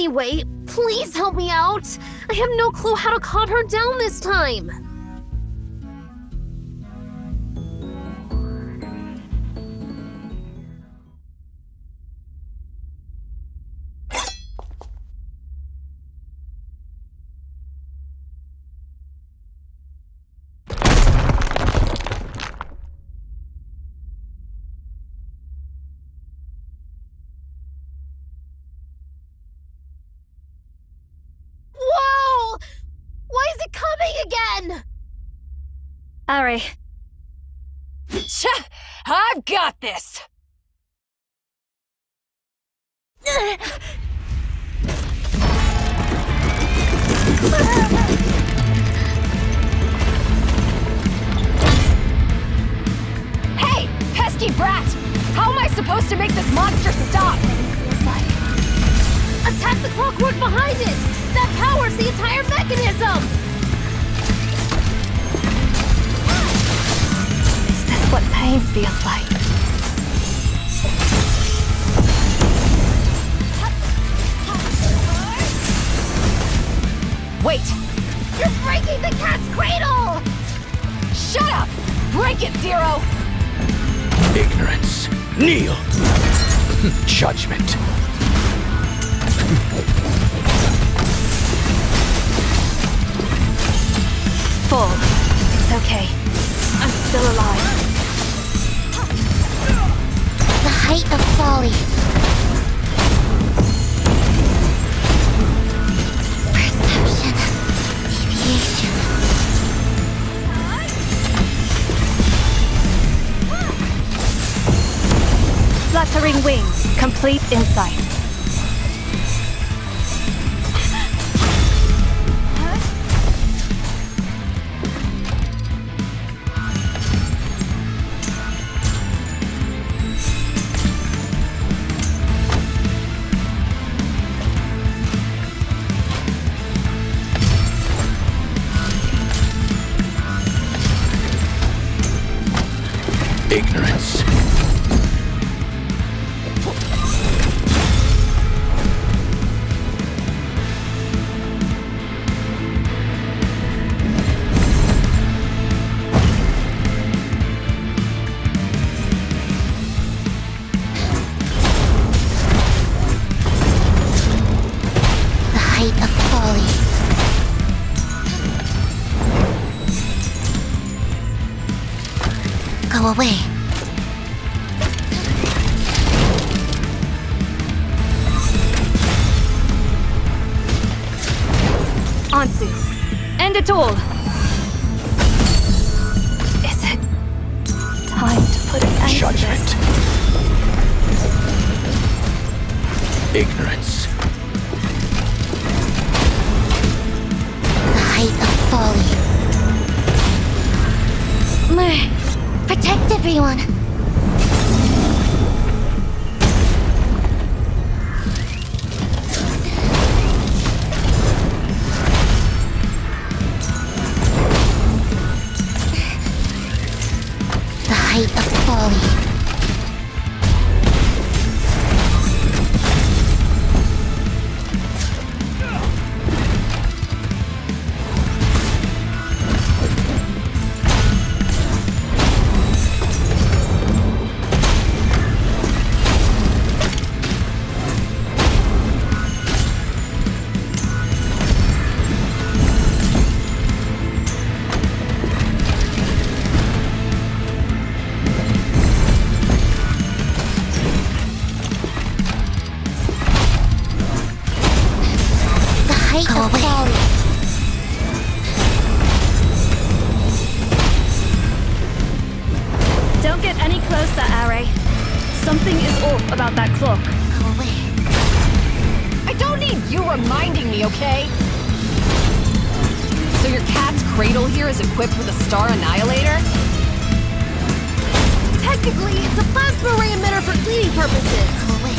Speaker 2: anyway. Please help me out. I have no clue how to calm her down this time. Whoa! Why is it coming again?
Speaker 1: Ari,
Speaker 4: I've got this! Hey, pesky brat! How am I supposed to make this monster stop?
Speaker 2: Attack the clockwork behind it! That powers the entire mechanism!
Speaker 1: is this what pain feels like?
Speaker 4: Wait!
Speaker 2: You're breaking the cat's cradle!
Speaker 4: Shut up! Break it, Zero!
Speaker 7: Ignorance. Kneel. Judgment.
Speaker 1: Fall. It's okay. I'm still alive.
Speaker 5: The height of folly. Perception. Deviation.
Speaker 1: Fluttering wings. Complete insight.
Speaker 7: Ignorance.
Speaker 5: The height of folly. Go away.
Speaker 1: Ansu. End it all. Is it time to put an end to
Speaker 7: Judgment.
Speaker 1: this?
Speaker 7: Ignorance.
Speaker 5: The height of folly. Protect everyone. The height of folly. Go away.
Speaker 1: Don't get any closer, Ari. Something is off about that clock.
Speaker 5: Go away.
Speaker 4: I don't need you reminding me, okay? So your cat's cradle here is equipped with a star annihilator?
Speaker 2: Technically, it's a plasma ray emitter for cleaning purposes.
Speaker 5: Go away.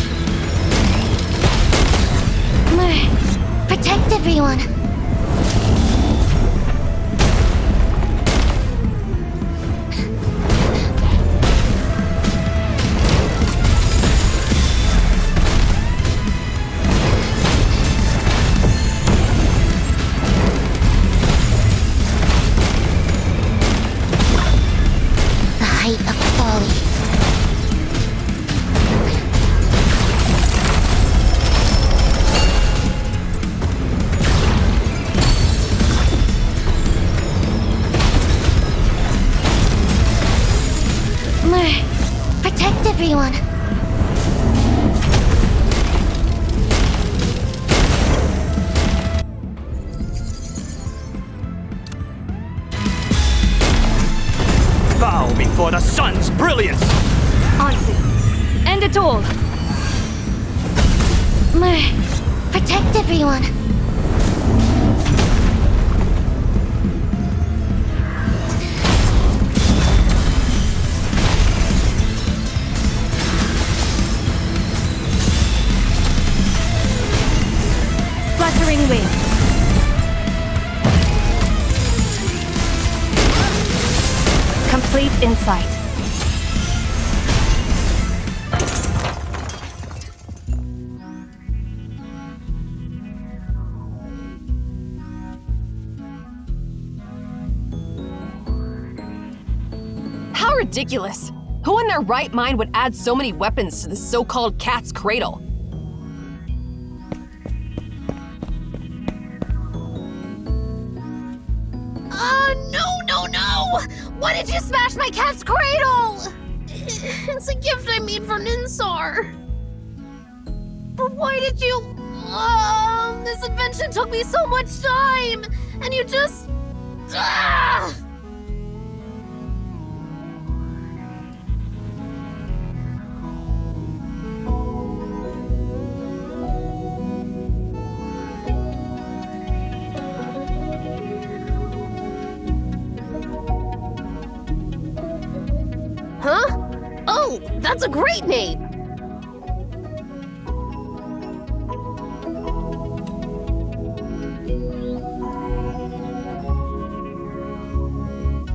Speaker 5: Protect everyone. everyone!
Speaker 7: Bow before the sun's brilliance!
Speaker 1: Ansu, end it all!
Speaker 5: Protect everyone!
Speaker 1: Wuthering Waves. Complete insight.
Speaker 4: How ridiculous! Who in their right mind would add so many weapons to the so-called cat's cradle?
Speaker 2: No! Why did you smash my cat's cradle? It's a gift I made for Ninsar. But why did you... this invention took me so much time! And you just... Huh? Oh, that's a great name!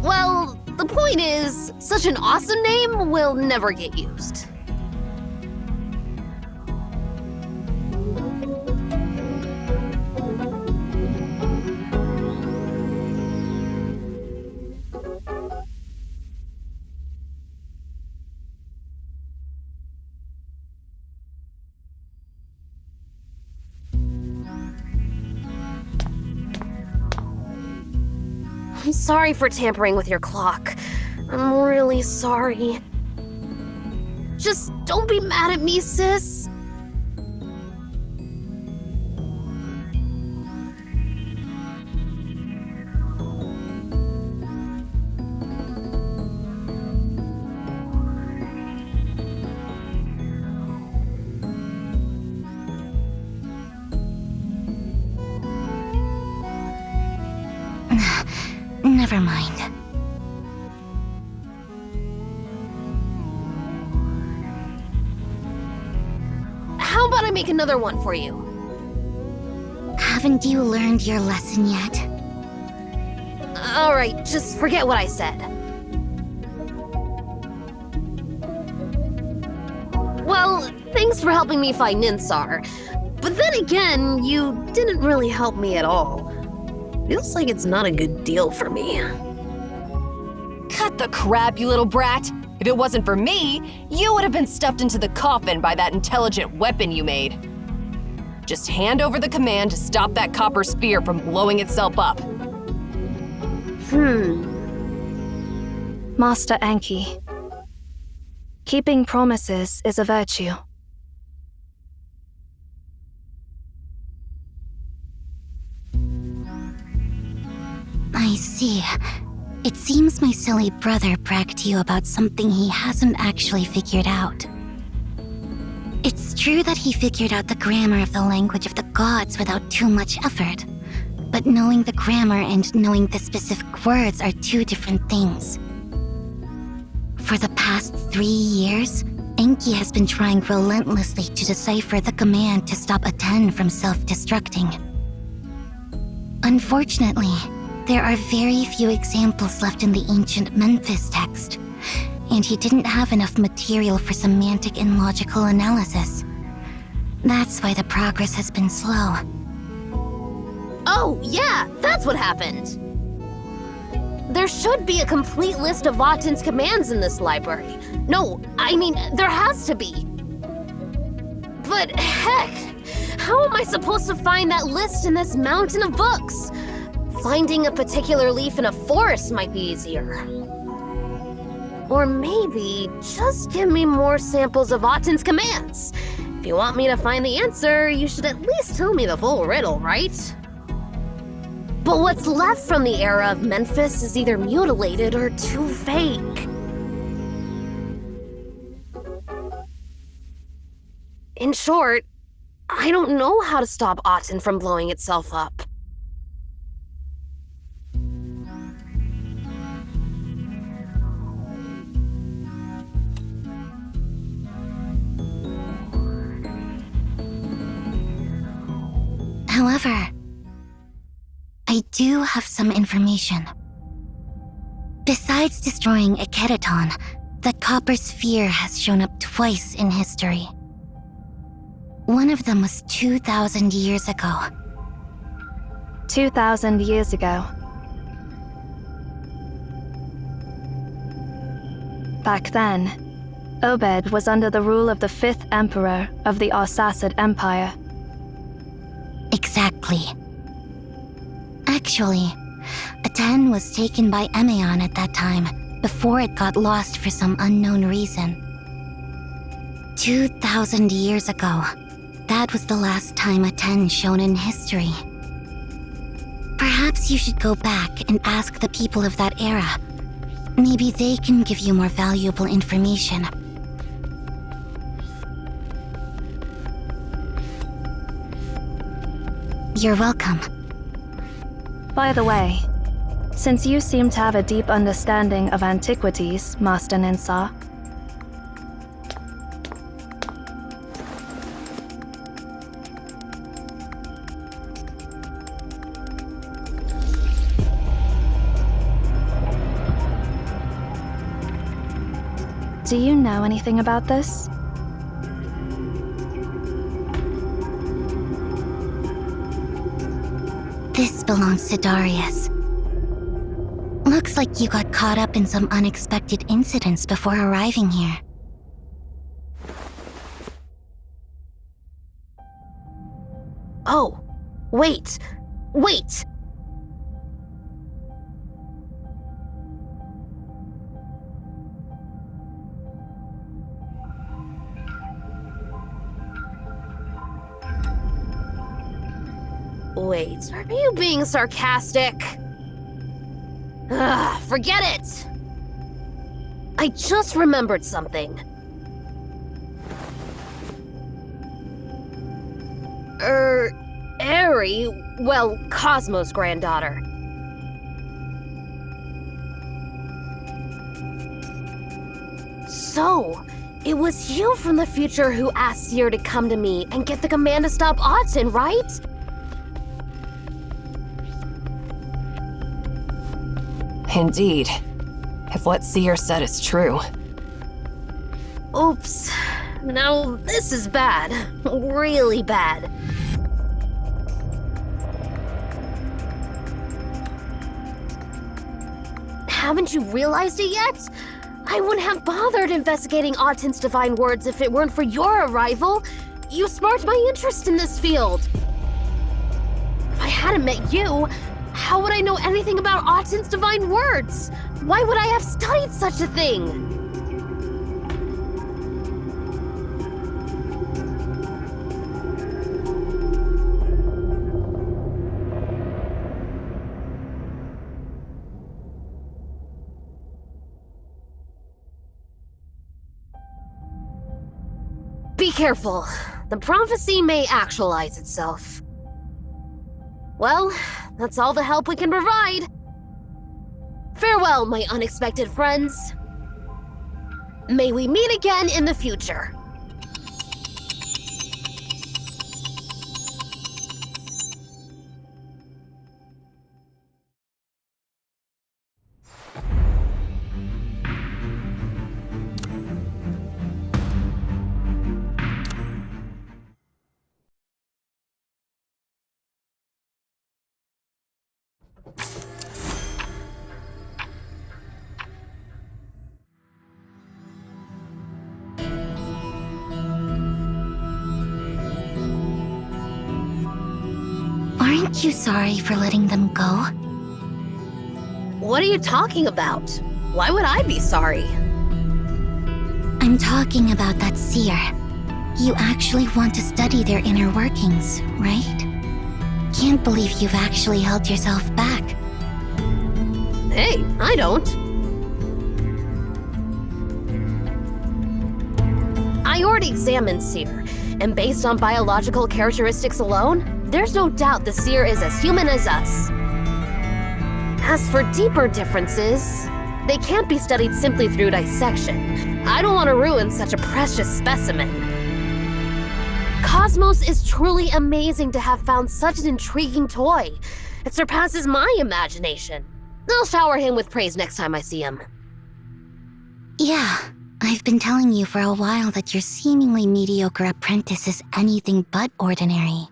Speaker 2: Well, the point is, such an awesome name will never get used. I'm sorry for tampering with your clock. I'm really sorry. Just don't be mad at me, sis.
Speaker 5: Never mind.
Speaker 2: How about I make another one for you?
Speaker 5: Haven't you learned your lesson yet?
Speaker 2: Alright, just forget what I said. Well, thanks for helping me fight Ninsar. But then again, you didn't really help me at all. Feels like it's not a good deal for me.
Speaker 4: Cut the crap, you little brat! If it wasn't for me, you would have been stuffed into the coffin by that intelligent weapon you made. Just hand over the command to stop that copper spear from blowing itself up.
Speaker 1: Master Enki. Keeping promises is a virtue.
Speaker 5: I see. It seems my silly brother bragged to you about something he hasn't actually figured out. It's true that he figured out the grammar of the language of the gods without too much effort. But knowing the grammar and knowing the specific words are two different things. For the past 3 years, Enki has been trying relentlessly to decipher the command to stop Aten from self-destructing. Unfortunately, there are very few examples left in the ancient Memphis text, and he didn't have enough material for semantic and logical analysis. That's why the progress has been slow.
Speaker 2: Oh, yeah, that's what happened. There should be a complete list of Vatan's commands in this library. No, I mean, there has to be. But heck, how am I supposed to find that list in this mountain of books? Finding a particular leaf in a forest might be easier. Or maybe just give me more samples of Autumn's commands. If you want me to find the answer, you should at least tell me the full riddle, right? But what's left from the era of Memphis is either mutilated or too vague. In short, I don't know how to stop Autumn from blowing itself up.
Speaker 5: However, I do have some information. Besides destroying a Keraton, the Copper Sphere has shown up twice in history. One of them was 2,000 years ago.
Speaker 1: 2,000 years ago. Back then, Obed was under the rule of the 5th Emperor of the Arsacid Empire.
Speaker 5: Exactly. Actually, Aten was taken by Emeon at that time, before it got lost for some unknown reason. 2,000 years ago, that was the last time Aten shone in history. Perhaps you should go back and ask the people of that era. Maybe they can give you more valuable information. You're welcome.
Speaker 1: By the way, since you seem to have a deep understanding of antiquities, Master Ninsar, do you know anything about this?
Speaker 5: This belongs to Darius. Looks like you got caught up in some unexpected incidents before arriving here.
Speaker 2: Oh, wait! Wait, are you being sarcastic? Ugh, forget it! I just remembered something. Eri, well, Cosmo's granddaughter. So, it was you from the future who asked Seer to come to me and get the command to stop Autumn, right?
Speaker 4: Indeed. If what Seer said is true.
Speaker 2: Oops. Now this is bad. Really bad. Haven't you realized it yet? I wouldn't have bothered investigating Autumn's divine words if it weren't for your arrival. You sparked my interest in this field. If I hadn't met you, how would I know anything about Autumn's divine words? Why would I have studied such a thing? Be careful. The prophecy may actualize itself. Well, that's all the help we can provide. Farewell, my unexpected friends. May we meet again in the future.
Speaker 5: Aren't you sorry for letting them go?
Speaker 2: What are you talking about? Why would I be sorry?
Speaker 5: I'm talking about that seer. You actually want to study their inner workings, right? Can't believe you've actually held yourself back.
Speaker 2: Hey, I don't. I already examined Seer, and based on biological characteristics alone, there's no doubt the Seer is as human as us. As for deeper differences, they can't be studied simply through dissection. I don't want to ruin such a precious specimen. Cosmos is truly amazing to have found such an intriguing toy. It surpasses my imagination. I'll shower him with praise next time I see him.
Speaker 5: Yeah, I've been telling you for a while that your seemingly mediocre apprentice is anything but ordinary.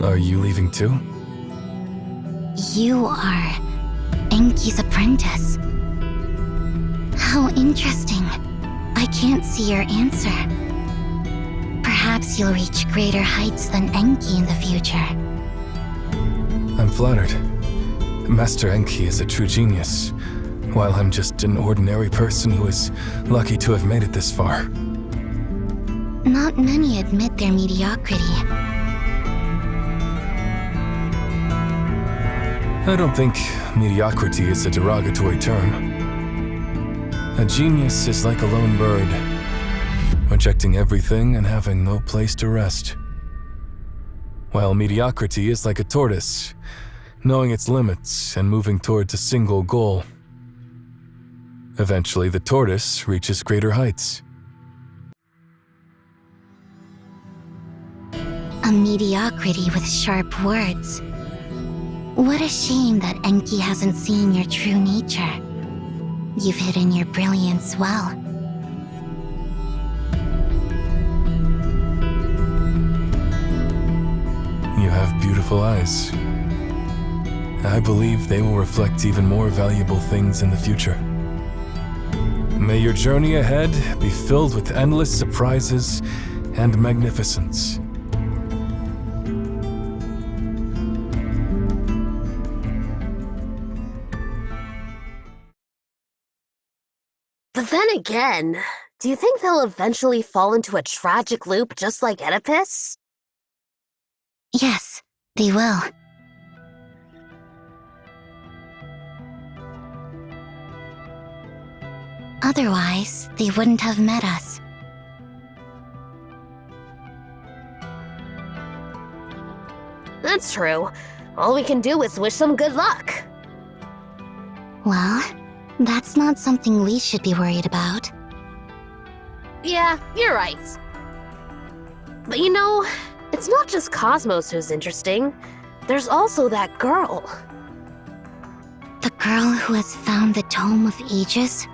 Speaker 9: Are you leaving too?
Speaker 5: You are Enki's apprentice. How interesting. I can't see your answer. Perhaps you'll reach greater heights than Enki in the future.
Speaker 9: I'm flattered. Master Enki is a true genius, while I'm just an ordinary person who is lucky to have made it this far.
Speaker 5: Not many admit their mediocrity.
Speaker 9: I don't think mediocrity is a derogatory term. A genius is like a lone bird, rejecting everything and having no place to rest. While mediocrity is like a tortoise, knowing its limits and moving towards a single goal. Eventually, the tortoise reaches greater heights.
Speaker 5: A mediocrity with sharp words. What a shame that Enki hasn't seen your true nature. You've hidden your brilliance well.
Speaker 9: You have beautiful eyes. I believe they will reflect even more valuable things in the future. May your journey ahead be filled with endless surprises and magnificence.
Speaker 2: But then again, do you think they'll eventually fall into a tragic loop just like Oedipus?
Speaker 5: Yes, they will. Otherwise, they wouldn't have met us.
Speaker 2: That's true. All we can do is wish them good luck.
Speaker 5: Well, that's not something we should be worried about.
Speaker 2: Yeah, you're right. But you know, it's not just Cosmos who's interesting. There's also that girl.
Speaker 5: The girl who has found the Tome of Ages?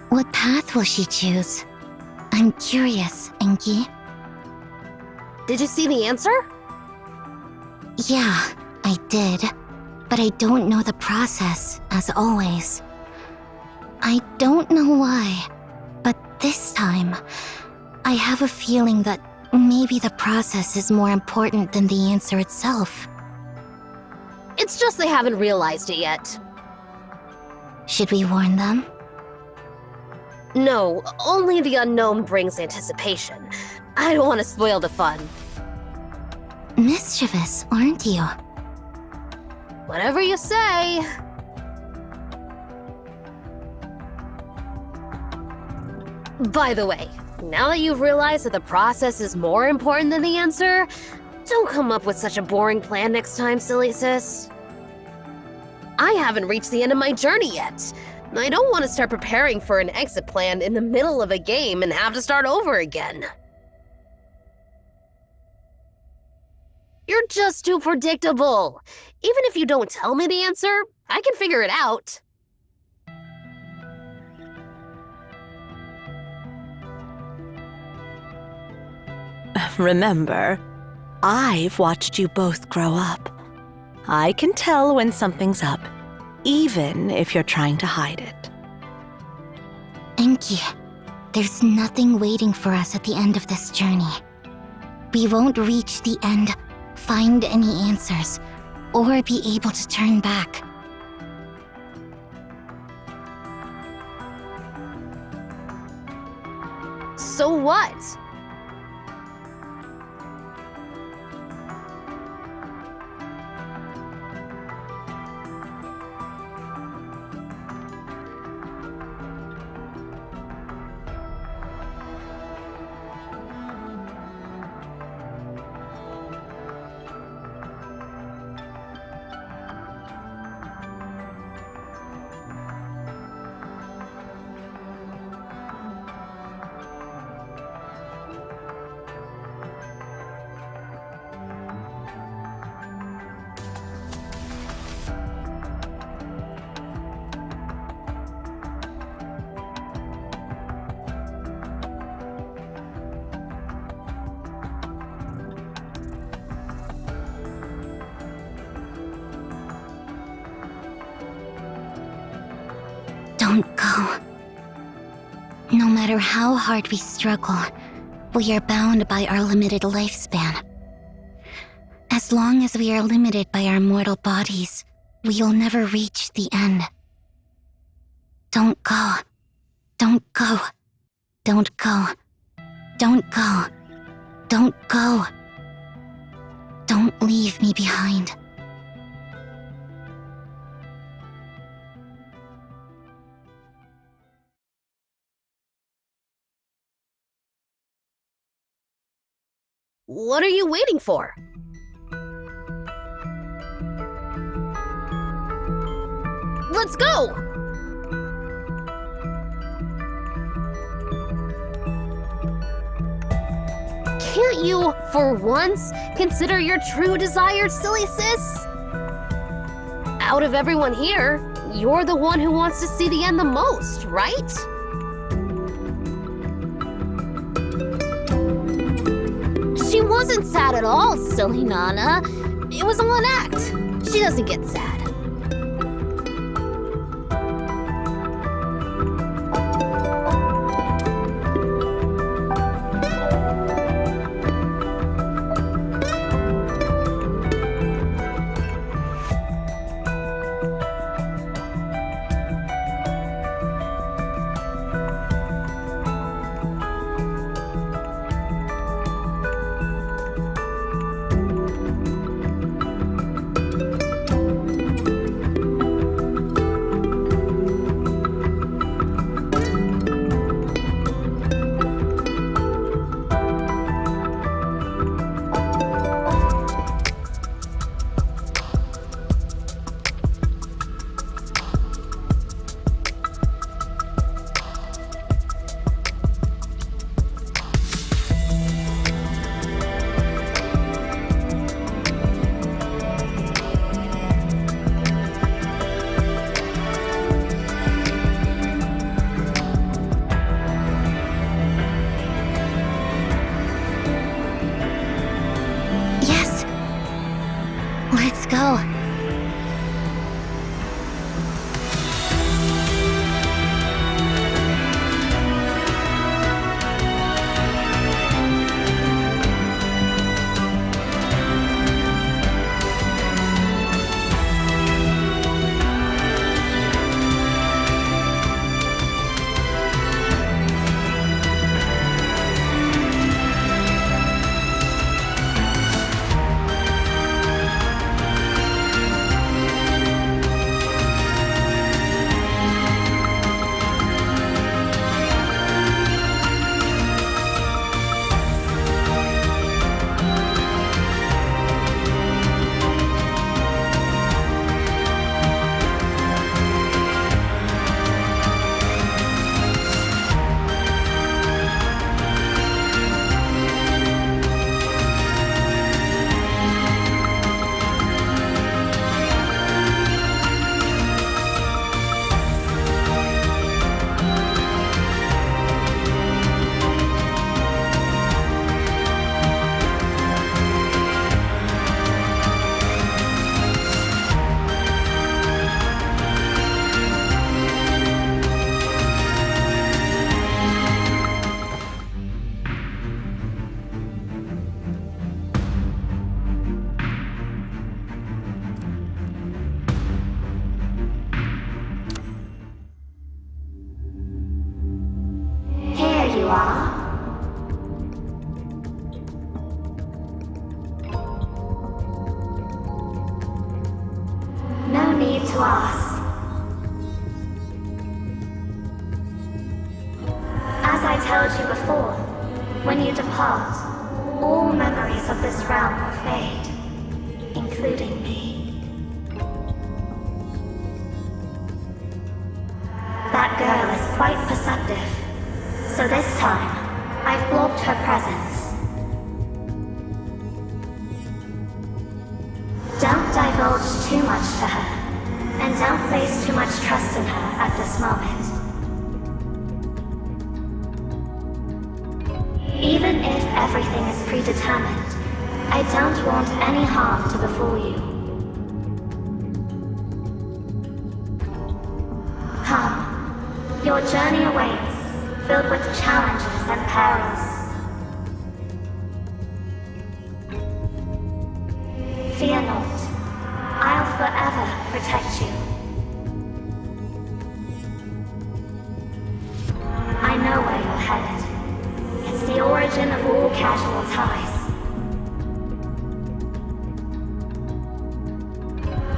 Speaker 5: What path will she choose? I'm curious, Enki.
Speaker 2: Did you see the answer?
Speaker 5: Yeah, I did. But I don't know the process, as always. I don't know why, but this time, I have a feeling that maybe the process is more important than the answer itself.
Speaker 2: It's just they haven't realized it yet.
Speaker 5: Should we warn them?
Speaker 2: No, only the unknown brings anticipation. I don't want to spoil the fun.
Speaker 5: Mischievous, aren't you?
Speaker 2: Whatever you say. By the way, now that you've realized that the process is more important than the answer, don't come up with such a boring plan next time, silly sis. I haven't reached the end of my journey yet. I don't want to start preparing for an exit plan in the middle of a game and have to start over again. You're just too predictable. Even if you don't tell me the answer, I can figure it out.
Speaker 3: Remember, I've watched you both grow up. I can tell when something's up, even if you're trying to hide it.
Speaker 5: Enki, there's nothing waiting for us at the end of this journey. We won't reach the end find any answers, or be able to turn back.
Speaker 2: So what?
Speaker 5: Don't go. No matter how hard we struggle, we are bound by our limited lifespan. As long as we are limited by our mortal bodies, we will never reach the end. Don't go. Don't go. Don't go. Don't go. Don't go. Don't leave me behind.
Speaker 2: What are you waiting for? Let's go! Can't you, for once, consider your true desire, silly sis? Out of everyone here, you're the one who wants to see the end the most, right? She wasn't sad at all, silly Nana. It was all an act. She doesn't get sad.
Speaker 8: you are? No need to ask. As I told you before, when you depart, all memories of this realm will fade, including me. That girl is quite perceptive, so this time, I've blocked her presence. Don't divulge too much to her, and don't place too much trust in her at this moment. Even if everything is predetermined, I don't want any harm to befall you. Come, your journey awaits, filled with challenges and perils. Fear not, I'll forever protect you. I know where you're headed. It's the origin of all casual ties.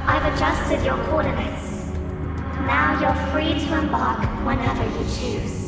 Speaker 8: I've adjusted your coordinates. Now you're free to embark whenever you choose.